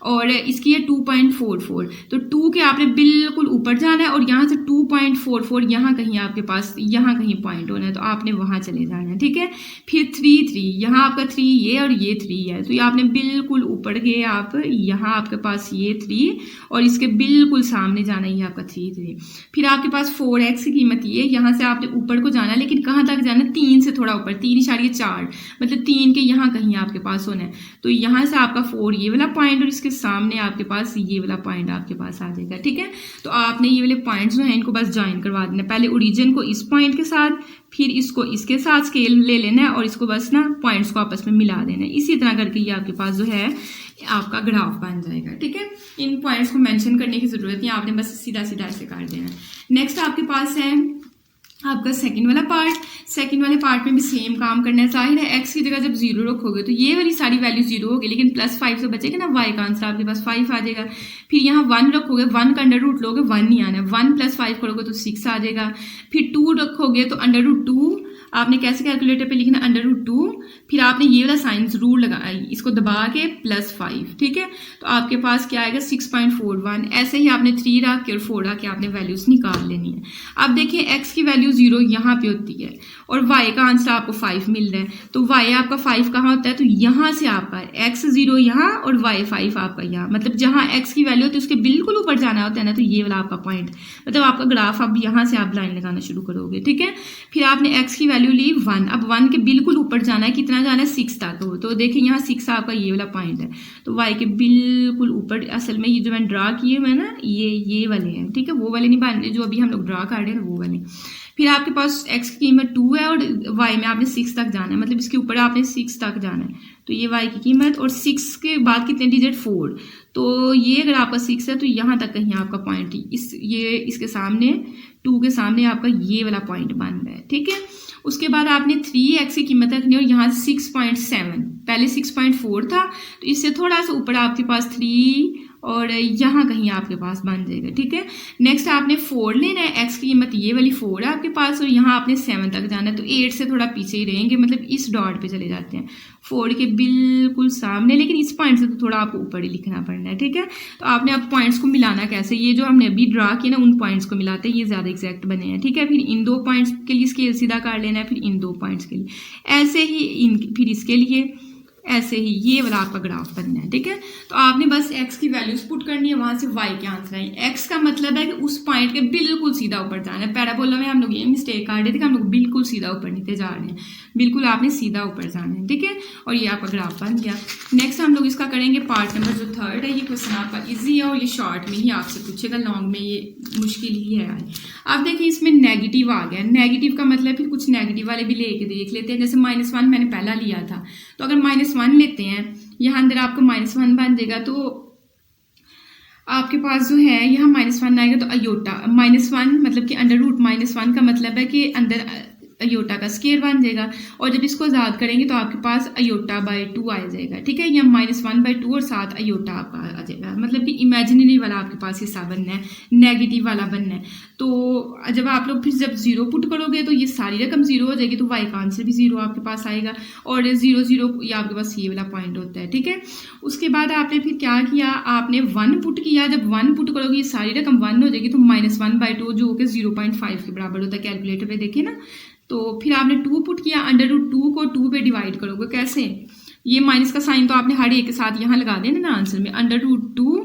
और इसकी है 2.44, तो 2 के आपने बिल्कुल ऊपर जाना है और यहाँ से 2.44 यहाँ कहीं आपके पास यहाँ कहीं पॉइंट होना है, तो आपने वहाँ चले जाना है, ठीक है। फिर 3 यहाँ आपका 3 ये और ये 3 है, तो ये आपने बिल्कुल ऊपर गए आप, यहाँ आपके पास ये 3 और इसके बिल्कुल सामने जाना है, ये आपका 3। फिर आपके पास 4x की कीमत ये, यहाँ से आपने ऊपर को जाना है, लेकिन कहाँ तक जाना है, 3 से थोड़ा ऊपर, 3.4 मतलब 3 के यहाँ कहीं आपके पास होना है, तो यहाँ से आपका 4 ये वाला पॉइंट और इसके सामने आपके पास ये वाला पॉइंट आपके पास आ जाएगा, ठीक है। तो आपने ये वाले पॉइंट्स जो हैं इनको बस ज्वाइन करवा देना, पहले ओरिजिन को इस पॉइंट के साथ, फिर इसको इसके साथ स्केल ले लेना है और इसको बस ना पॉइंट्स को आपस में मिला देना है। इसी तरह करके ये आपके पास जो है आपका ग्राफ बन जाएगा, ठीक है। इन पॉइंट्स को मेंशन करने की जरूरत नहीं, आपने बस सीधा सीधा ऐसे काट देना है। नेक्स्ट आपके पास है आपका सेकंड वाला पार्ट। सेकंड वाले पार्ट में भी सेम काम करना है। जाहिर है x की जगह जब 0 रखोगे तो ये वाली सारी वैल्यू 0 होगी, लेकिन +5 से बचेगा ना, y का आंसर आपके पास 5 आ जाएगा। फिर यहाँ 1 रखोगे, 1 का अंडर रूट लोगे, 1 नहीं आना है, 1 + 5 करोगे तो 6 आ जाएगा। फिर 2 रखोगे तो √2 आपने कैसे कैलकुलेटर पे लिखना है, √2, फिर आपने ये वाला साइन जरूर लगाया, इसको दबा के +5, ठीक है। तो आपके पास क्या आएगा 6.41। ऐसे ही आपने 3 रख के और 4 रख के आपने वैल्यूज निकाल लेनी है। अब देखिए x की वैल्यू 0 यहाँ पे होती है और y का आंसर आपको 5 मिल रहा है, तो y आपका 5 कहाँ होता है, तो यहाँ से आपका x 0 यहाँ और y 5 आपका यहाँ, मतलब जहाँ x की वैल्यू होती है उसके बिल्कुल ऊपर जाना होता है ना, तो ये वाला आपका पॉइंट, मतलब आपका ग्राफ अब यहाँ से आप लाइन लगाना शुरू करोगे, ठीक है। फिर आपने x की वैल्यू ली 1, अब 1 के बिल्कुल ऊपर जाना है, कितना जाना है 6 तक, तो देखिए यहाँ 6 आपका ये वाला पॉइंट है, तो y के बिल्कुल ऊपर, असल में ये जो मैंने ड्रा किए हुए ना ये वाले हैं, ठीक है, वो वाले नहीं बन रहे जो अभी हम लोग ड्रा कर रहे हैं, वो वाले। फिर आपके पास x की कीमत 2 है और y में आपने 6 तक जाना है, मतलब इसके ऊपर आपने 6 तक जाना है, तो ये y की कीमत, और 6 के बाद कितने डिजिट 4, तो ये अगर आपका 6 है तो यहाँ तक कहीं आपका पॉइंट इसके सामने 2 के सामने आपका ये वाला पॉइंट बन रहा है, ठीक है। उसके बाद आपने 3x की कीमत रखनी है और यहाँ 6.7, पहले 6.4 था, तो इससे थोड़ा सा ऊपर आपके पास 3 और यहाँ कहीं आपके पास बन जाएगा, ठीक है। नेक्स्ट आपने 4 लेना है, x की कीमत ये वाली 4 है आपके पास और यहाँ आपने 7 तक जाना है, तो 8 से थोड़ा पीछे ही रहेंगे, मतलब इस डॉट पे चले जाते हैं, 4 के बिल्कुल सामने, लेकिन इस पॉइंट से तो थोड़ा आपको ऊपर ही लिखना पड़ना है, ठीक है। तो आपने अब पॉइंट्स को मिलाना कैसे, ये जो हमने अभी ड्रा किया ना उन पॉइंट्स को मिलाते हैं, ये ज़्यादा एग्जैक्ट बने हैं, ठीक है। फिर इन 2 पॉइंट्स के लिए स्केल सीधा कर लेना है, फिर इन 2 पॉइंट्स के लिए ऐसे ही, फिर इसके लिए ऐसे ही, ये वाला आपका ग्राफ बनना है, ठीक है। तो आपने बस x की वैल्यूज पुट करनी है, वहां से y के आंसर आए। x का मतलब है कि उस पॉइंट के बिल्कुल सीधा ऊपर जाना है। पैराबोला में हम लोग ये मिस्टेक कर रहे थे कि हम लोग बिल्कुल सीधा ऊपर नीचे जा रहे हैं, बिल्कुल आपने सीधा ऊपर जाना है, ठीक है। और ये आपका ग्राफ बन गया। नेक्स्ट हम लोग इसका करेंगे पार्ट नंबर जो 3 है। ये क्वेश्चन आपका ईजी है और ये शॉर्ट में ही आपसे पूछेगा, लॉन्ग में ये मुश्किल ही है। आप देखिए इसमें नेगेटिव आ गया, नेगेटिव का मतलब फिर कुछ नेगेटिव वाले भी लेके देख लेते हैं, जैसे -1 मैंने पहला लिया था, तो अगर -1 लेते हैं, यहाँ अंदर आपको -1 बन जाएगा, तो आपके पास जो है यहाँ -1 आएगा, तो अयोटा -1 मतलब कि √-1 का मतलब है कि अंदर अयोटा का स्केयर बन जाएगा, और जब इसको आज़ाद करेंगे तो आपके पास अयोटा/2 आ जाएगा, ठीक है। यहाँ -1/2 और साथ अयोटा आपका आ जाएगा, मतलब कि इमेजिनरी वाला आपके पास हिस्सा बनना है, नेगेटिव वाला बनना है। तो जब आप लोग फिर जब 0 पुट करोगे तो ये सारी रकम 0 हो जाएगी, तो y का आंसर भी 0 आपके पास आएगा, और 0 0 ये आपके पास ये वाला पॉइंट होता है, ठीक है। उसके बाद आपने फिर क्या किया, आपने 1 पुट किया, जब 1 पुट करोगे ये सारी रकम 1 हो जाएगी, तो -1/2 जो कि 0.5 के बराबर होता है, कैलकुलेटर पे देखिए ना। तो फिर आपने 2 पुट किया, √2 को 2 पे डिवाइड करोगे, कैसे, ये माइनस का साइन तो आपने हर एक के साथ यहाँ लगा देना ना आंसर में, √2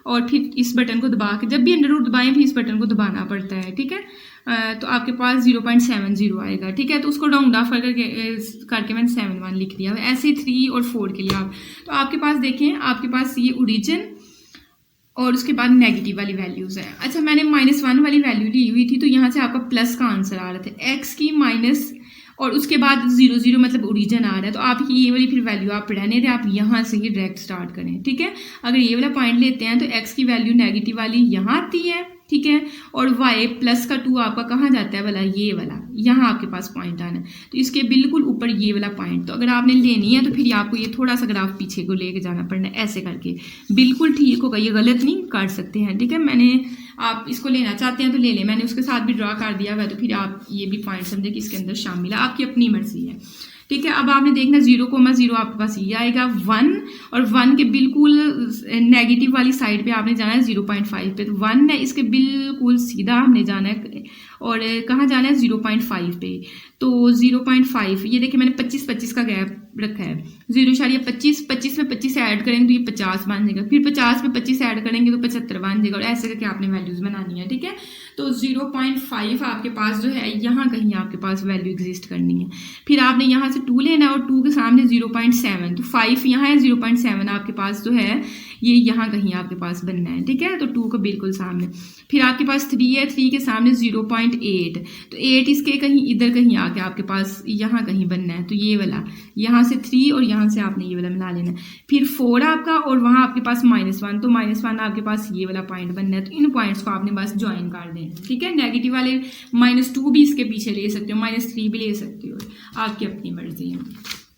और फिर इस बटन को दबा के, जब भी √ दबाएं फिर इस बटन को दबाना पड़ता है, ठीक है। तो आपके पास 0.70 आएगा, ठीक है। तो उसको राउंड ऑफ करके मैंने 7 लिख दिया। ऐसे 3 और 4 के लिए आप, तो आपके पास देखें, आपके पास ये ओरिजिन और उसके बाद नेगेटिव वाली वैल्यूज है। अच्छा, मैंने -1 वाली वैल्यू ली हुई थी, तो यहाँ से आपका प्लस का आंसर आ रहा था, x की माइनस और उसके बाद 0 0 मतलब ओरिजिन आ रहा है, तो आप ये वाली फिर वैल्यू आप रहने दें, आप यहाँ से ही डायरेक्ट स्टार्ट करें, ठीक है। अगर ये वाला पॉइंट लेते हैं तो x की वैल्यू नेगेटिव वाली यहाँ आती है, ठीक है, और y +2 आपका कहाँ जाता है वाला, ये वाला, यहाँ आपके पास पॉइंट आना है, तो इसके बिल्कुल ऊपर ये वाला पॉइंट। तो अगर आपने लेनी है तो फिर आपको ये थोड़ा सा ग्राफ पीछे को लेके जाना पड़ना है, ऐसे करके बिल्कुल ठीक होगा, ये गलत नहीं कर सकते हैं, ठीक है। मैंने, आप इसको लेना चाहते हैं तो ले लें, मैंने उसके साथ भी ड्रा कर दिया हुआ है, तो फिर आप ये भी पॉइंट समझे कि इसके अंदर शामिल है, आपकी अपनी मर्जी है। ठीक है। अब आपने देखना 0,0 आपके पास ये आएगा 1 और 1 के बिल्कुल नेगेटिव वाली साइड पे आपने जाना है 0.5 पे, तो 1 है इसके बिल्कुल सीधा हमने जाना है और कहाँ जाना है 0.5 पे। तो 0.5 ये देखिए मैंने 25 का गैप रखा है, 0.25 में 25 ऐड करेंगे तो ये 50 बन जाएगा, फिर 50 में 25 ऐड करेंगे तो 75 बन जाएगा, और ऐसे करके आपने वैल्यूज बनानी है। ठीक है, तो 0.5 आपके पास जो है यहाँ कहीं आपके पास वैल्यू एग्जिस्ट करनी है। फिर आपने यहाँ से 2 लेना है और 2 के सामने 0.7, तो 5 यहाँ है, 0.7 आपके पास जो है ये यहाँ कहीं आपके पास बनना है। ठीक है, तो 2 को बिल्कुल सामने। फिर आपके पास 3 है, 3 के सामने 0.8, तो 8 इसके कहीं इधर कहीं आके आपके पास यहाँ कहीं बनना है, तो ये वाला यहाँ से 3 और यहाँ से आपने ये वाला मिला लेना है। फिर 4 आपका और वहाँ आपके पास -1, तो -1 आपके पास ये वाला पॉइंट बनना है, तो इन पॉइंट्स को आपने बस ज्वाइन कर देना। ठीक है, नेगेटिव वाले -2 भी इसके पीछे ले सकते हो, -3 भी ले सकते हो, आपकी अपनी मर्जी है।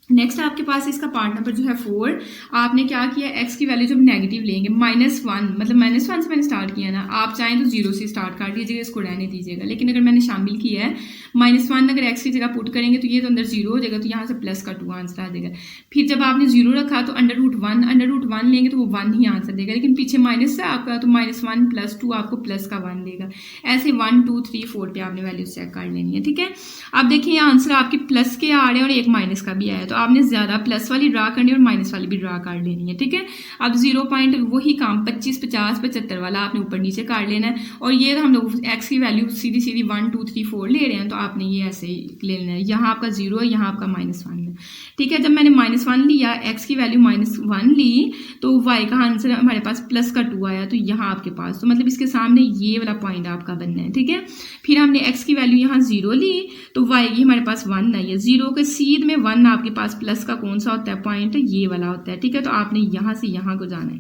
नेक्स्ट आपके पास इसका पार्ट नंबर जो है 4, आपने क्या किया, x की वैल्यू जब नेगेटिव लेंगे -1, मतलब -1 से मैंने स्टार्ट किया ना, आप चाहें तो 0 से स्टार्ट कर दीजिएगा, इसको रहने दीजिएगा, लेकिन अगर मैंने शामिल किया है -1 अगर x की जगह पुट करेंगे तो ये तो अंदर 0 हो जाएगा, तो यहाँ से प्लस का 2 आंसर आ जाएगा। फिर जब आपने 0 रखा तो √1 लेंगे तो वो 1 ही आंसर देगा, लेकिन पीछे माइनस है आपका, तो -1 + 2 आपको प्लस का 1 देगा। ऐसे 1 2 3 4 पे आपने वैल्यू चेक कर लेनी है। ठीक है, अब देखिए ये आंसर आपके प्लस के आ रहे हैं और एक माइनस का भी आया, तो आपने ज्यादा प्लस वाली ड्रा करनी है और माइनस वाली भी ड्रा कर लेनी है। ठीक है, अब 0 पॉइंट वही काम 25 50 75 वाला आपने ऊपर नीचे कर लेना है, और ये हम लोग x की वैल्यू सीधी 1 2 3 4 ले रहे हैं, तो आपने ये ऐसे ही ले लेना है। यहाँ आपका 0 है, यहाँ आपका -1 है। ठीक है, जब मैंने -1 लिया, x की वैल्यू -1 ली, तो y का आंसर हमारे पास प्लस का 2 आया, तो यहाँ आपके पास तो मतलब इसके सामने ये वाला पॉइंट आपका बनना है। ठीक है, फिर हमने x की वैल्यू यहाँ 0 ली, तो y की हमारे पास 1 नहीं है, 0 के सीध में 1 आपके पास प्लस का कौन सा होता है पॉइंट, ये वाला होता है। ठीक है, तो आपने यहाँ से यहाँ को जाना है,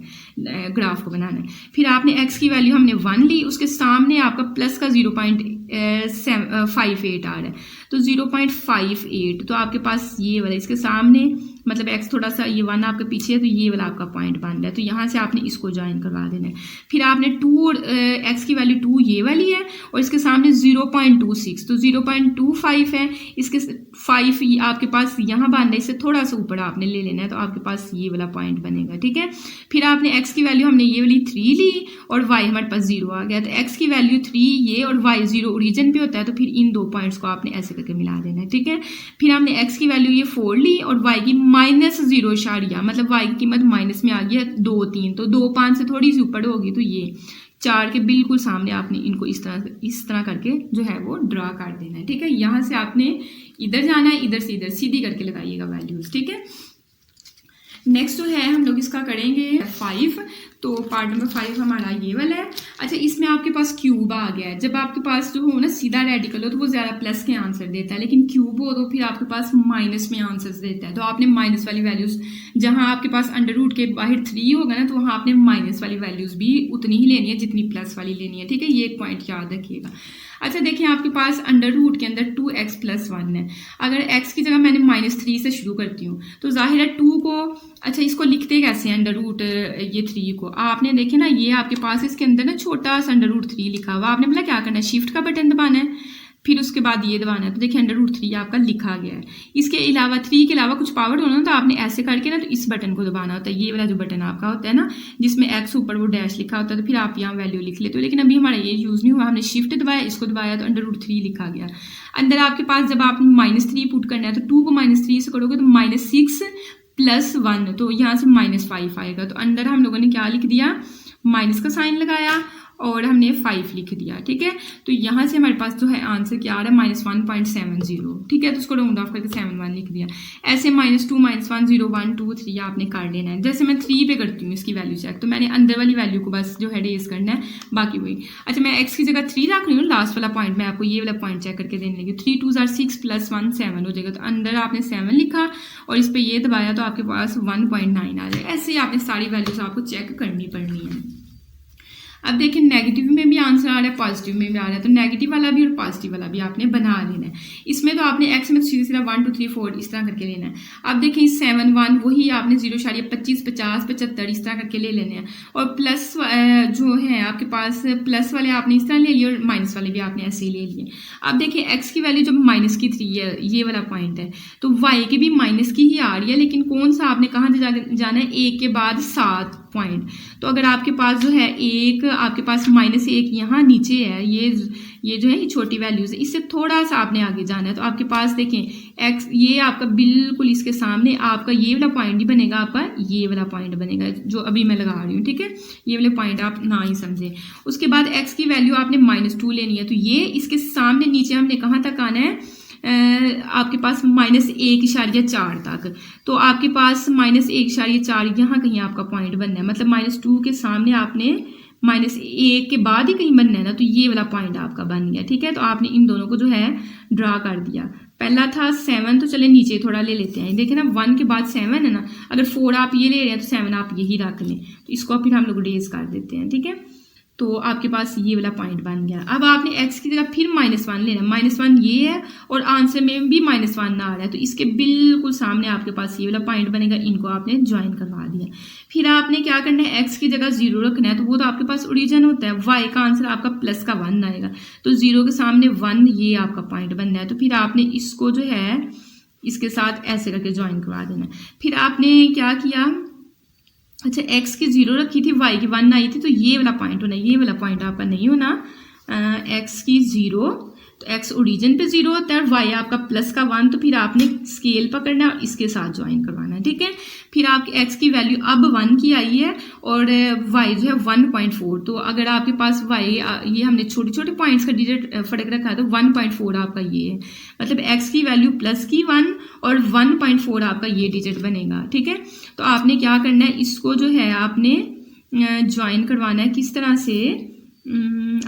ग्राफ को बनाना है। फिर आपने x की वैल्यू हमने 1 ली, उसके सामने आपका प्लस का 0.58 आ रहा है, तो 0.58, तो आपके पास ये वाला इसके सामने मतलब x थोड़ा सा ये 1 आपके पीछे है, तो ये वाला आपका पॉइंट बन रहा है, तो यहाँ से आपने इसको ज्वाइन करवा देना है। फिर आपने 2 x की वैल्यू 2 ये वाली है और इसके सामने 0.26, तो 0.25 है, इसके 5 आपके पास यहाँ बन रहा है, इससे थोड़ा सा ऊपर आपने ले लेना है, तो आपके पास ये वाला पॉइंट बनेगा। ठीक है, फिर आपने x की वैल्यू हमने ये वाली 3 ली और y हमारे पास 0 आ गया, तो x की वैल्यू 3 ये और y 0 ओरिजिन पे होता है, तो फिर इन 2 पॉइंट्स को आपने ऐसे करके मिला देना है। ठीक है, फिर हमने x की वैल्यू ये 4 ली और y की -0, मतलब y की कीमत माइनस में आ गई है 2 3, तो 2 5 से थोड़ी सी ऊपर होगी, तो ये 4 के बिल्कुल सामने आपने इनको इस तरह करके जो है वो ड्रा कर देना है। ठीक है, यहाँ से आपने इधर जाना है, इधर से इधर सीधी करके लगाइएगा वैल्यूज। ठीक है, नेक्स्ट जो है हम लोग इसका करेंगे 5, तो पार्ट नंबर 5 हमारा ये वाला है। अच्छा, इसमें आपके पास क्यूब आ गया है। जब आपके पास जो हो ना सीधा रेडिकल हो तो वो ज़्यादा प्लस के आंसर देता है, लेकिन क्यूब हो तो फिर आपके पास माइनस में आंसर्स देता है, तो आपने माइनस वाली वैल्यूज़ जहाँ आपके पास √, के बाहर 3 होगा ना, तो वहाँ आपने माइनस वाली वैल्यूज़ भी उतनी ही लेनी है जितनी प्लस वाली लेनी है। ठीक है, ये एक पॉइंट याद रखिएगा। अच्छा देखिए, आपके पास √, के अंदर 2x + 1 है। अगर x की जगह मैंने -3 से शुरू करती हूँ, तो जाहिर है 2 को, अच्छा इसको लिखते कैसे हैं √, ये 3 को आपने देखे ना, ये आपके पास इसके अंदर ना छोटा सा √3 लिखा हुआ, आपने बोला क्या करना है, शिफ्ट का बटन दबाना है, फिर उसके बाद ये दबाना है, तो देखिए √3 आपका लिखा गया है। इसके अलावा 3 के अलावा कुछ पावर होना, तो आपने ऐसे करके ना तो इस बटन को दबाना होता है, ये वाला जो बटन आपका होता है ना जिसमें x ऊपर वो डैश लिखा होता है, तो फिर आप यहाँ वैल्यू लिख लेते हो, लेकिन अभी हमारा ये यूज़ नहीं हुआ, हमने शिफ्ट दबाया, इसको दबाया तो √3 लिखा गया। अंदर आपके पास जब आप -3 पुट करना है, तो 2 को -3 से करोगे तो -6 + 1, तो यहाँ से -5 आएगा, तो अंदर हम लोगों ने क्या लिख दिया, माइनस का साइन लगाया और हमने 5 लिख दिया। ठीक है, तो यहाँ से हमारे पास जो है आंसर क्या आ रहा है, -1.70। ठीक है, तो उसको राउंड ऑफ करके 71 लिख दिया। ऐसे -2 -1 0 1 2 3 आपने कर लेना है। जैसे मैं 3 पे करती हूँ इसकी वैल्यू चेक, तो मैंने अंदर वाली वैल्यू को बस जो है रेज करना है, बाकी वही। अच्छा, मैं x की जगह 3 रख रही हूँ, लास्ट वाला पॉइंट मैं आपको ये वाला पॉइंट चेक करके देने लगी। 3 2 6 + 1 7 हो जाएगा, तो अंदर आपने 7 लिखा और इस पर ये दबाया, तो आपके पास 1.9 आ जाएगा। ऐसे ही आपने सारी वैल्यूज आपको चेक करनी पड़नी है। अब देखिए नेगेटिव में भी आंसर आ रहा है, पॉजिटिव में भी आ रहा है, तो नेगेटिव वाला भी और पॉजिटिव वाला भी आपने बना लेना है। इसमें तो आपने एक्स में सीधे सीधा 1 2 3 4 इस तरह करके लेना है। अब देखिए 7 1 वही आपने 0.25 50 75 इस तरह करके ले लेने हैं। और प्लस जो है आपके पास प्लस वाले आपने इस तरह ले लिए और माइनस वाले भी आपने ऐसे ही ले लिए। अब देखिए एक्स की वैल्यू जब -3 है, ये वाला पॉइंट है, तो वाई की भी माइनस की ही आ रही है, लेकिन कौन सा आपने कहाँ जाना है, 1 के बाद 7 पॉइंट। तो अगर आपके पास जो है एक आपके पास -1 यहाँ नीचे है, ये जो है ये छोटी वैल्यूज है, इससे थोड़ा सा आपने आगे जाना है। तो आपके पास देखें एक्स ये आपका बिल्कुल इसके सामने आपका ये वाला पॉइंट ही बनेगा, आपका ये वाला पॉइंट बनेगा जो अभी मैं लगा रही हूँ, ठीक है। ये वाले पॉइंट आप ना ही समझें। उसके बाद एक्स की वैल्यू आपने -2 लेनी है, तो ये इसके सामने नीचे हमने कहाँ तक आना है, आपके पास -1.4 तक। तो आपके पास -1.4 यहाँ कहीं आपका पॉइंट बनना है, मतलब -2 के सामने आपने -1 के बाद ही कहीं बनना है ना, तो ये वाला पॉइंट आपका बन गया, ठीक है। तो आपने इन दोनों को जो है ड्रा कर दिया। पहला था 7, तो चले नीचे थोड़ा ले लेते हैं। देखें ना 1 के बाद 7 है ना, अगर 4 आप ये ले रहे हैं तो 7 आप यही रख लें, तो इसको फिर हम लोग रेज कर देते हैं, ठीक है। तो आपके पास ये वाला पॉइंट बन गया। अब आपने x की जगह फिर -1 लेना है, -1 ये है और आंसर में भी -1 आ रहा है, तो इसके बिल्कुल सामने आपके पास ये वाला पॉइंट बनेगा, इनको आपने ज्वाइन करवा दिया। फिर आपने क्या करना है, x की जगह 0 रखना है, तो वो तो आपके पास ओरिजिन होता है, y का आंसर आपका +1 आएगा, तो 0 के सामने 1 ये आपका पॉइंट बनना है। तो फिर आपने इसको जो है इसके साथ ऐसे करके ज्वाइन करवा देना है। फिर आपने क्या किया, अच्छा x की 0 रखी थी, y की 1 आई थी, तो ये वाला पॉइंट होना, ये वाला पॉइंट आपका नहीं होना। x की 0, तो x ओरिजिन पे 0 होता है और y आपका +1, तो फिर आपने स्केल पकड़ना है और इसके साथ ज्वाइन करवाना है, ठीक है। फिर आपकी x की वैल्यू अब 1 की आई है और y जो है 1.4, तो अगर आपके पास y ये हमने छोटे छोटे पॉइंट्स का डिजिट फर्क रखा है, तो 1.4 आपका ये है, मतलब x की वैल्यू +1 और 1.4 आपका ये डिजिट बनेगा, ठीक है। तो आपने क्या करना है, इसको जो है आपने ज्वाइन करवाना है, किस तरह से,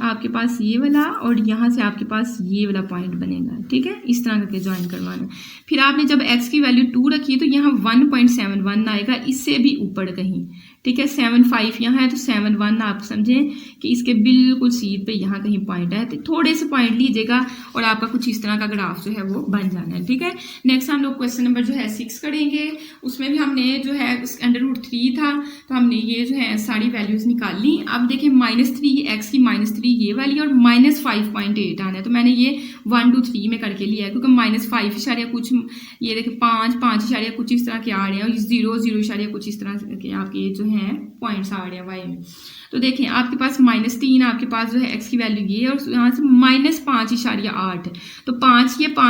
आपके पास ये वाला और यहाँ से आपके पास ये वाला पॉइंट बनेगा, ठीक है, इस तरह करके ज्वाइन करवाना है। फिर आपने जब x की वैल्यू 2 रखी है, तो यहाँ 1.71 आएगा, इससे भी ऊपर कहीं, ठीक है। 7.5 यहाँ है, तो 7.1 आप समझें कि इसके बिल्कुल सीध पे यहाँ कहीं पॉइंट है, तो थोड़े से पॉइंट लीजिएगा और आपका कुछ इस तरह का ग्राफ जो है वो बन जाना है, ठीक है। नेक्स्ट हम लोग क्वेश्चन नंबर जो है 6 करेंगे। उसमें भी हमने जो है √3 था, तो हमने ये जो है सारी वैल्यूज निकाल ली। अब देखिए -3 x की -3 ये वाली और -5.8 आना है, तो मैंने ये 1 2 3 में करके लिया है, क्योंकि -5 कुछ, ये देखिए 5 कुछ इस तरह के आ रहे हैं, और 0 कुछ इस तरह के आपके जो है पॉइंट्स आ रहे हैं y में। तो देखें आपके पास -3, आपके पास जो है x की वैल्यू ये, और यहाँ से -5.8, तो 5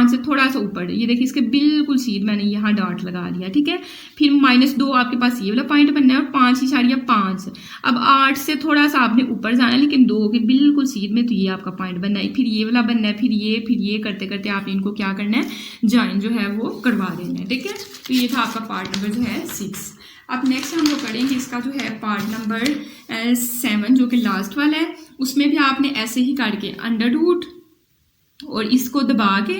से थोड़ा सा ऊपर, ये देखिए इसके बिल्कुल सीध मैंने यहाँ डॉट लगा दिया, ठीक है। फिर -2 आपके पास ये वाला पॉइंट बनना है और 5.5। अब 8 से थोड़ा सा आपने ऊपर जाना है, लेकिन 2 के बिल्कुल सीध में, तो ये आपका पॉइंट बनना है। फिर ये वाला बनना है, फिर ये करते करते आपने इनको क्या करना है, ज्वाइन जो है वो करवा देना है, ठीक है। तो ये था आपका पार्ट नंबर जो है 6। अब नेक्स्ट हम लोग करेंगे इसका जो है पार्ट नंबर 7, जो कि लास्ट वाला है। उसमें भी आपने ऐसे ही करके √ और इसको दबा के,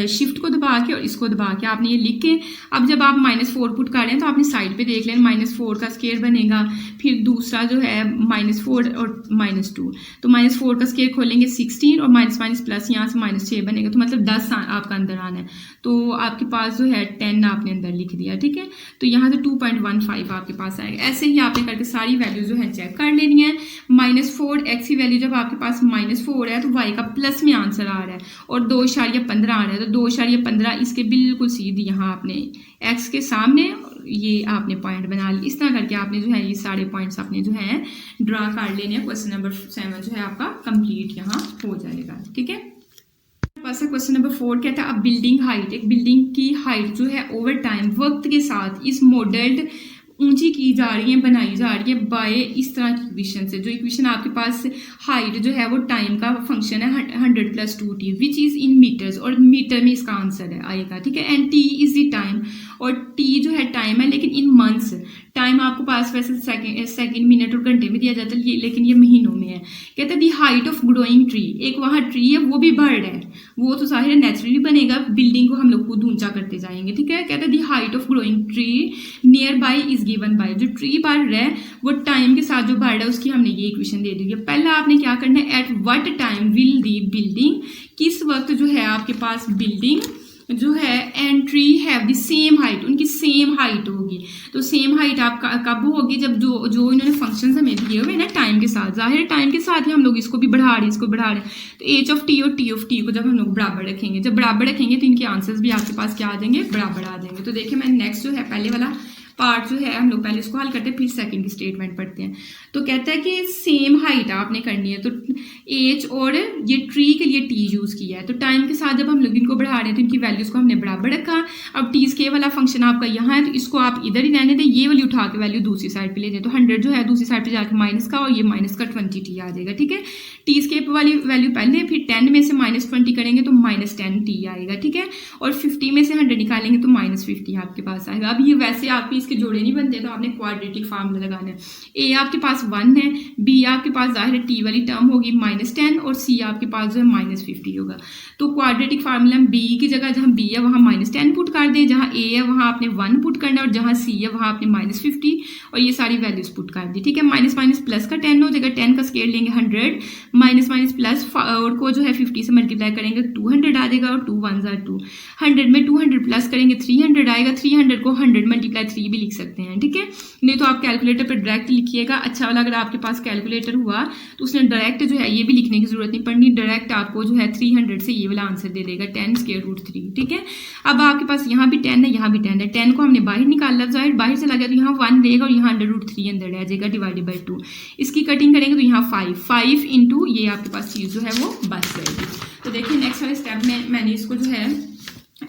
शिफ्ट को दबा के और इसको दबा के आपने ये लिख के, अब जब आप -4 पुट कर रहे हैं तो आपने साइड पे देख लें, -4 का स्केयर बनेगा, फिर दूसरा जो है -4 और -2, तो -4 का स्केयर खोलेंगे 16 और माइनस प्लस यहाँ से -6 बनेगा, तो मतलब 10 आपका अंदर आना है। तो आपके पास जो है 10 आपने अंदर लिख दिया, ठीक है। तो यहाँ से 2.15 आपके पास आएगा। ऐसे ही आपने करके सारी वैल्यू जो है चेक कर लेनी है। -4 x की वैल्यू जब आपके पास -4 है, तो y का प्लस में आंसर आ रहा है और 2.15 आ रहा है, तो 2.15 इसके बिल्कुल सीधी यहाँ आपने x के सामने ये आपने पॉइंट बना लिया। इस तरह करके आपने जो है ये सारे पॉइंट्स अपने जो है ड्रा कर लेने हैं। क्वेश्चन नंबर 7 जो है आपका कंप्लीट यहाँ हो जाएगा, ठीक है। पास क्वेश्चन नंबर 4 कहता है, अब बिल्डिंग हाइट, एक बिल्डिंग की हाइट जो है ओवर टाइम वक्त के साथ इस मॉडल्ड ऊंची की जा रही है, बनाई जा रही है बाय इस तरह की इक्वेशन से। जो इक्वेशन आपके पास हाइट जो है वो टाइम का फंक्शन है 100 + 2t which is in metres, और मीटर में इसका आंसर है आएगा, ठीक है। And t is the time, और t जो है टाइम है लेकिन इन मंथ्स, टाइम आपको पास वैसे सेकंड मिनट और घंटे में दिया जाता है, लेकिन ये महीनों में है। कहते हैं दी हाइट ऑफ ग्रोइंग ट्री, एक वहाँ ट्री है वो भी बढ़ है, वो तो जाहिर नेचुरली बनेगा, बिल्डिंग को हम लोग खुद ऊंचा करते जाएंगे, ठीक है। कहते हैं दी height of growing tree near by is given by, जो ट्री बढ़ रहा है वो टाइम के साथ जो बढ़ रहा है उसकी हमने ये इक्वेशन दे दी है। पहला आपने क्या करना है, at what time will the building, किस वक्त जो है आपके पास बिल्डिंग जो है and tree have the same height, उनकी सेम हाइट होगी। तो सेम हाइट आपका कब होगी, जब जो इन्होंने फंक्शंस हमें दिए हुए ना टाइम के साथ, जाहिर टाइम के साथ ही हम लोग इसको भी बढ़ा रहे हैं, इसको बढ़ा रहे हैं। तो एच ऑफ टी और टी ऑफ टी को जब हम लोग बराबर रखेंगे, जब बराबर रखेंगे तो इनके आंसर्स भी आपके पास क्या आ जाएंगे, बराबर आ जाएंगे। तो देखिए मैं नेक्स्ट जो है पहले वाला पार्ट जो है हम लोग पहले इसको हल करते हैं, फिर सेकंड की स्टेटमेंट पढ़ते हैं। तो कहता है कि सेम हाइट आपने करनी है, तो एच और ये ट्री के लिए टी यूज़ किया है। तो टाइम के साथ जब हम लोग इनको बढ़ा रहे हैं तो इनकी वैल्यूज को हमने बराबर रखा। अब टी स्केप वाला फंक्शन आपका यहाँ है, तो इसको आप इधर ही रहने दें, ये वाली उठा के वैल्यू दूसरी साइड पे ले जाए, तो 100 जो है दूसरी साइड पे जाकर माइनस का और ये माइनस का 20 टी आ जाएगा, ठीक है। टी स्केप वाली वैल्यू पहले, फिर 10 में से -20 करेंगे तो -10 टी आएगा, ठीक है। और 50 में से 100 निकालेंगे तो -50 आपके पास आएगा। अब ये वैसे आपके इसके जोड़े नहीं बनते, तो आपने क्वाड्रेटिक फार्मूला लगाना है। ए आपके पास 1 है, बी आपके पास जाहिर है टी वाली टर्म होगी -10 और सी आपके पास जो है -50 होगा। तो क्वाड्रेटिक फार्मूला में बी की जगह जहाँ बी है वहाँ -10 पुट कर दें, जहाँ ए है वहाँ आपने 1 पुट करना है और जहाँ सी है वहाँ आपने -50 और ये सारी वैल्यूज पुट कर दी, ठीक है। माइनस माइनस प्लस का 10 हो जाएगा, 10 का स्केल लेंगे 100, माइनस माइनस प्लस और को जो है 50 से मल्टीप्लाई करेंगे 200 आ जाएगा और 2 1 2, 100 में 200 प्लस करेंगे 300 आएगा, 300 को 100 मल्टीप्लाई 3 भी लिख सकते हैं, ठीक है। नहीं तो आप कैलकुलेटर पर डायरेक्ट लिखिएगा, अच्छा वाला अगर आपके पास कैलकुलेटर हुआ तो उसने डायरेक्ट जो है ये भी लिखने की जरूरत नहीं पड़नी, डायरेक्ट आपको जो है 300 से ये वाला आंसर दे देगा 10 स्क्वायर रूट 3, ठीक है। अब आपके पास यहाँ भी 10 है, यहाँ भी 10 है, 10 को हमने बाहर निकाला, जाहिर बाहर चला गया तो यहाँ 1 रहेगा और यहाँ √3 अंदर रह जाएगा डिवाइडेड बाई 2। इसकी कटिंग करेंगे तो यहाँ 5 इंटू ये आपके पास चीज़ जो है वो बच जाएगी। तो देखिए नेक्स्ट वाले स्टेप में मैंने इसको जो है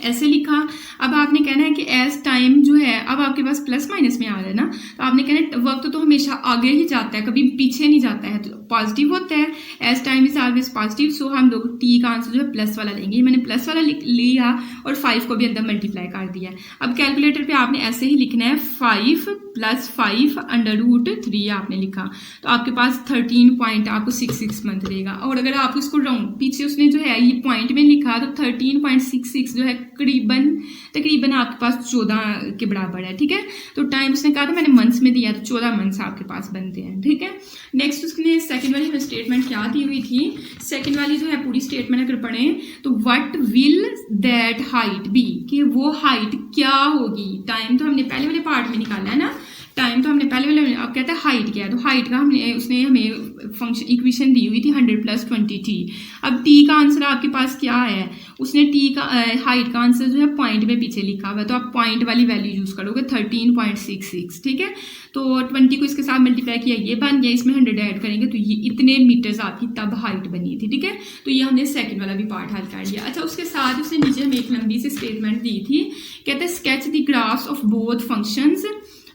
ऐसे लिखा। अब आपने कहना है कि एज टाइम जो है, अब आपके पास प्लस माइनस में आ रहा है ना, तो आपने कहना है वक्त तो हमेशा आगे ही जाता है, कभी पीछे नहीं जाता है, तो पॉजिटिव होता है, as time is always positive. So हम लोग टी का आंसर जो है प्लस वाला लेंगे, मैंने प्लस वाला लिया और 5 को भी अंदर मल्टीप्लाई कर दिया। अब कैलकुलेटर पे आपने ऐसे ही लिखना है 5 + 5 √3 आपने लिखा, तो आपके पास 13.66 मंथ रहेगा। और अगर आप इसको राउंड पीछे उसने जो है ये पॉइंट में लिखा तो 13.66 जो है तकरीबन आपके पास 14 के बराबर है, ठीक है। तो टाइम उसने कहा था मैंने मंथ्स में दिया, तो 14 मंथ्स आपके पास बनते हैं, ठीक है। नेक्स्ट उसने सेकंड वाली स्टेटमेंट क्या दी हुई थी, सेकंड वाली जो है पूरी स्टेटमेंट अगर पढ़ें तो what will that height be, कि वो हाइट क्या होगी। टाइम तो हमने पहले वाले पार्ट में निकाला है ना, टाइम तो हमने पहले वाले, अब कहता है हाइट क्या है, तो हाइट का उसने हमें फंक्शन इक्वेशन दी हुई थी 100 + 20 टी। अब टी का आंसर आपके पास क्या है, उसने टी का हाइट का आंसर जो है पॉइंट में पीछे लिखा हुआ है, तो आप पॉइंट वाली वैल्यू यूज करोगे 13.66, ठीक है। तो 20 को इसके साथ मल्टीप्लाई किया, ये बन गया, इसमें 100 ऐड करेंगे तो ये इतने मीटर्स आपकी तब हाइट बनी थी, ठीक है। तो ये हमने सेकंड वाला भी पार्ट हल कर लिया। अच्छा, उसके साथ उसने नीचे हमें एक लंबी सी स्टेटमेंट दी थी, कहते हैं sketch the graphs of both functions,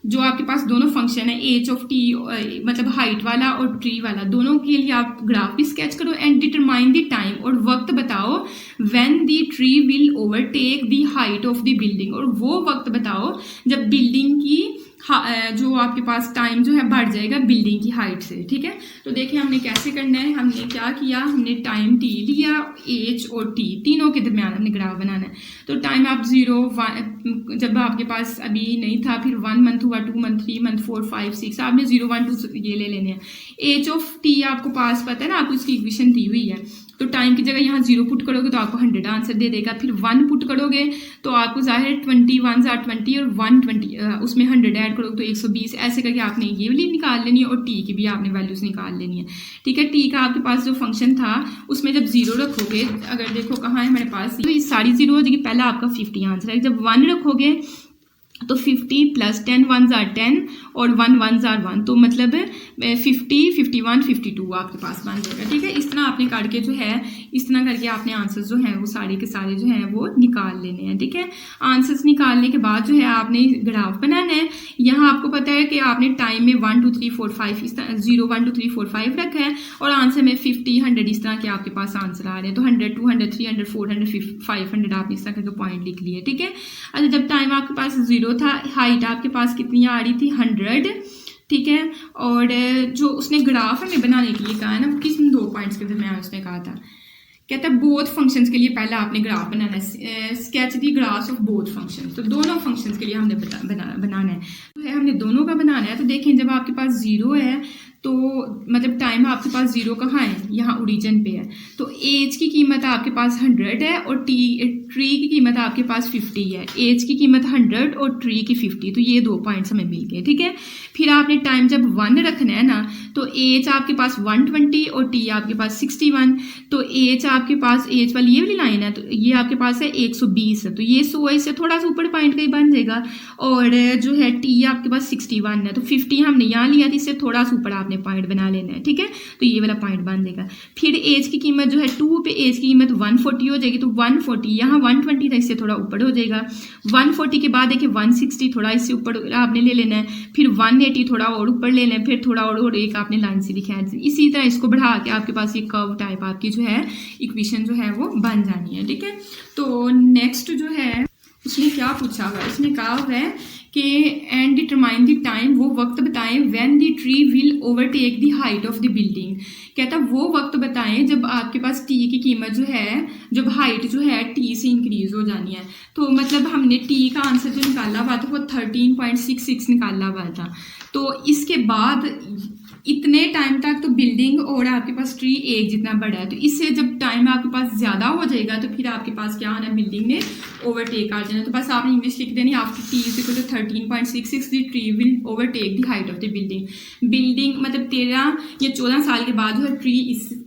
जो आपके पास दोनों फंक्शन है एच ऑफ टी मतलब हाइट वाला और ट्री वाला, दोनों के लिए आप ग्राफ भी स्केच करो एंड डिटरमाइन द टाइम, और वक्त बताओ when the tree will overtake the height of the building, और वो वक्त बताओ जब बिल्डिंग की जो आपके पास टाइम जो है बढ़ जाएगा बिल्डिंग की हाइट से, ठीक है। तो देखिए हमने कैसे करना है, हमने क्या किया, हमने टाइम टी लिया, एच और टी तीनों के दरमियान हमने ग्राफ बनाना है। तो टाइम आप 0 1 जब आपके पास अभी नहीं था, फिर 1 मंथ हुआ, 2 मंथ, 3 मंथ, 4 5 6, आपने 0 1 2 ये ले लेने हैं। एच ऑफ टी आपको पास पता है ना, आपको इसकी इक्वेशन दी हुई है, तो टाइम की जगह यहाँ 0 पुट करोगे तो आपको 100 आंसर दे देगा, फिर 1 पुट करोगे तो आपको जाहिर 20 1 20 और 120 उसमें 100 ऐड करोगे तो 120, ऐसे करके आपने ये वाली निकाल लेनी है और टी की भी आपने वैल्यूज निकाल लेनी है, ठीक है। टी का आपके पास जो फंक्शन था उसमें जब 0 रखोगे, अगर देखो कहाँ है हमारे पास, तो ये सारी 0 हो जाएगी, पहला आपका 50 आंसर है। जब 1 रखोगे तो 50 + 10 1 10 और 1 1 1, तो मतलब 50 51 52 आपके पास बन जाएगा, ठीक है। इस तरह आपने करके जो है, इस तरह करके आपने आंसर्स जो हैं वो सारे के सारे जो हैं वो निकाल लेने हैं, ठीक है। आंसर्स निकालने के बाद जो है आपने ग्राफ बनाना है। यहाँ आपको पता है कि आपने टाइम में 1 2 3 4 5 इस तरह 0 1 2 3 4 5 रखा है और आंसर में 50 100 इस तरह के आपके पास आंसर आ रहे हैं, तो 100 200 300 400 500 आपने इस तरह के पॉइंट लिख लिए, ठीक है। अच्छा, जब टाइम आपके पास 0 0 था, हाइट आपके पास कितनी आ रही थी 100, ठीक है। और जो उसने ग्राफ हमें बनाने के लिए कहा है ना, वो किस 2 पॉइंट्स के दरमियान उसने कहा था, कहता है बोथ फंक्शंस के लिए पहले आपने ग्राफ बनाना है, sketch the graphs of both functions. तो दोनों फंक्शंस के लिए हमने बनाना है, तो हमने दोनों का बनाना है। तो देखें जब आपके पास 0 है तो मतलब टाइम आपके पास 0 कहाँ है, यहाँ ओरिजिन पे है। तो एज की कीमत आपके पास 100 है और ट्री की कीमत आपके पास 50 है। एज की कीमत 100 और ट्री की 50, तो ये 2 पॉइंट्स हमें मिल गए, ठीक है। फिर आपने टाइम जब 1 रखना है ना, तो एज आपके पास 120 और टी आपके पास 61। तो एज आपके पास, एज वाली ये वाली लाइन है, तो ये आपके पास है 120 है, तो ये 100 इससे थोड़ा सा ऊपर पॉइंट कहीं बन जाएगा। और जो है टी आपके पास 61 है, तो 50 हमने यहाँ लिया, इससे थोड़ा सा ऊपर आपने पॉइंट बना लेना है, ठीक है। तो ये वाला पॉइंट बन देगा। फिर एज की कीमत जो है 2 पे एज की कीमत 140 हो जाएगी, तो 140 यहाँ 120 था, इससे थोड़ा ऊपर हो जाएगा। 140 के बाद देखिए 160 थोड़ा इससे ऊपर आपने ले लेना है, फिर 180 थोड़ा और ऊपर ले लें, फिर थोड़ा और एक आपने लाइन से लिखा है। इसी तरह इसको बढ़ा के आपके पास ये कर्व टाइप आपकी जो है इक्वेशन जो है वो बन जानी है, ठीक है। तो नेक्स्ट जो है उसने क्या पूछा हुआ है, इसने कहा हुआ है कि एंड डिटरमाइन द टाइम, वो वक्त बताएं when the tree will overtake the height of the building. कहता वो वक्त बताएं जब आपके पास टी की कीमत जो है, जब हाइट जो है टी से इंक्रीज हो जानी है। तो मतलब हमने टी का आंसर जो निकाला हुआ था वो 13.66 निकाला हुआ था। तो इसके बाद इतने टाइम तक तो बिल्डिंग और आपके पास ट्री एक जितना बड़ा है, तो इससे जब टाइम आपके पास ज़्यादा हो जाएगा तो फिर आपके पास क्या आना है, बिल्डिंग ने ओवरटेक आ जाना। तो बस आपने इंग्लिश लिख देनी, after T is equal to 13.66 the tree will overtake the height of the building. Building मतलब 13 या 14 साल के बाद जो है ट्री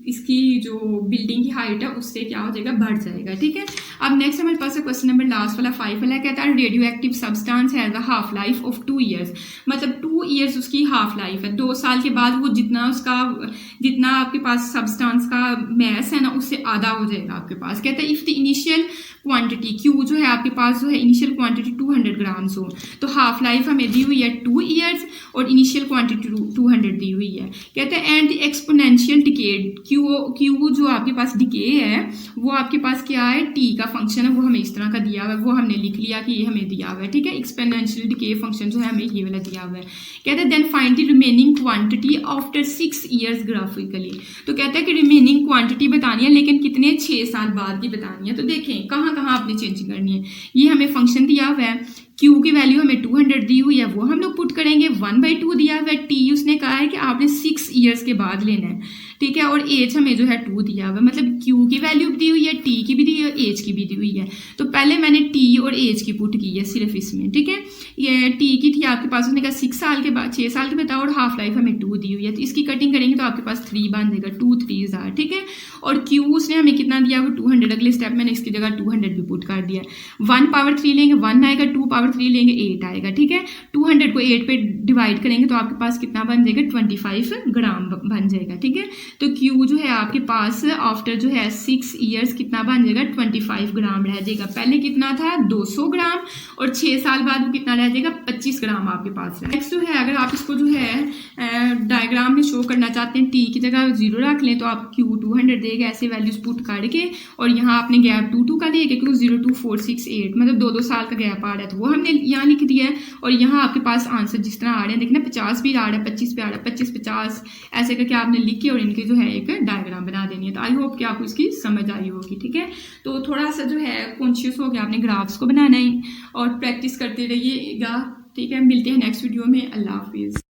इसकी जो बिल्डिंग की हाइट है उससे क्या हो जाएगा, बढ़ जाएगा, ठीक है। अब नेक्स्ट हमारे पास क्वेश्चन नंबर लास्ट वाला 5 वाला, कहता है radio active substance has a half life of 2 years. मतलब 2 ईयर्स उसकी हाफ लाइफ है, 2 साल के बाद वो जितना आपके पास सब्सटेंस का मैस है ना उससे आधा हो जाएगा आपके पास। कहता है if the initial quantity Q जो है आपके पास जो है इनिशियल क्वांटिटी 200 ग्राम्स हो, तो हाफ लाइफ हमें दी हुई है 2 ईयर्स और इनिशियल क्वांटिटी 200 दी हुई है। कहते हैं एंड एक्सपोनेंशियल डिके, क्यू जो आपके पास डिके है वो आपके पास क्या है, टी का फंक्शन है, वो हमें इस तरह का दिया हुआ है, वो हमने लिख लिया कि ये हमें दिया हुआ है, ठीक है। एक्सपोनेंशियल डिके फंक्शन जो है हमें ये वाला दिया हुआ है। कहते हैं then find the remaining quantity after 6 years graphically. तो कहता है कि रिमेनिंग क्वांटिटी बतानी है लेकिन कितने 6 साल बाद की बतानी है। तो देखें कहाँ आपने चेंज करनी है। ये हमें फंक्शन दिया हुआ है, Q की वैल्यू हमें 200 दी हुई है, वो हम लोग पुट करेंगे। 1/2 दिया हुआ है, T उसने कहा है कि आपने 6 ईयर्स के बाद लेना है, ठीक है। और एज हमें जो है 2 दिया हुआ है, मतलब Q की वैल्यू दी हुई है, T की भी दी हुई है, एज की भी दी हुई है। तो पहले मैंने T और एज की पुट की है सिर्फ इसमें, ठीक है। ये T की थी आपके पास, उसने कहा 6 साल के बाद, 6 साल के बताओ, और हाफ लाइफ हमें 2 दी हुई है, तो इसकी कटिंग करेंगे तो आपके पास 3 बन जाएगा, 2 3s are, ठीक है। और Q उसने हमें कितना दिया, वो 200, अगले स्टेप मैंने इसकी जगह 200 भी पुट कर दिया। 1 पावर 3 लेंगे 1 आएगा, 2 पावर 3 लेंगे 8 आएगा, ठीक है। 200 को 8 पे डिवाइड करेंगे तो आपके पास कितना बन जाएगा, 25 ग्राम बन जाएगा, ठीक है। तो Q जो है आपके पास आफ्टर जो है 6 ईयर्स कितना बन जाएगा, 25 ग्राम रह जाएगा। पहले कितना था 200 ग्राम और 6 साल बाद वो कितना रह जाएगा, 25 ग्राम आपके पास है। नेक्स्ट जो है अगर आप इसको जो है डायग्राम में शो करना चाहते हैं, T की जगह 0 रख लें तो आप Q 200 देगा, ऐसे वैल्यूज पुट करके, और यहाँ आपने गैप 2 का लेके क्यों 02468 मतलब 2 साल का गैप आ रहा है, तो वो हमने यहाँ लिख दिया है। और यहाँ आपके पास आंसर जिस तरह आ रहे हैं, देखना 50 भी आ रहा है, 25 पे आ रहा है, 25 50 ऐसे करके आपने लिख के और इनके जो है एक डायग्राम बना देनी है। तो आई होप कि आपको इसकी समझ आई होगी, ठीक है। तो थोड़ा सा जो है कॉन्शियस हो गया आपने ग्राफ्स को बनाना ही, और प्रैक्टिस करते रहिएगा, ठीक है। मिलते हैं नेक्स्ट वीडियो में, अल्लाह हाफिज़।